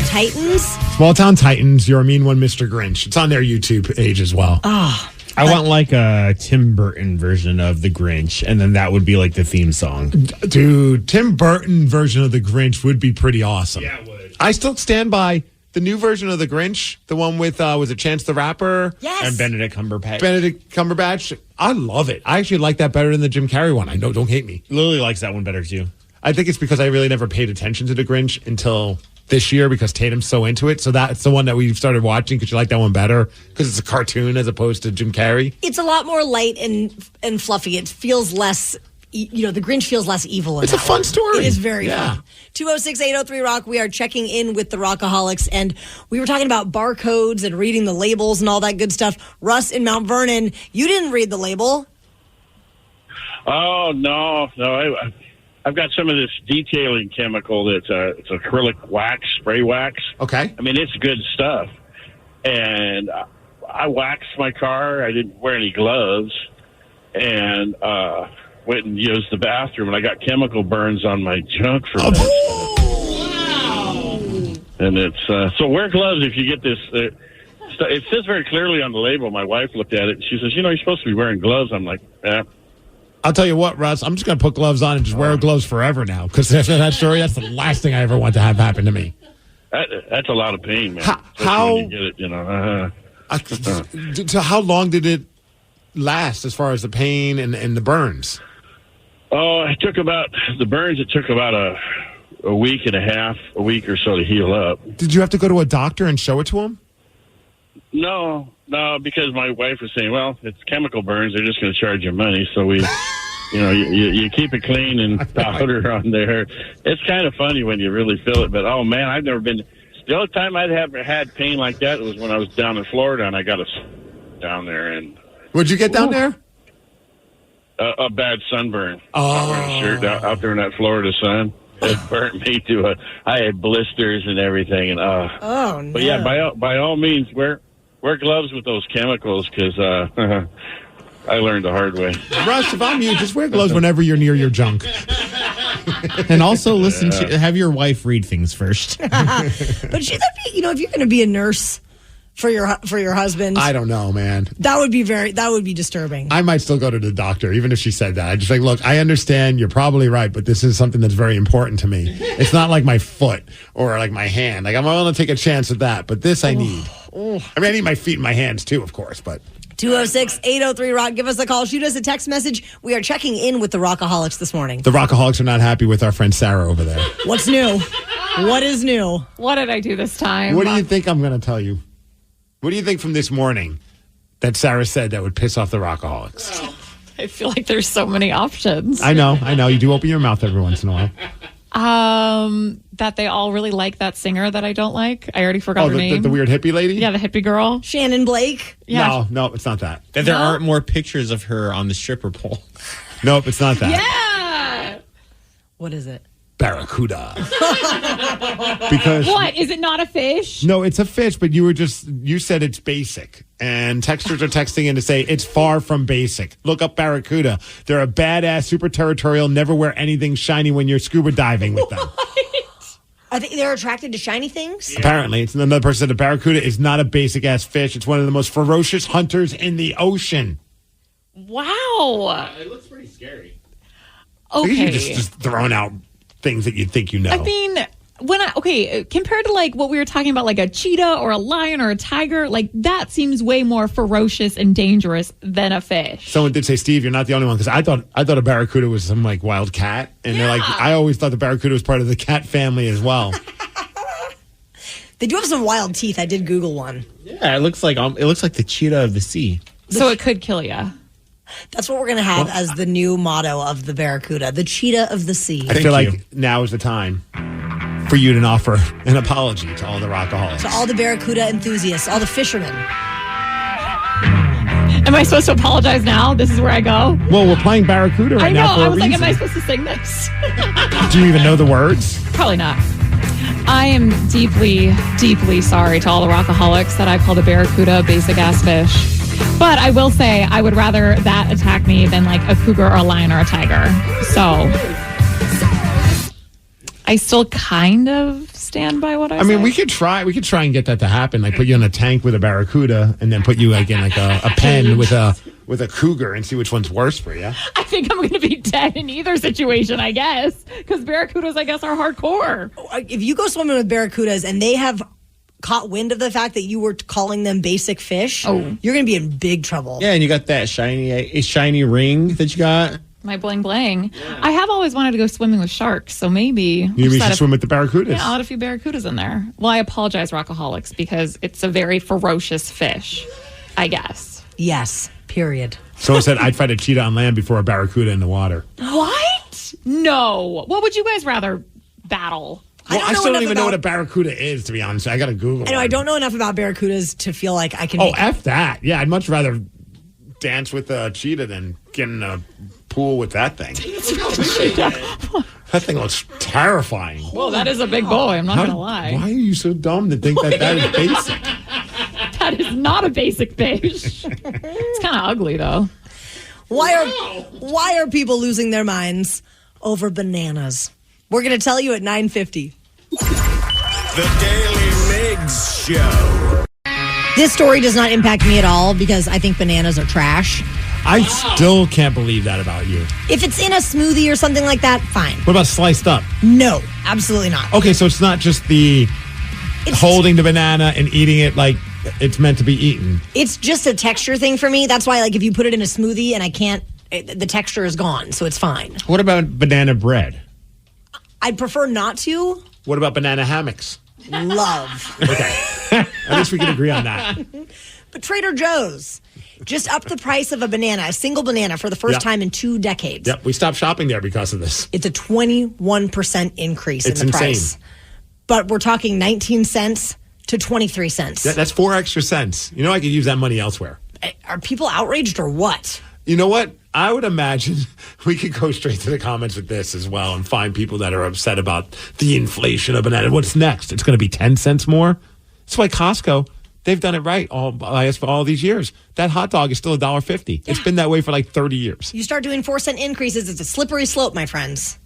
Titans. Small Town Titans, You're a Mean One, Mr. Grinch. It's on their YouTube page as well. Oh. I want like a Tim Burton version of The Grinch, and then that would be like the theme song. Dude, Tim Burton version of The Grinch would be pretty awesome. Yeah, it would. I still stand by the new version of The Grinch, the one with, was it Chance the Rapper? Yes. And Benedict Cumberbatch. Benedict Cumberbatch. I love it. I actually like that better than the Jim Carrey one. I know, don't hate me. Lily likes that one better too. I think it's because I really never paid attention to The Grinch until this year because Tatum's so into it. So that's the one that we started watching because you like that one better because it's a cartoon as opposed to Jim Carrey. It's a lot more light and fluffy. It feels less, the Grinch feels less evil. It's a fun story. It is very fun. 206-803-ROCK. We are checking in with the Rockaholics, and we were talking about barcodes and reading the labels and all that good stuff. Russ in Mount Vernon, you didn't read the label. Oh, no. I've got some of this detailing chemical that's it's acrylic wax, spray wax. Okay. I mean, it's good stuff. And I waxed my car. I didn't wear any gloves. And went and used the bathroom, and I got chemical burns on my junk from this. And it's so wear gloves if you get this. It says very clearly on the label. My wife looked at it and she says, you're supposed to be wearing gloves. I'm like, yeah. I'll tell you what, Russ, I'm just going to put gloves on and just wear gloves forever now. Because after that story, that's the last thing I ever want to have happen to me. That's a lot of pain, man. How when you get it, So how long did it last as far as the pain and the burns? Oh, it took about a week and a half, a week or so to heal up. Did you have to go to a doctor and show it to him? No, because my wife was saying, well, it's chemical burns. They're just going to charge you money. So we, you keep it clean and powder on there. It's kind of funny when you really feel it. But, oh, man, I've never been. The only time I'd ever had pain like that was when I was down in Florida and I got down there. And what'd you get down there? A bad sunburn. Oh. Wearing a shirt out there in that Florida sun. It burnt me to I had blisters and everything. And oh, no. But, yeah, by all means, wear gloves with those chemicals because I learned the hard way. Russ, if I'm you, just wear gloves whenever you're near your junk. And also have your wife read things first. But if you're going to be a nurse for your husband, I don't know, man. That would be disturbing. I might still go to the doctor, even if she said that. I just look, I understand you're probably right, but this is something that's very important to me. It's not like my foot or like my hand. Like I'm willing to take a chance at that, but this I need. I mean, I need my feet and my hands too, of course, but 206-803-ROCK. Give us a call. Shoot us a text message. We are checking in with the Rockaholics this morning. The Rockaholics are not happy with our friend Sarah over there. What's new? What is new? What did I do this time? What do you think I'm going to tell you? What do you think from this morning that Sarah said that would piss off the Rockaholics? I feel like there's so many options. I know. You do open your mouth every once in a while. That they all really like that singer that I don't like. I already forgot her name. The weird hippie lady? Yeah, the hippie girl. Shannon Blake? Yeah. No, it's not that. That there aren't more pictures of her on the stripper pole. Nope, it's not that. Yeah. What is it? Barracuda. Because what? Is it not a fish? No, it's a fish, but you said it's basic. And texters are texting in to say it's far from basic. Look up barracuda. They're a badass, super territorial, never wear anything shiny when you're scuba diving with them. I think they're attracted to shiny things? Apparently. It's another person said the barracuda is not a basic ass fish. It's one of the most ferocious hunters in the ocean. Wow. It looks pretty scary. Okay. You're just throwing out things that you think you know. I mean, compared to like what we were talking about, like a cheetah or a lion or a tiger, like that seems way more ferocious and dangerous than a fish. Someone did say, Steve, you're not the only one, because I thought a barracuda was some like wild cat, and they're like, I always thought the barracuda was part of the cat family as well. They do have some wild teeth. I did Google one. Yeah, it looks like the cheetah of the sea. So it could kill you. That's what we're going to have as the new motto of the Barracuda, the cheetah of the sea. I feel like now is the time for you to offer an apology to all the Rockaholics. To all the Barracuda enthusiasts, all the fishermen. Am I supposed to apologize now? This is where I go? Well, we're playing Barracuda right now for a reason. I was like, am I supposed to sing this? Do you even know the words? Probably not. I am deeply, deeply sorry to all the Rockaholics that I called a Barracuda a basic-ass fish. But I will say I would rather that attack me than like a cougar or a lion or a tiger. So I still kind of stand by what I mean, said. we could try and get that to happen. Like put you in a tank with a barracuda and then put you like in like a pen with a cougar and see which one's worse for you. I think I'm going to be dead in either situation, I guess, because barracudas, I guess, are hardcore. If you go swimming with barracudas and they have caught wind of the fact that you were calling them basic fish, you're going to be in big trouble. Yeah, and you got that shiny ring that you got. My bling bling. Yeah. I have always wanted to go swimming with sharks, so maybe you should swim with the barracudas. Yeah, I'll have a few barracudas in there. Well, I apologize, Rockaholics, because it's a very ferocious fish, I guess. Yes, period. Someone said I'd fight a cheetah on land before a barracuda in the water. What? No. What would you guys rather battle? Well, I still don't even know what a barracuda is, to be honest. I got to Google it. I know, I don't know enough about barracudas to feel like I can... F that. Yeah, I'd much rather dance with a cheetah than get in a pool with that thing. That thing looks terrifying. Well, that is a big boy, I'm not going to lie. Why are you so dumb to think that is basic? That is not a basic fish. It's kind of ugly, though. Why are people losing their minds over bananas? We're going to tell you at 9:50. The Daly Migs Show. This story does not impact me at all because I think bananas are trash. I still can't believe that about you. If it's in a smoothie or something like that, fine. What about sliced up? No, absolutely not. Okay, so it's not just the holding the banana and eating it like it's meant to be eaten. It's just a texture thing for me. That's why, like, if you put it in a smoothie and I can't, the texture is gone, so it's fine. What about banana bread? I'd prefer not to. What about banana hammocks? Love. Okay. At least we can agree on that. But Trader Joe's just upped the price of a single banana for the first time in 2 decades. Yep, we stopped shopping there because of this. It's a 21% increase in the price. But we're talking 19 cents to 23 cents. That's 4 extra cents. You know, I could use that money elsewhere. Are people outraged or what? You know what? I would imagine we could go straight to the comments with this as well and find people that are upset about the inflation of banana. What's next? It's going to be 10 cents more? That's why Costco, they've done it right for all these years. That hot dog is still $1.50. Yeah. It's been that way for like 30 years. You start doing 4-cent increases, it's a slippery slope, my friends.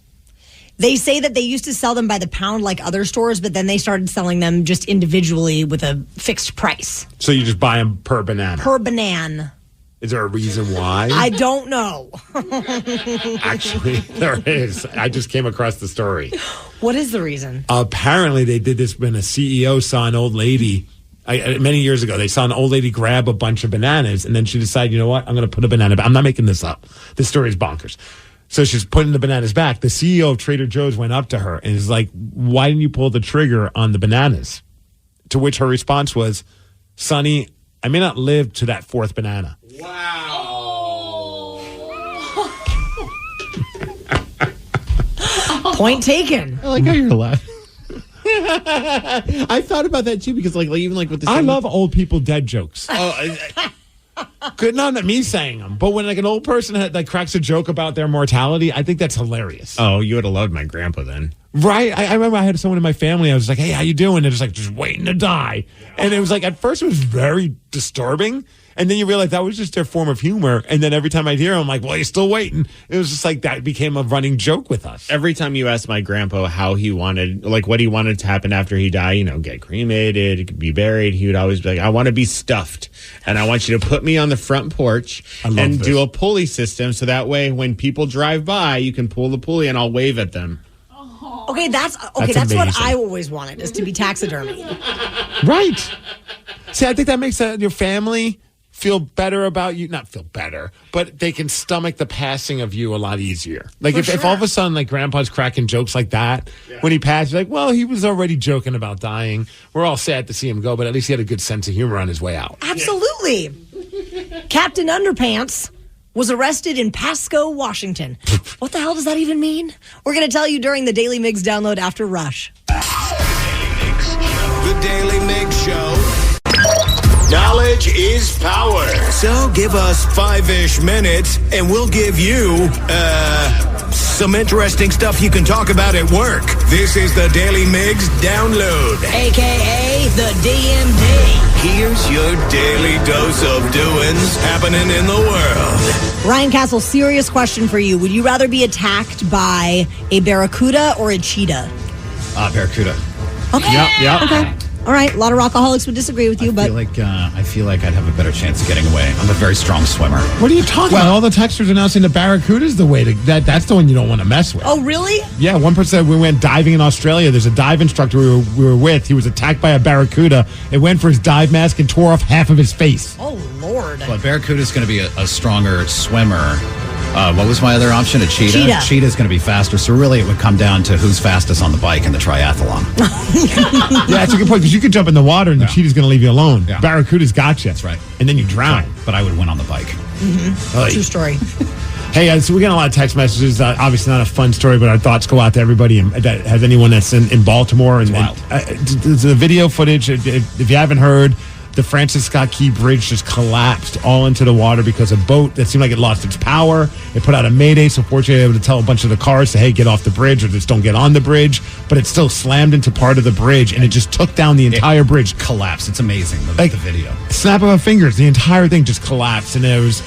They say that they used to sell them by the pound like other stores, but then they started selling them just individually with a fixed price. So you just buy them per banana? Per banana. Is there a reason why? I don't know. Actually, there is. I just came across the story. What is the reason? Apparently, they did this when a CEO saw an old lady. Many years ago, they saw an old lady grab a bunch of bananas, and then she decided, you know what? I'm going to put a banana back. I'm not making this up. This story is bonkers. So she's putting the bananas back. The CEO of Trader Joe's went up to her and is like, why didn't you pull the trigger on the bananas? To which her response was, Sonny, I may not live to that 4th banana. Wow. Point taken. I like how you're laughing. I thought about that too because even with the I love old people dead jokes. Oh, Good, not me saying them, but when an old person cracks a joke about their mortality, I think that's hilarious. Oh, you would have loved my grandpa then. Right? I remember I had someone in my family. I was like, hey, how you doing? They're just waiting to die. And it was at first it was very disturbing. And then you realize that was just their form of humor. And then every time I'd hear them, I'm like, well, you're still waiting. It was just that became a running joke with us. Every time you asked my grandpa how he wanted, what he wanted to happen after he died, get cremated, be buried, he would always be like, I want to be stuffed. And I want you to put me on the front porch and do a pulley system. So that way when people drive by, you can pull the pulley and I'll wave at them. Okay, that's what I always wanted, is to be taxidermy. Right. See, I think that makes your family feel better about you. Not feel better, but they can stomach the passing of you a lot easier. If all of a sudden, Grandpa's cracking jokes like that, when he passed, you're like, well, he was already joking about dying. We're all sad to see him go, but at least he had a good sense of humor on his way out. Absolutely. Captain Underpants was arrested in Pasco, Washington. What the hell does that even mean? We're going to tell you during the Daily Migs download after Rush. The Daily Migs Show. Knowledge is power. So give us 5-ish minutes and we'll give you, some interesting stuff you can talk about at work. This is the Daily Migs Download. AKA the DMD. Here's your daily dose of doings happening in the world. Ryan Castle, serious question for you. Would you rather be attacked by a barracuda or a cheetah? Barracuda. Okay. Yep. Okay. All right. A lot of rockaholics would disagree with you, but I feel like I'd have a better chance of getting away. I'm a very strong swimmer. What are you talking about? All the texters are now saying the barracuda's the way to that's the one you don't want to mess with. Oh, really? Yeah, one person, we went diving in Australia. There's a dive instructor we were with. He was attacked by a barracuda. It went for his dive mask and tore off half of his face. Oh, Lord. Well, barracuda's going to be a stronger swimmer. What was my other option? A cheetah? Cheetah's going to be faster. So really it would come down to who's fastest on the bike in the triathlon. Yeah, that's a good point because you could jump in the water and the cheetah's going to leave you alone. Yeah. Barracuda's got you. That's right. And then you drown. Right. But I would win on the bike. Mm-hmm. True story. Hey, so we got a lot of text messages. Obviously not a fun story, but our thoughts go out to everybody that has anyone that's in Baltimore. And the video footage, if you haven't heard, the Francis Scott Key Bridge just collapsed all into the water because a boat that seemed like it lost its power. It put out a mayday, so fortunately they were able to tell a bunch of the cars to, hey, get off the bridge or just don't get on the bridge. But it still slammed into part of the bridge, and it just took down the entire bridge. Collapsed. It's amazing, the video. Snap of our fingers, the entire thing just collapsed. And it was...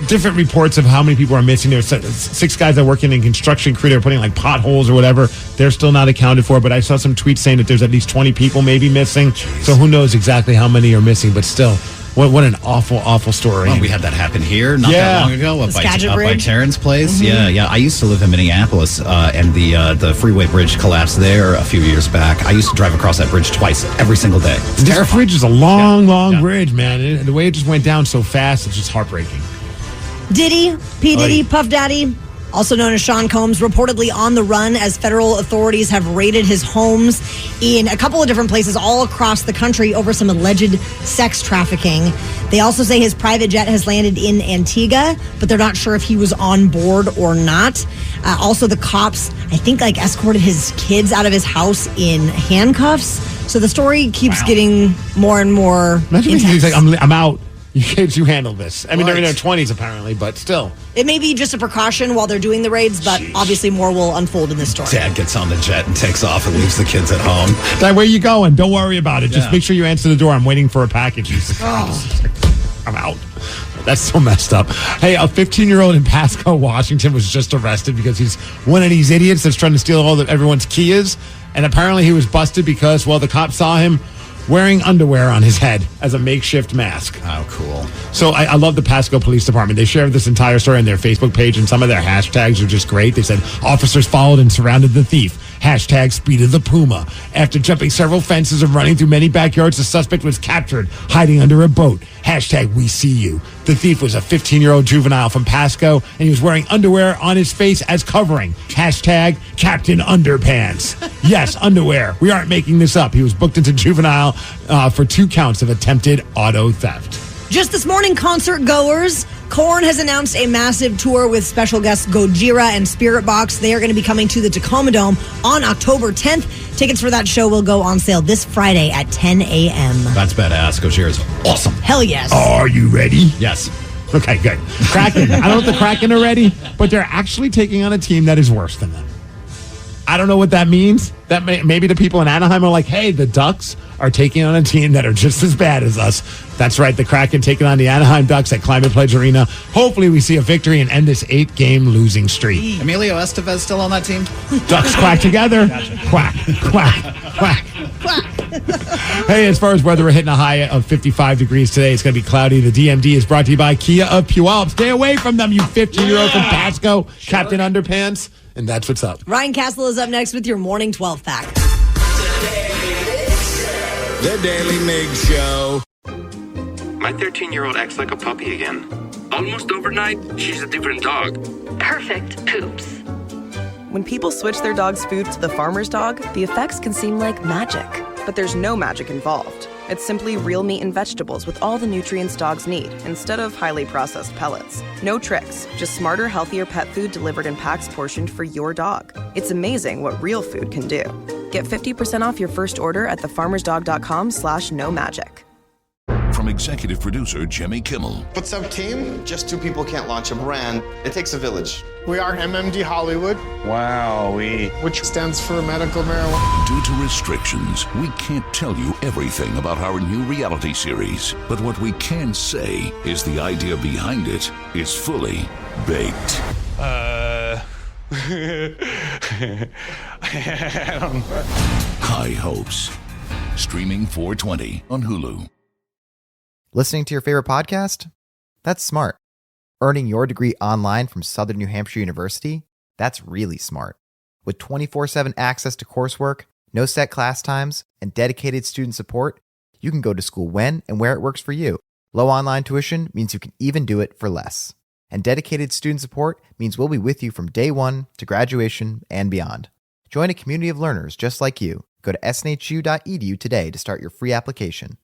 different reports of how many people are missing. There's 6 guys that are working in construction crew. They're putting like potholes or whatever. They're still not accounted for, but I saw some tweets saying that there's at least 20 people maybe missing. So who knows exactly how many are missing, but still. What an awful story. Well, we had that happen here not that long ago up by Terrence Place. Mm-hmm. Yeah. I used to live in Minneapolis, and the freeway bridge collapsed there a few years back. I used to drive across that bridge twice every single day. This bridge is a long bridge, man. The way it just went down so fast, it's just heartbreaking. Diddy, P. Diddy, Puff Daddy, also known as Sean Combs, reportedly on the run as federal authorities have raided his homes in a couple of different places all across the country over some alleged sex trafficking. They also say his private jet has landed in Antigua, but they're not sure if he was on board or not. Also, the cops, I think, escorted his kids out of his house in handcuffs. So the story keeps getting more and more intense. He's like, I'm out. You kids, you handle this. I mean, they're in their 20s apparently, but still. It may be just a precaution while they're doing the raids, but obviously more will unfold in this story. Dad gets on the jet and takes off and leaves the kids at home. Dad, where you going? Don't worry about it. Just make sure you answer the door. I'm waiting for a package. I'm out. That's so messed up. Hey, a 15-year-old in Pasco, Washington was just arrested because he's one of these idiots that's trying to steal everyone's Kias. And apparently he was busted because, the cops saw him wearing underwear on his head as a makeshift mask. Oh, cool. So I love the Pasco Police Department. They shared this entire story on their Facebook page, and some of their hashtags are just great. They said, officers followed and surrounded the thief. Hashtag speed of the puma. After jumping several fences and running through many backyards, the suspect was captured hiding under a boat. Hashtag we see you. The thief was a 15-year-old juvenile from Pasco, and he was wearing underwear on his face as covering. Hashtag Captain Underpants. Yes, underwear. We aren't making this up. He was booked into juvenile for 2 counts of attempted auto theft. Just this morning, concert goers, Korn has announced a massive tour with special guests Gojira and Spirit Box. They are going to be coming to the Tacoma Dome on October 10th. Tickets for that show will go on sale this Friday at 10 a.m. That's badass. Gojira is awesome. Hell yes. Are you ready? Yes. Okay, good. Kraken. I don't know if the Kraken are ready, but they're actually taking on a team that is worse than them. I don't know what that means. That maybe the people in Anaheim are like, hey, the Ducks are taking on a team that are just as bad as us. That's right, the Kraken taking on the Anaheim Ducks at Climate Pledge Arena. Hopefully we see a victory and end this 8-game losing streak. Emilio Estevez still on that team? Ducks quack together. Gotcha. Quack, quack, quack. Hey, as far as weather, we're hitting a high of 55 degrees today. It's going to be cloudy. The DMD is brought to you by Kia of Puyallup. Stay away from them, you 15-year-old from Pasco, Captain Underpants. And that's what's up. Ryan Castle is up next with your morning 12 pack. The Daily Migs Show. My 13-year-old acts like a puppy again. Almost overnight, she's a different dog. Perfect poops. When people switch their dog's food to the farmer's dog, the effects can seem like magic. But there's no magic involved. It's simply real meat and vegetables with all the nutrients dogs need, instead of highly processed pellets. No tricks, just smarter, healthier pet food delivered in packs portioned for your dog. It's amazing what real food can do. Get 50% off your first order at thefarmersdog.com/no-magic. From executive producer Jimmy Kimmel. What's up, team? Just 2 people can't launch a brand. It takes a village. We are MMD Hollywood. Wow, which stands for medical marijuana. Due to restrictions, we can't tell you everything about our new reality series. But what we can say is the idea behind it is fully baked. High Hopes. Streaming 4/20 on Hulu. Listening to your favorite podcast? That's smart. Earning your degree online from Southern New Hampshire University? That's really smart. With 24/7 access to coursework, no set class times, and dedicated student support, you can go to school when and where it works for you. Low online tuition means you can even do it for less. And dedicated student support means we'll be with you from day one to graduation and beyond. Join a community of learners just like you. Go to snhu.edu today to start your free application.